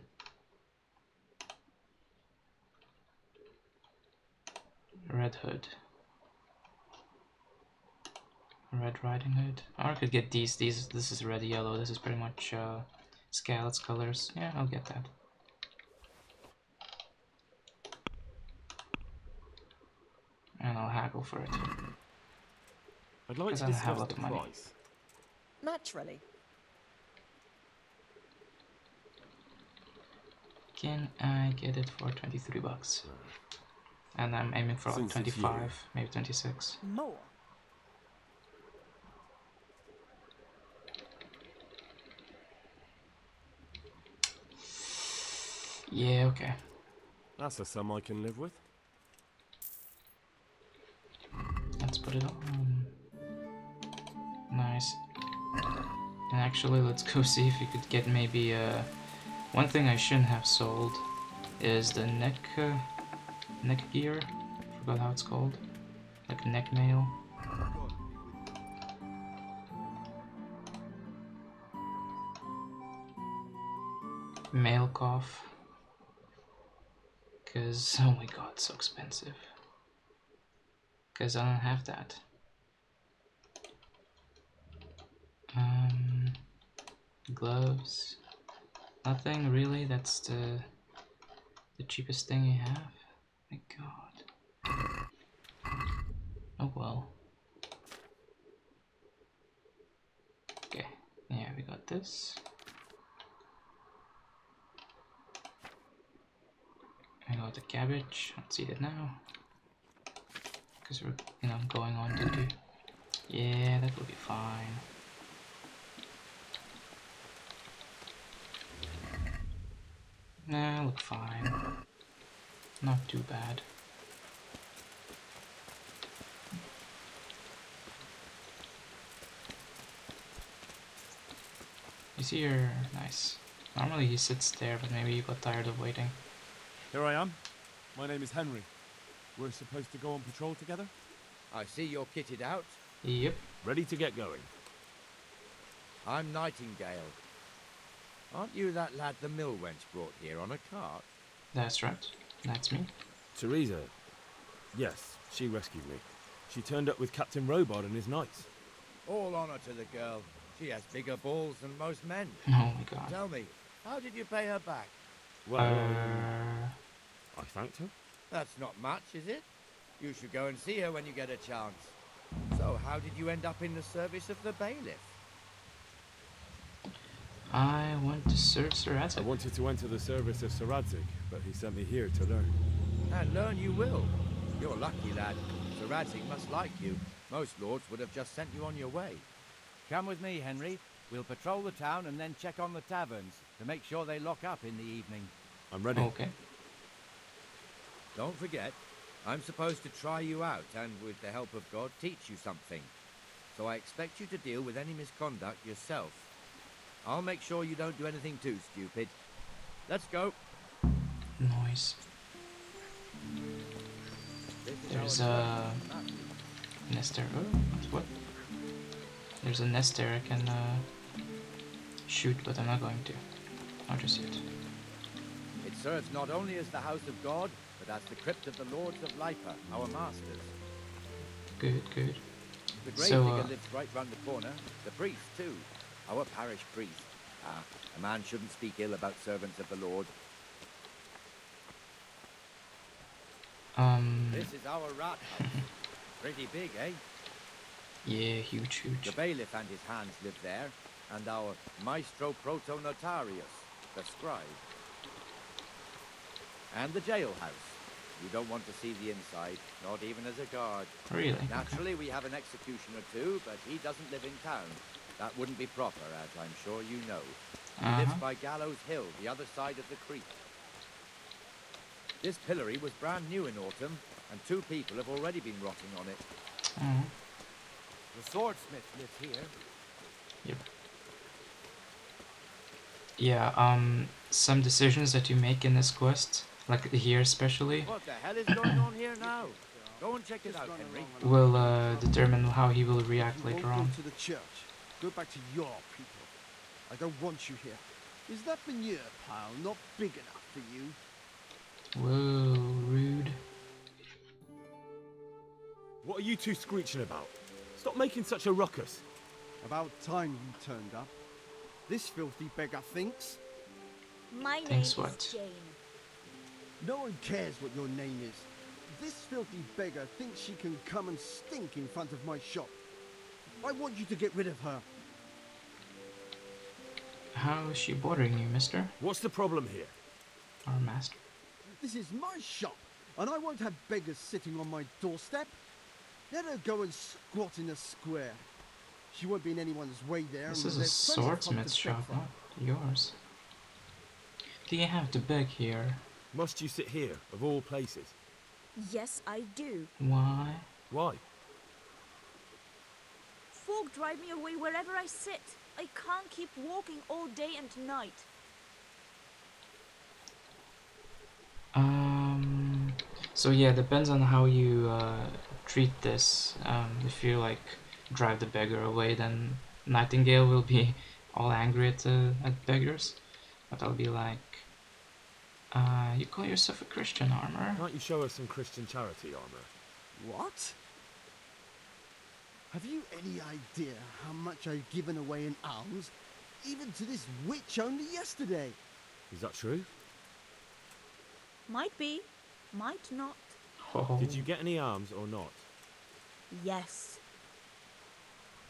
S1: Red hood, red riding hood. Or I could get these. This is red yellow. This is pretty much Scallops colors. Yeah, I'll get that. And I'll haggle for it.
S16: I'd like to
S1: I don't have a
S16: discuss
S1: lot
S16: the
S1: of money.
S16: price.
S9: Naturally.
S1: Can I get it for 23 bucks? And I'm aiming for like
S16: Since it's
S1: 25,
S16: you.
S1: maybe 26.
S9: More.
S1: Yeah, okay.
S16: That's a sum I can live with.
S1: Let's put it on. Nice. And actually, let's go see if we could get maybe one thing I shouldn't have sold is the neck gear. Forgot how it's called. Like neck mail. Mail cough. Cause oh my god, so expensive. Cause I don't have that. Gloves. Nothing really. That's the cheapest thing you have. My god. Oh well. Okay. Yeah, we got this. I got the cabbage. Let's eat it now. Because we're, going on duty. Yeah, that will be fine. Nah, look fine. Not too bad. You see here, nice. Normally he sits there, but maybe you got tired of waiting.
S16: Here I am. My name is Henry. We're supposed to go on patrol together?
S20: I see you're kitted out.
S1: Yep.
S16: Ready to get going.
S20: I'm Nightingale. Aren't you that lad the mill wench brought here on a cart?
S1: That's right. That's me.
S16: Teresa. Yes, she rescued me. She turned up with Captain Robard and his knights.
S20: All honor to the girl. She has bigger balls than most men.
S1: Oh my god.
S20: Tell me, how did you pay her back?
S16: Well, I thanked her.
S20: That's not much, is it? You should go and see her when you get a chance. So, how did you end up in the service of the bailiff?
S1: I want to serve Sir Radzik.
S16: I wanted to enter the service of Sir Radzik, but he sent me here to learn.
S20: And learn you will. You're lucky, lad. Sir Radzik must like you. Most lords would have just sent you on your way.
S4: Come with me, Henry. We'll patrol the town and then check on the taverns to make sure they lock up in the evening.
S16: I'm ready.
S1: Okay.
S20: Don't forget, I'm supposed to try you out and, with the help of God, teach you something. So I expect you to deal with any misconduct yourself. I'll make sure you don't do anything too stupid. Let's go.
S1: Noise. There's a nest there. Oh, what? There's a nest there I can shoot, but I'm not going to. Not just yet.
S20: It serves not only as the house of God, but as the crypt of the lords of Lipa, our masters.
S1: Good, good.
S20: The grave digger lives right round the corner. The priest, too. Our parish priest. Ah, a man shouldn't speak ill about servants of the Lord. This is our rat house. Pretty big, eh?
S1: Yeah, huge.
S20: The bailiff and his hands live there, and our maestro proto-notarius, the scribe. And the jailhouse. You don't want to see the inside, not even as a guard.
S1: Really?
S20: Naturally, we have an executioner too, but he doesn't live in town. That wouldn't be proper, as I'm sure you know. He lives by Gallows Hill, the other side of the creek. This pillory was brand new in autumn, and 2 people have already been rotting on it.
S4: The swordsmith lives here.
S1: Yep. Yeah, some decisions that you make in this quest, like here especially,
S4: What the hell is going on here now? Go and check it out, Henry.
S1: will determine how he will react
S13: You
S1: later
S13: won't
S1: on.
S13: go to the church. Go back to your people. I don't want you here. Is that manure pile not big enough for you?
S1: Whoa, rude.
S16: What are you two screeching about? Stop making such a ruckus.
S13: About time you turned up. This filthy beggar thinks.
S12: My name
S1: Thanks
S12: is
S1: what?
S12: Jane.
S13: No one cares what your name is. This filthy beggar thinks she can come and stink in front of my shop. I want you to get rid of her.
S1: How is she bothering you, mister?
S16: What's the problem here?
S1: Our master.
S13: This is my shop, and I won't have beggars sitting on my doorstep. Let her go and squat in a square. She won't be in anyone's way there.
S1: This
S13: and
S1: is a
S13: there's plenty of hope
S1: swordsmith's
S13: to beg
S1: shop,
S13: from.
S1: not yours. Do you have to beg here?
S16: Must you sit here, of all places?
S5: Yes, I do.
S1: Why?
S16: Why?
S5: Folk drive me away wherever I sit. I can't keep walking all day and night.
S1: So yeah, depends on how you treat this. If you like drive the beggar away, then Nightingale will be all angry at beggars. But I'll be like, you call yourself a Christian, Armor?
S16: Can't you show us some Christian charity, Armor?
S13: What? Have you any idea how much I've given away in alms, even to this witch only yesterday?
S16: Is that true?
S5: Might be, might not.
S1: Oh.
S16: Did you get any alms or not?
S5: Yes.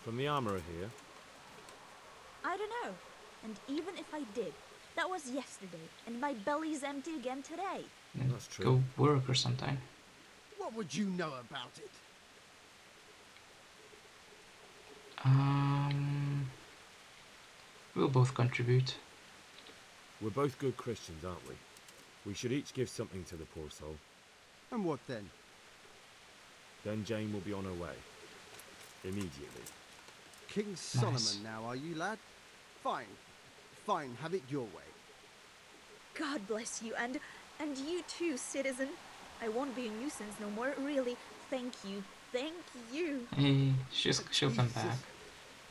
S16: From the armourer here?
S5: I don't know. And even if I did, that was yesterday, and my belly's empty again today.
S16: That's true.
S1: Go work or something.
S13: What would you know about it?
S1: We'll both contribute.
S16: We're both good Christians, aren't we? We should each give something to the poor soul.
S13: And what then?
S16: Then Jane will be on her way. Immediately.
S13: King Solomon now, are you, lad? Fine. Fine, have it your way.
S5: God bless you, and you too, citizen. I won't be a nuisance no more, really. Thank you. Thank you.
S1: Hey, she'll come back.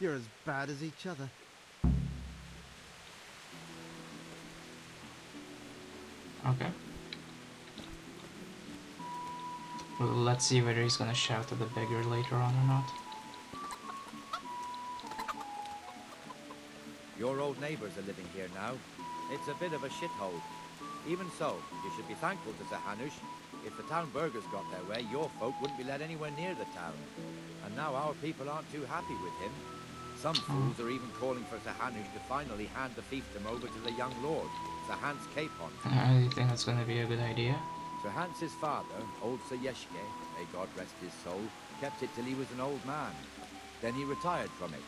S13: You're as bad as each other.
S1: Okay. Well, let's see whether he's gonna shout at the beggar later on or not.
S4: Your old neighbours are living here now. It's a bit of a shithole. Even so, you should be thankful to Sir Hanush. If the town burghers got their way, your folk wouldn't be let anywhere near the town. And now our people aren't too happy with him. Some fools are even calling for Sir Hanush to finally hand the fiefdom over to the young lord, Sir Hans Capon.
S1: I think that's gonna be a good idea.
S4: Sir Hans's father, old Sir Yeshke, may God rest his soul, kept it till he was an old man. Then he retired from it,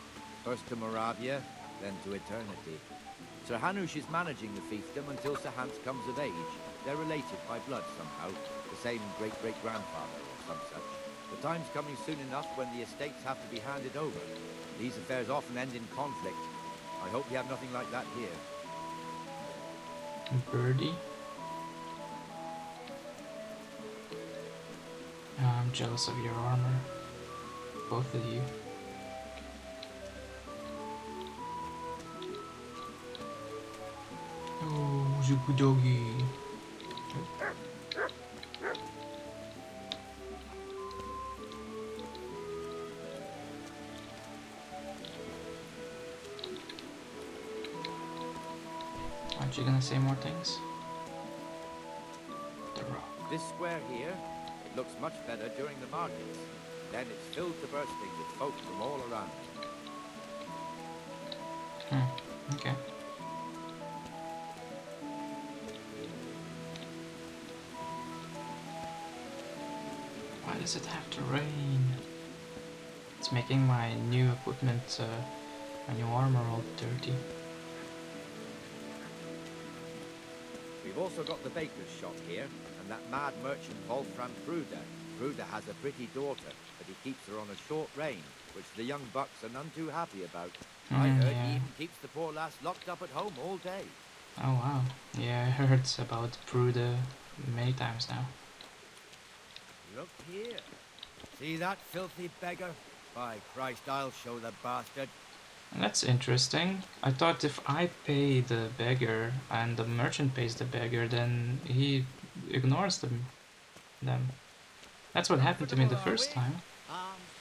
S4: first to Moravia, then to eternity. Sir Hanush is managing the fiefdom until Sir Hans comes of age. They're related by blood somehow, the same great-great-grandfather or some such. The time's coming soon enough when the estates have to be handed over. These affairs often end in conflict. I hope you have nothing like that here.
S1: Birdie? I'm jealous of your armor. Both of you. Oh, the good doggy. Aren't you gonna say more things? The rock.
S4: This square here, it looks much better during the markets. Then it's filled to bursting with folk from all around.
S1: Okay. Why does it have to rain? It's making my new equipment, my new armor all dirty.
S4: We've also got the baker's shop here, and that mad merchant Wolfram Bruder. Pruda has a pretty daughter, but he keeps her on a short rein, which the young bucks are none too happy about. I heard
S1: yeah.
S4: he even keeps the poor lass locked up at home all day.
S1: Oh wow. Yeah, I heard about Pruda many times now.
S4: Look here. See that filthy beggar? By Christ, I'll show the bastard.
S1: That's interesting. I thought if I pay the beggar and the merchant pays the beggar, then he ignores them. That's what happened to me the first time.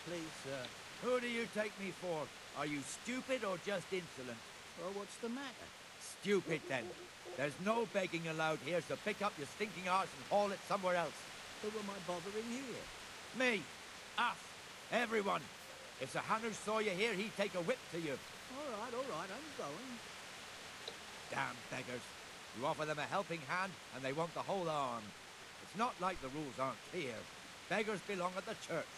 S4: Please, sir. Who do you take me for? Are you stupid or just insolent?
S3: Well, what's the matter?
S4: Stupid, then. There's no begging allowed here, so pick up your stinking arse and haul it somewhere else.
S3: Who am I bothering here?
S4: Me. Us. Everyone. If Sir Hanush saw you here, he'd take a whip to you.
S3: All right, I'm going.
S4: Damn beggars. You offer them a helping hand, and they want the whole arm. It's not like the rules aren't clear. Beggars belong at the church.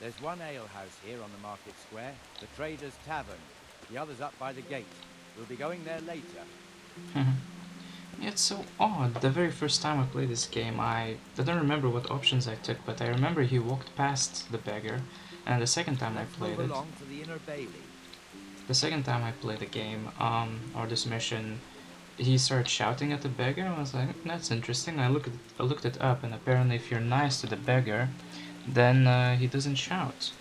S20: There's one alehouse here on the market square, the Trader's Tavern. The other's up by the gate. We'll be going there later.
S1: It's so odd. The very first time I played this game, I don't remember what options I took, but I remember he walked past the beggar, and the second time I played it,
S4: to the inner bailey.
S1: the second time I played the game, or this mission, he started shouting at the beggar. I was like, that's interesting. I looked it up, and apparently if you're nice to the beggar, then he doesn't shout.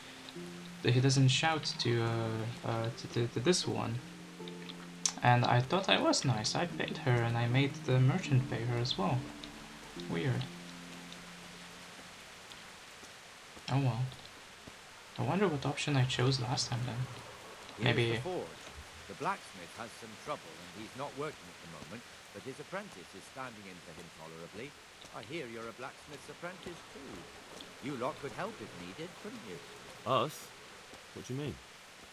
S1: He doesn't shout to this one. And I thought I was nice. I paid her, and I made the merchant pay her as well. Weird. Oh well. I wonder what option I chose last time then. Maybe.
S4: Here's the forge. The blacksmith has some trouble, and he's not working at the moment, but his apprentice is standing in for him tolerably. I hear you're a blacksmith's apprentice too. You lot could help if needed, couldn't you?
S2: Us? What do you mean?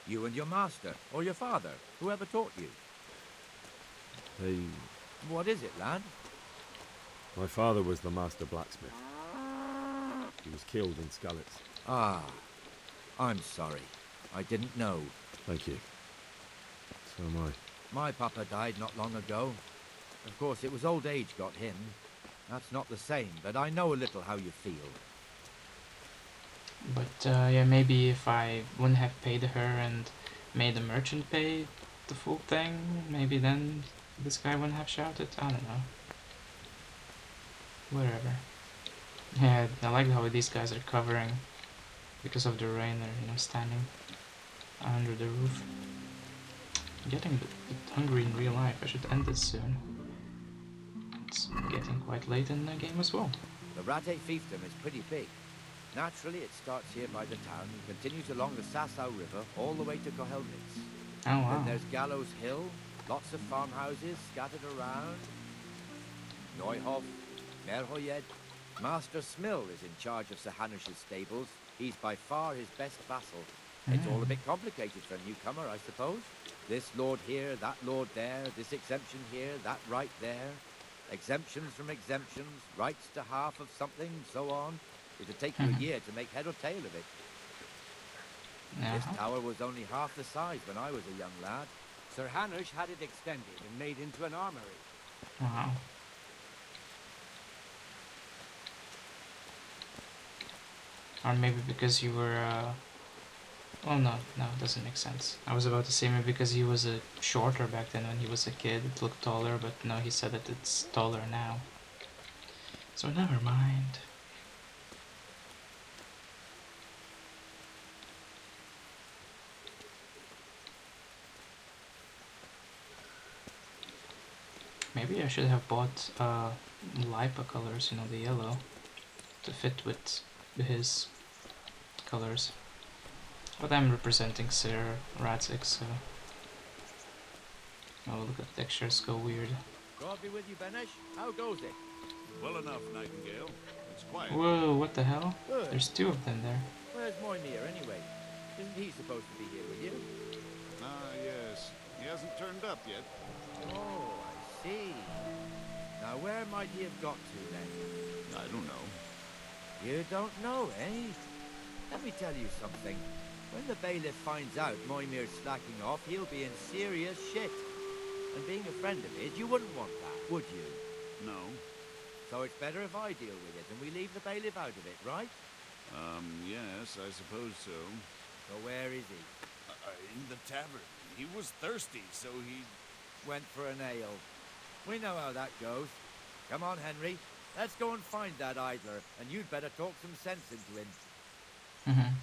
S4: You and your master, or your father, whoever taught you.
S2: They...
S4: What is it, lad?
S2: My father was the master blacksmith. He was killed in Scallops.
S4: Ah, I'm sorry. I didn't know.
S2: Thank you. So am I.
S4: My papa died not long ago. Of course, it was old age got him. That's not the same, but I know a little how you feel.
S1: But yeah, maybe if I wouldn't have paid her and made the merchant pay the full thing, maybe then this guy wouldn't have shouted. I don't know. Whatever. Yeah, I like how these guys are covering because of the rain. They're, you know, standing under the roof. I'm getting a bit hungry in real life. I should end this soon. It's getting quite late in the game as well.
S4: The Rate fiefdom is pretty big. Naturally, it starts here by the town and continues along the Sasau River all the way to Kohelnitz.
S1: Oh wow.
S4: Then there's Gallows Hill, lots of farmhouses scattered around. Neuhof, Merhoyed. Master Smill is in charge of Sir Hanush's stables. He's by far his best vassal. It's all a bit complicated for a newcomer, I suppose. This lord here, that lord there, this exemption here, that right there. Exemptions from exemptions, rights to half of something, so on. It'd take you a year to make head or tail of it. This tower was only half the size when I was a young lad.
S20: Sir Hanush had it extended and made into an armory.
S1: Wow. Or maybe because you were, oh no, it doesn't make sense. I was about to say maybe because he was shorter back then when he was a kid, it looked taller, but no, he said that it's taller now. So never mind. Maybe I should have bought Lipa colors, you know, the yellow, to fit with his colors. But I'm representing Sir Radzik, so... Oh, look at the textures go weird.
S4: God be with you, Benesh. How goes it?
S11: Well enough, Nightingale. It's quiet.
S1: Whoa, what the hell?
S4: Good.
S1: There's two of them there.
S4: Where's Moimir, anyway? Isn't he supposed to be here with you?
S11: Ah, yes. He hasn't turned up yet.
S4: Oh, I see. Now, where might he have got to, then?
S11: I don't know.
S4: You don't know, eh? Let me tell you something. When the bailiff finds out Moimir's slacking off, he'll be in serious shit. And being a friend of his, you wouldn't want that, would you?
S11: No.
S4: So it's better if I deal with it and we leave the bailiff out of it, right?
S11: Yes, I suppose so.
S4: So where is he?
S11: In the tavern. He was thirsty, so he...
S4: Went for an ale. We know how that goes. Come on, Henry. Let's go and find that idler, and you'd better talk some sense into him.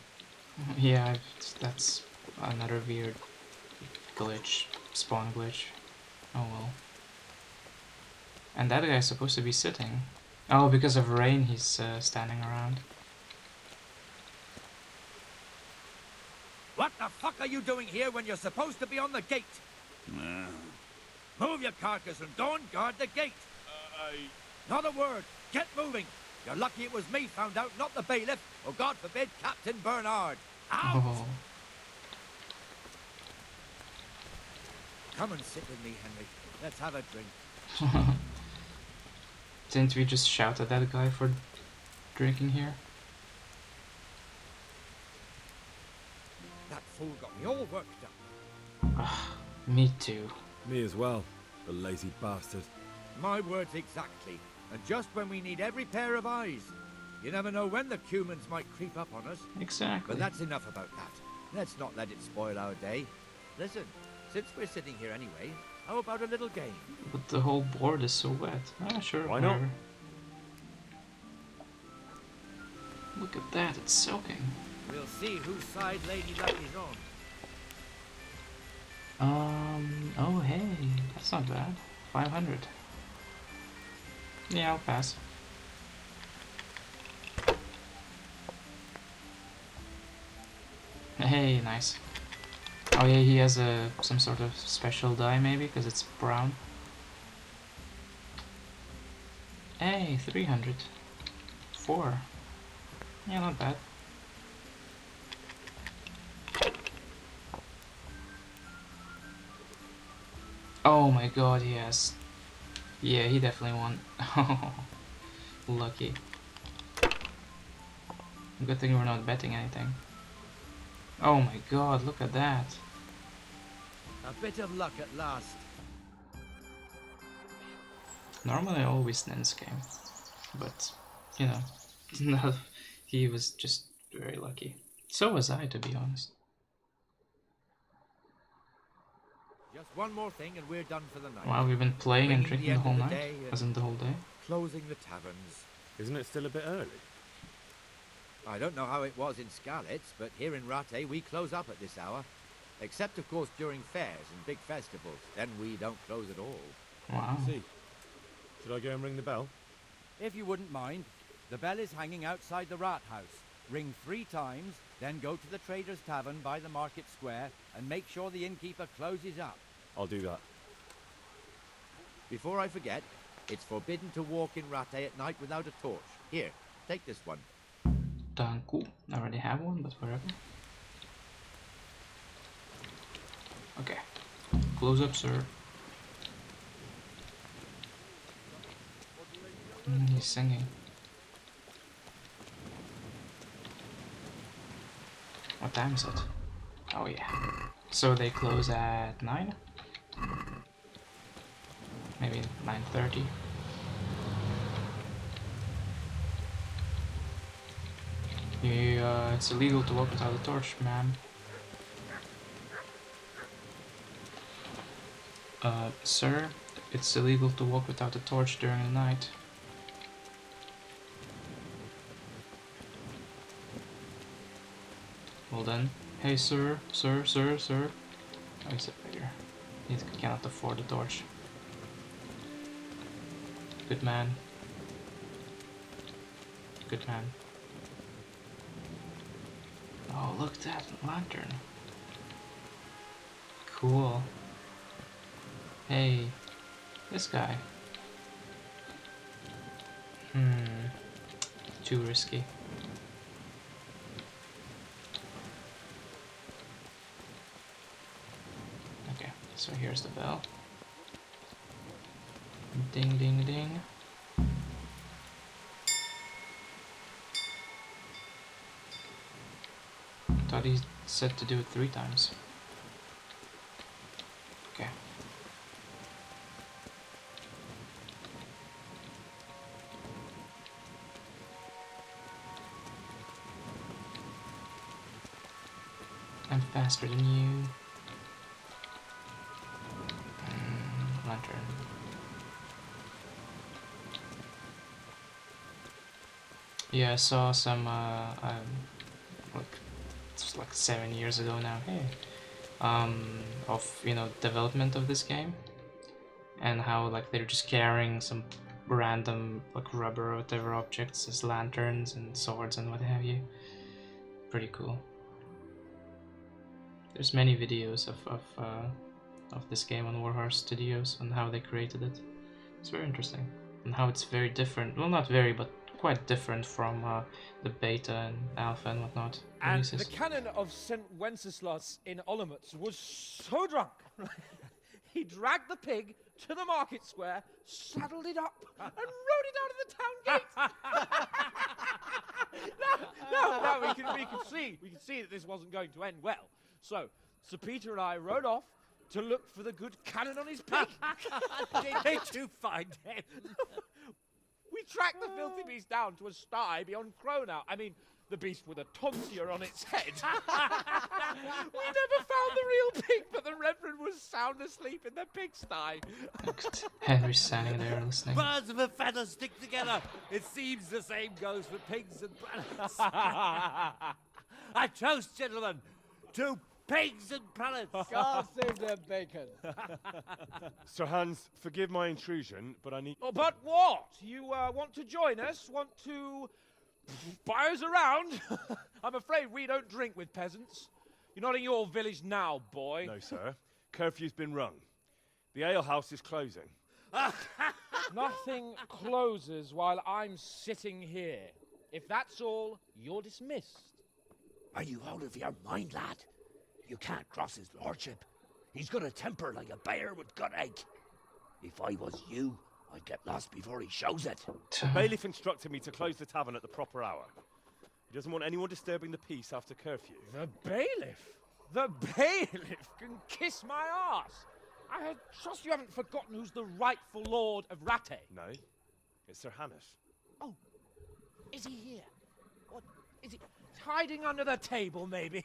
S1: Yeah, that's another weird glitch. Spawn glitch. Oh well. And that guy's supposed to be sitting. Oh, because of rain he's standing around.
S4: What the fuck are you doing here when you're supposed to be on the gate? Move your carcass and don't guard the gate. Not a word. Get moving. You're lucky it was me found out, not the bailiff, or God forbid, Captain Bernard. Out!
S1: Oh.
S4: Come and sit with me, Henry. Let's have a drink.
S1: Didn't we just shout at that guy for drinking here?
S4: That fool got me all worked up.
S1: Me too.
S2: Me as well, the lazy bastard.
S4: My words exactly. And just when we need every pair of eyes. You never know when the humans might creep up on us.
S1: Exactly.
S4: But that's enough about that. Let's not let it spoil our day. Listen, since we're sitting here anyway, how about a little game?
S1: But the whole board is so wet. Ah, sure.
S2: Why not?
S1: Whatever. Look at that, it's soaking.
S4: We'll see whose side Lady Luck is on.
S1: Oh hey, that's not bad. 500. Yeah, I'll pass. Hey, nice. Oh yeah, he has some sort of special dye maybe, because it's brown. Hey, 300. 4. Yeah, not bad. Oh my god, he has... Yeah, he definitely won. Lucky. Good thing we're not betting anything. Oh my god, look at that.
S4: A bit of luck at last.
S1: Normally I always win this game. But, you know, no, he was just very lucky. So was I, to be honest.
S4: Just one more thing and we're done for the night.
S1: Wow, we've been playing and
S4: Bringing
S1: drinking the whole
S4: end of
S1: night?
S4: day and
S1: Wasn't the whole day?
S4: Closing the taverns.
S2: Isn't it still a bit early?
S4: I don't know how it was in Scallops, but here in Rattay we close up at this hour. Except, of course, during fairs and big festivals. Then we don't close at all.
S1: Wow.
S2: See. Should I go and ring the bell?
S20: If you wouldn't mind, the bell is hanging outside the rat house. Ring 3 times, then go to the Trader's Tavern by the market square and make sure the innkeeper closes up.
S2: I'll do that.
S4: Before I forget, it's forbidden to walk in Rattay at night without a torch. Here, take this one.
S1: Danku. I already have one, but whatever. Okay. Close up, sir. He's singing. What time is it? Oh yeah. So they close at 9? Maybe 9:30. Yeah, it's illegal to walk without a torch, ma'am. Sir, it's illegal to walk without a torch during the night. Well then, hey sir. Oh, he's a beggar. He cannot afford a torch. Good man. Good man. Oh, look at that lantern. Cool. Hey, this guy. Too risky. Okay, so here's the bell. Ding ding ding. Thought he said to do it 3 times. Okay. I'm faster than you. Lantern. Yeah, I saw some like it's like 7 years ago now. Hey, of development of this game, and how like they're just carrying some random like rubber or whatever objects as lanterns and swords and what have you. Pretty cool. There's many videos of this game on Warhorse Studios and how they created it. It's very interesting, and how it's very different. Well, not very, but quite different from the beta and alpha and whatnot
S17: And
S1: releases.
S17: the canon of St. Wenceslas in Olomouc was so drunk, he dragged the pig to the market square, saddled it up, and rode it out of the town gate. No, we can see that this wasn't going to end well. So, Sir Peter and I rode off to look for the good canon on his pig.
S7: Did you find him?
S17: We tracked the filthy beast down to a sty beyond Cronow. I mean, the beast with a tonsure on its head. We never found the real pig, but the Reverend was sound asleep in the pigsty.
S1: Henry's standing there listening.
S7: Birds of a feather stick together. It seems the same goes for pigs and prelates. I toast, gentlemen, to pigs and prelates.
S3: God save their bacon.
S16: Sir Hans, forgive my intrusion, but I need...
S17: Oh, but what? You want to join us? Want to buy us around? I'm afraid we don't drink with peasants. You're not in your village now, boy.
S16: No, sir. Curfew's been rung. The alehouse is closing.
S17: Nothing closes while I'm sitting here. If that's all, you're dismissed.
S14: Are you out of your mind, lad? You can't cross his lordship. He's got a temper like a bear with gut ache. If I was you, I'd get lost before he shows it.
S16: The bailiff instructed me to close the tavern at the proper hour. He doesn't want anyone disturbing the peace after curfew.
S17: The bailiff? The bailiff can kiss my arse. I trust you haven't forgotten who's the rightful lord of Rattay.
S16: No, it's Sir Hannes.
S17: Oh, is he here? What, is he hiding under the table, maybe?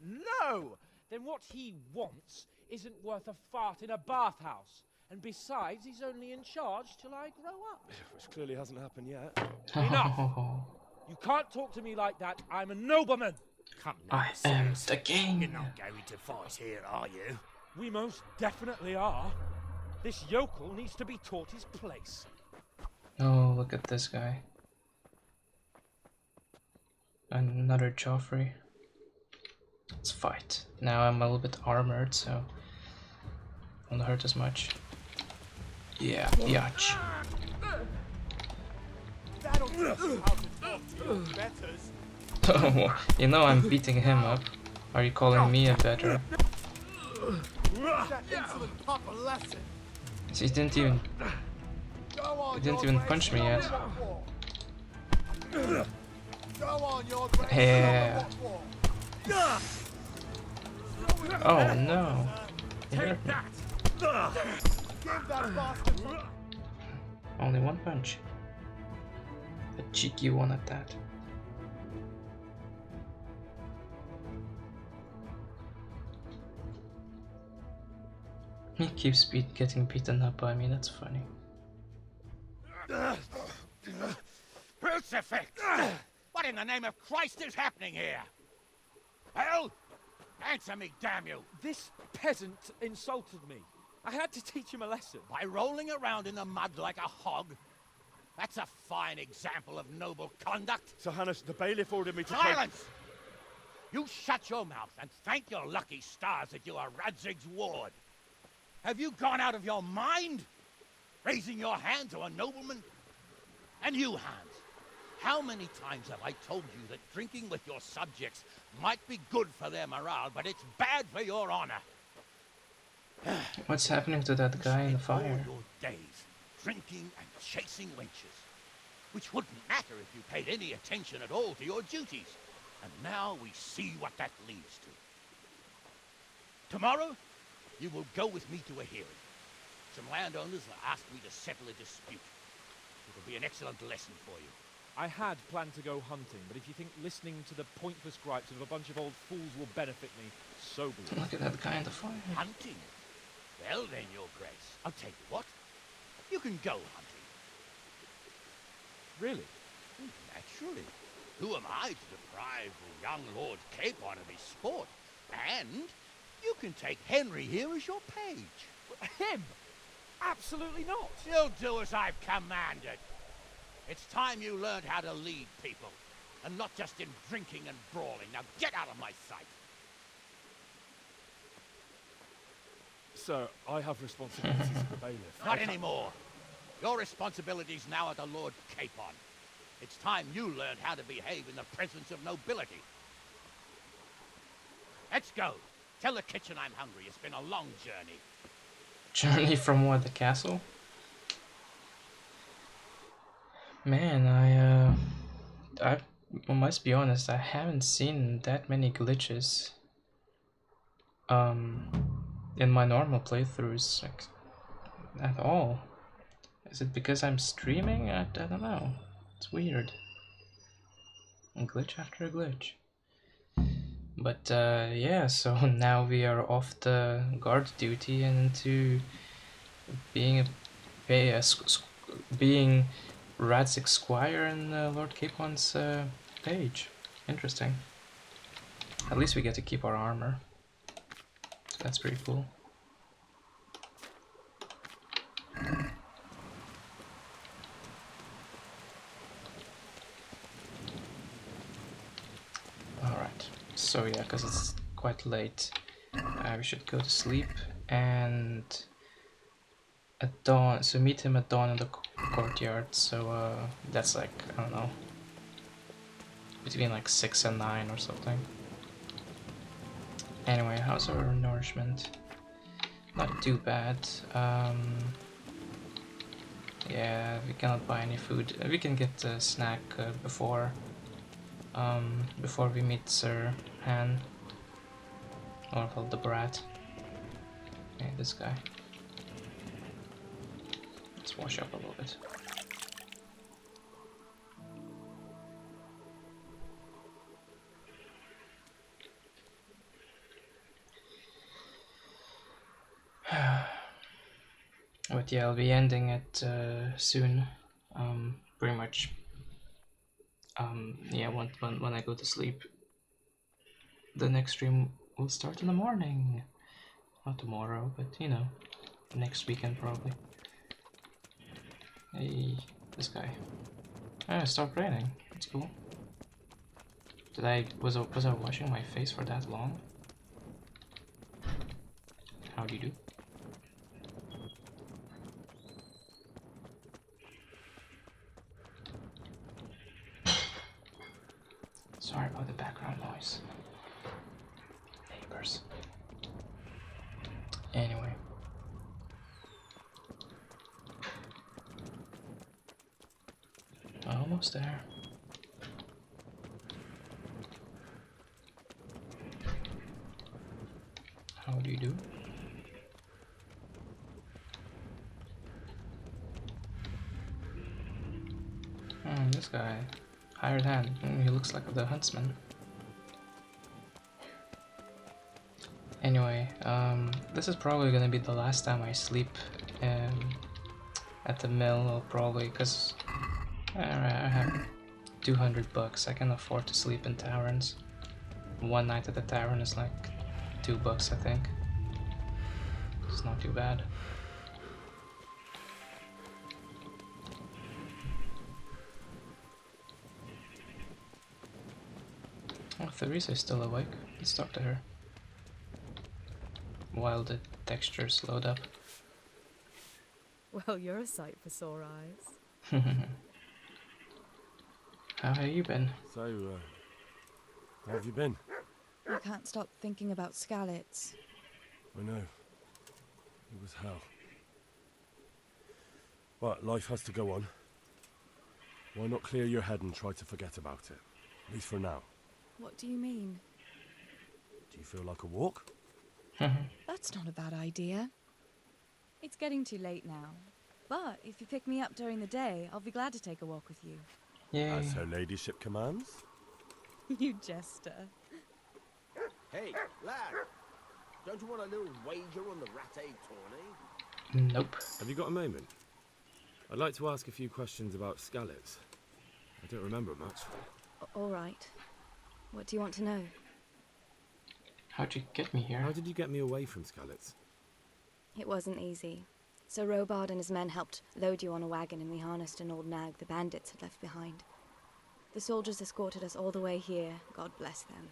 S17: No! Then what he wants isn't worth a fart in a bathhouse. And besides, he's only in charge till I grow up.
S16: Which clearly hasn't happened yet.
S17: Enough! You can't talk to me like that. I'm a nobleman.
S14: Come now,
S1: I am the king.
S14: You're not going to fight here, are you?
S17: We most definitely are. This yokel needs to be taught his place.
S1: Oh, look at this guy. Another Joffrey. Let's fight. Now I'm a little bit armored, so won't hurt as much. Yeah, yatch. You know I'm beating him up. Are you calling me a better? He didn't even punch me yet. Yeah. Oh no. He hurt me. Only one punch. A cheeky one at that. He keeps getting beaten up by me, that's funny.
S19: Crucifix! What in the name of Christ is happening here? Hell? Answer me, damn you!
S17: This peasant insulted me. I had to teach him a lesson.
S19: By rolling around in the mud like a hog? That's a fine example of noble conduct.
S16: Sir Hannes, the bailiff ordered me to...
S19: Silence! You shut your mouth and thank your lucky stars that you are Radzig's ward. Have you gone out of your mind? Raising your hand to a nobleman? And you, Hans, how many times have I told you that drinking with your subjects might be good for their morale, but it's bad for your honor?
S1: What's happening to that guy in the fire?
S19: All your days drinking and chasing wenches, which wouldn't matter if you paid any attention at all to your duties. And now we see what that leads to. Tomorrow, you will go with me to a hearing. Some landowners have asked me to settle a dispute. It will be an excellent lesson for you.
S6: I had planned to go hunting, but if you think listening to the pointless gripes of a bunch of old fools will benefit me, so be it.
S1: Look at that guy in the fire.
S19: Hunting? Well then, Your Grace, I'll tell you what. You can go hunting.
S6: Really?
S19: Naturally. Who am I to deprive the young Lord Capon of his sport? And you can take Henry here as your page.
S6: Him? Absolutely not.
S19: You'll do as I've commanded. It's time you learned how to lead people, and not just in drinking and brawling. Now get out of my sight.
S16: Sir, I have responsibilities as the bailiff.
S19: Not anymore. Your responsibilities now are the Lord Capon. It's time you learned how to behave in the presence of nobility. Let's go. Tell the kitchen I'm hungry. It's been a long journey.
S1: Journey from what, the castle? Man, I must be honest, I haven't seen that many glitches in my normal playthroughs, like, at all. Is it because I'm streaming? I don't know. It's weird. A glitch after a glitch. But yeah, so now we are off the guard duty and into being being Radzig Squire and Lord Capon's page. Interesting. At least we get to keep our armor. So that's pretty cool. Alright, so yeah, because it's quite late, we should go to sleep and at dawn, so meet him at dawn in the courtyard, so that's like, I don't know, between like 6 and 9 or something. Anyway, how's our nourishment? Not too bad. Yeah, we cannot buy any food. We can get a snack before we meet Sir Han, or well, the brat. Okay, this guy. Let's wash up a little bit. But yeah, I'll be ending it soon. Pretty much. Yeah, when I go to sleep, the next stream will start in the morning. Not tomorrow, but you know, next weekend probably. Hey, this guy. Ah, it stopped raining. That's cool. Was I washing my face for that long? How do you do? Sorry about the background noise. Neighbors. Anyway. Almost there. How do you do? This guy. Hired hand. He looks like the huntsman. Anyway, this is probably gonna be the last time I sleep at the mill, probably, because I have $200. I can afford to sleep in taverns. One night at the tavern is like $2, I think. It's not too bad. Oh, Theresa is still awake. Let's talk to her. While the textures load up.
S15: Well, you're a sight for sore eyes.
S1: How have you been?
S16: So, how have you been?
S15: I can't stop thinking about Scallops.
S16: I know. It was hell. But life has to go on. Why not clear your head and try to forget about it? At least for now.
S15: What do you mean?
S16: Do you feel like a walk?
S15: That's not a bad idea. It's getting too late now. But if you pick me up during the day, I'll be glad to take a walk with you.
S16: As her ladyship commands.
S15: You jester.
S14: Hey, lad. Don't you want a little wager on the rat egg tourney?
S1: Nope.
S16: Have you got a moment? I'd like to ask a few questions about Scallops. I don't remember much.
S8: All right. What do you want to know?
S1: How'd you get me here?
S16: How did you get me away from Scallops?
S8: It wasn't easy. Sir Robard and his men helped load you on a wagon and we harnessed an old nag the bandits had left behind. The soldiers escorted us all the way here, God bless them.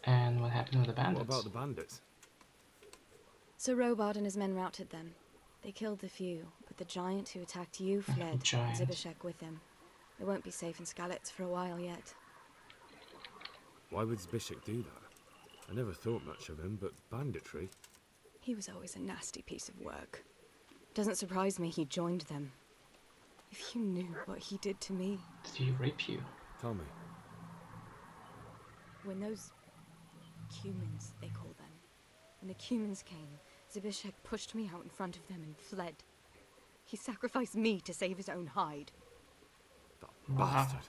S1: And what happened with the bandits?
S16: What about the bandits?
S8: Sir Robard and his men routed them. They killed the few, but the giant who attacked you fled,
S1: Giant.
S8: Zibishek with him. They won't be safe in Scallops for a while yet.
S16: Why would Zbishek do that? I never thought much of him, but banditry?
S8: He was always a nasty piece of work. Doesn't surprise me he joined them. If you knew what he did to me.
S1: Did he rape you?
S16: Tell me.
S8: When those cumins, they call them. When the cumins came, Zibishek pushed me out in front of them and fled. He sacrificed me to save his own hide.
S16: That bastard.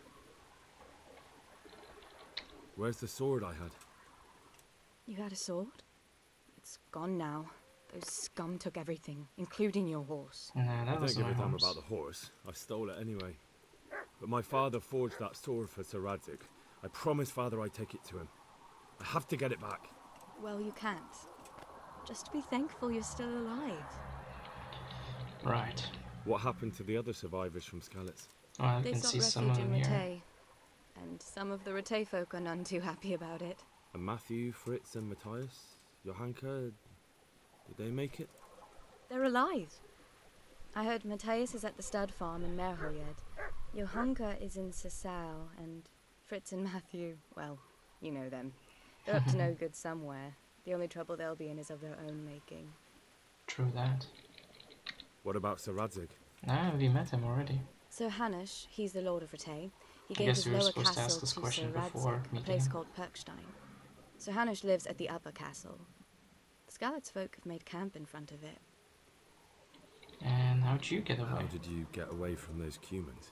S16: Where's the sword I had?
S8: You had a sword? It's gone now. Those scum took everything, including your horse.
S1: Nah,
S16: I
S1: that was
S16: don't give
S1: my
S16: a damn
S1: horse.
S16: about the horse. I stole it anyway. But my father forged that sword for Sir Radzik. I promised father I'd take it to him. I have to get it back.
S8: Well, you can't. Just be thankful you're still alive.
S1: Right.
S16: What happened to the other survivors from Scallops?
S1: Oh, I
S8: They
S1: can
S8: sought
S1: see some of
S8: refuge
S1: them
S8: in
S1: here.
S8: Rattay. And some of the Rattay folk are none too happy about it.
S16: And Matthew, Fritz and Matthias? Johanka? Did they make it?
S8: They're alive. I heard Matthias is at the stud farm in Merhoyed. Johanka is in Sasau, and Fritz and Matthew, well, you know them. They're up to no good somewhere. The only trouble they'll be in is of their own making.
S1: True that.
S16: What about Sir Radzik?
S1: Ah, we met him already.
S8: Sir Hanush, he's the Lord of Rattay. He
S1: I
S8: gave
S1: guess
S8: his
S1: we were
S8: lower
S1: supposed to ask
S8: castle
S1: this
S8: to Sir
S1: question before
S8: Radzik, a
S1: meeting
S8: place
S1: him.
S8: called Perkstein. Sir Hanush lives at the upper castle. The Scallops folk have made camp in front of it.
S1: And how'd you get away?
S16: How did you get away from those cumins?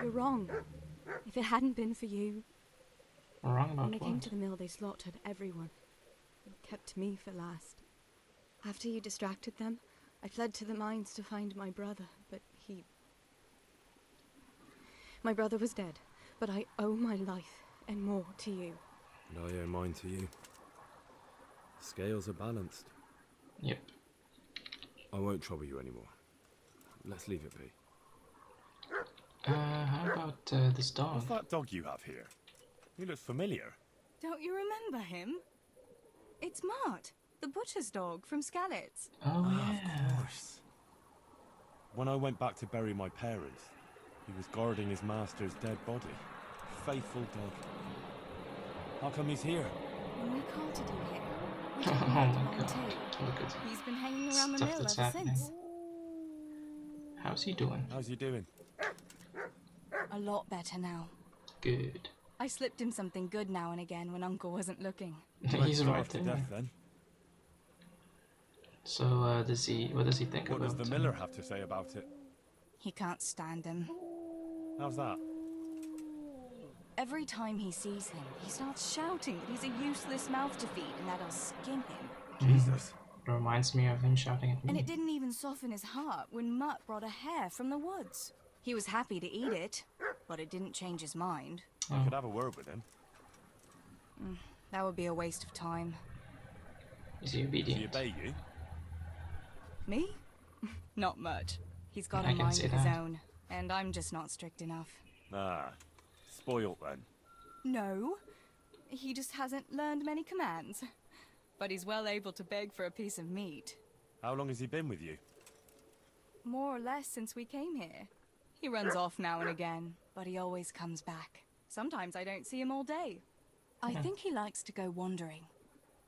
S8: You're wrong. If it hadn't been for you...
S1: Wrong about
S8: When they came
S1: what?
S8: to the mill, they slaughtered everyone. And kept me for last. After you distracted them, I fled to the mines to find my brother, but he... My brother was dead, but I owe my life and more to you.
S16: And I owe mine to you. The scales are balanced.
S1: Yep.
S16: I won't trouble you anymore. Let's leave it be.
S1: How about this dog?
S16: What's that dog you have here? He looks familiar.
S15: Don't you remember him? It's Mart, the butcher's dog from Scallops.
S1: Oh, yeah.
S16: Of course. When I went back to bury my parents, he was guarding his master's dead body. Faithful dog. How come he's here?
S15: When we carted you here, we
S1: Oh
S15: took him
S1: my
S15: along
S1: god.
S15: too.
S1: Look at
S15: He's been hanging around the
S1: stuff
S15: mill
S1: that's
S15: ever
S1: happening.
S15: since.
S1: How's he doing?
S16: How's he doing?
S15: A lot better now.
S1: Good.
S15: I slipped him something good now and again when Uncle wasn't looking.
S1: He's right
S16: to
S1: there.
S16: death then.
S1: So, what does he think
S16: What
S1: about
S16: does the miller have to say about it?
S15: He can't stand him.
S16: How's that?
S15: Every time he sees him, he starts shouting that he's a useless mouth to feed and that I'll skin him.
S16: Jesus.
S1: It reminds me of him shouting at me.
S15: And it didn't even soften his heart when Mutt brought a hare from the woods. He was happy to eat it, but it didn't change his mind.
S16: I could have a word with him.
S15: That would be a waste of time.
S1: Is he
S16: Does he
S1: obedient?
S16: obey you?
S15: Me? Not much. He's got
S1: I
S15: a
S1: can
S15: mind
S1: see
S15: of his
S1: that.
S15: own, and I'm just not strict enough.
S16: Ah, spoilt then.
S15: No, he just hasn't learned many commands. But he's well able to beg for a piece of meat.
S16: How long has he been with you?
S15: More or less since we came here. He runs off now and again, but he always comes back. Sometimes I don't see him all day. I think he likes to go wandering.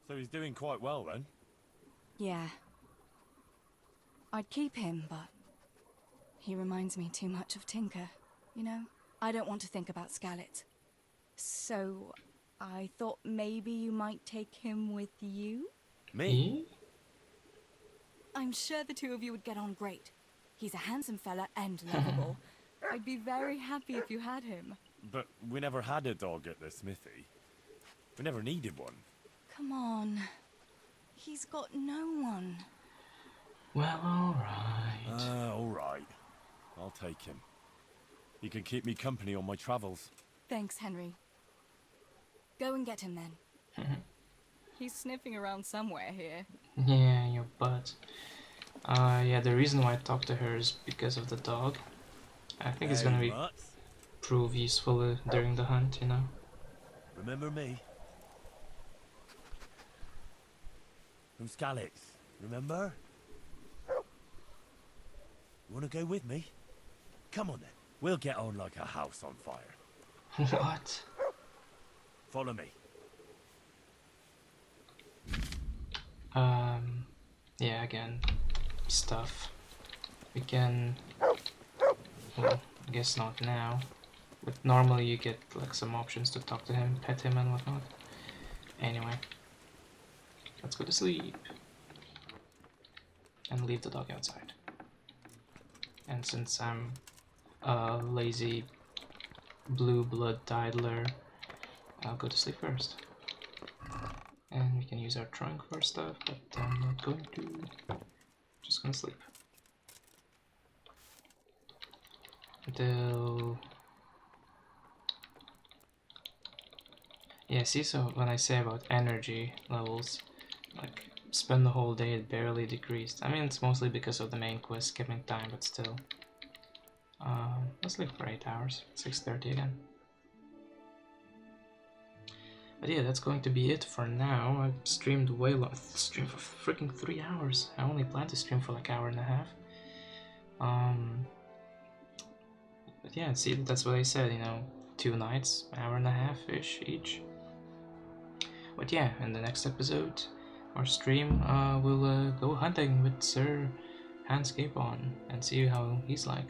S16: So he's doing quite well then.
S15: Yeah. I'd keep him, but he reminds me too much of Tinker, you know? I don't want to think about Scallops. So I thought maybe you might take him with you?
S16: Me?
S15: I'm sure the two of you would get on great. He's a handsome fella and lovable. I'd be very happy if you had him.
S16: But we never had a dog at the smithy. We never needed one.
S15: Come on. He's got no one.
S1: Well, alright.
S16: Alright. I'll take him. He can keep me company on my travels.
S15: Thanks, Henry. Go and get him then. He's sniffing around somewhere here.
S1: Yeah, your butt. Yeah, the reason why I talked to her is because of the dog. I think it's gonna prove useful during the hunt, you know?
S16: Remember me? From Scallops, remember? Wanna go with me? Come on then. We'll get on like a house on fire.
S1: What?
S16: Follow me.
S1: Yeah, again, stuff. We can... Well, I guess not now. But normally you get like some options to talk to him, pet him and whatnot. Anyway. Let's go to sleep. And leave the dog outside. And since I'm a lazy blue blood idler, I'll go to sleep first. And we can use our trunk for stuff, but I'm not going to. Just gonna sleep. Until... Yeah, see, so when I say about energy levels, like, spend the whole day, it barely decreased. I mean, it's mostly because of the main quest skipping time, but still. Let's sleep for 8 hours, 6:30 again. But yeah, that's going to be it for now. I've streamed way long. Streamed for freaking 3 hours. I only planned to stream for like an hour and a half. But yeah, see, that's what I said, you know, 2 nights, hour and a half-ish each. But yeah, in the next episode, or stream, we'll go hunting with Sir Hans Capon and see how he's like.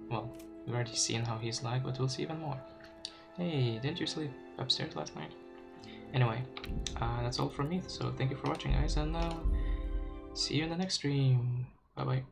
S1: Well, we've already seen how he's like, but we'll see even more. Hey, didn't you sleep upstairs last night? Anyway, that's all from me, so thank you for watching, guys, and see you in the next stream. Bye bye.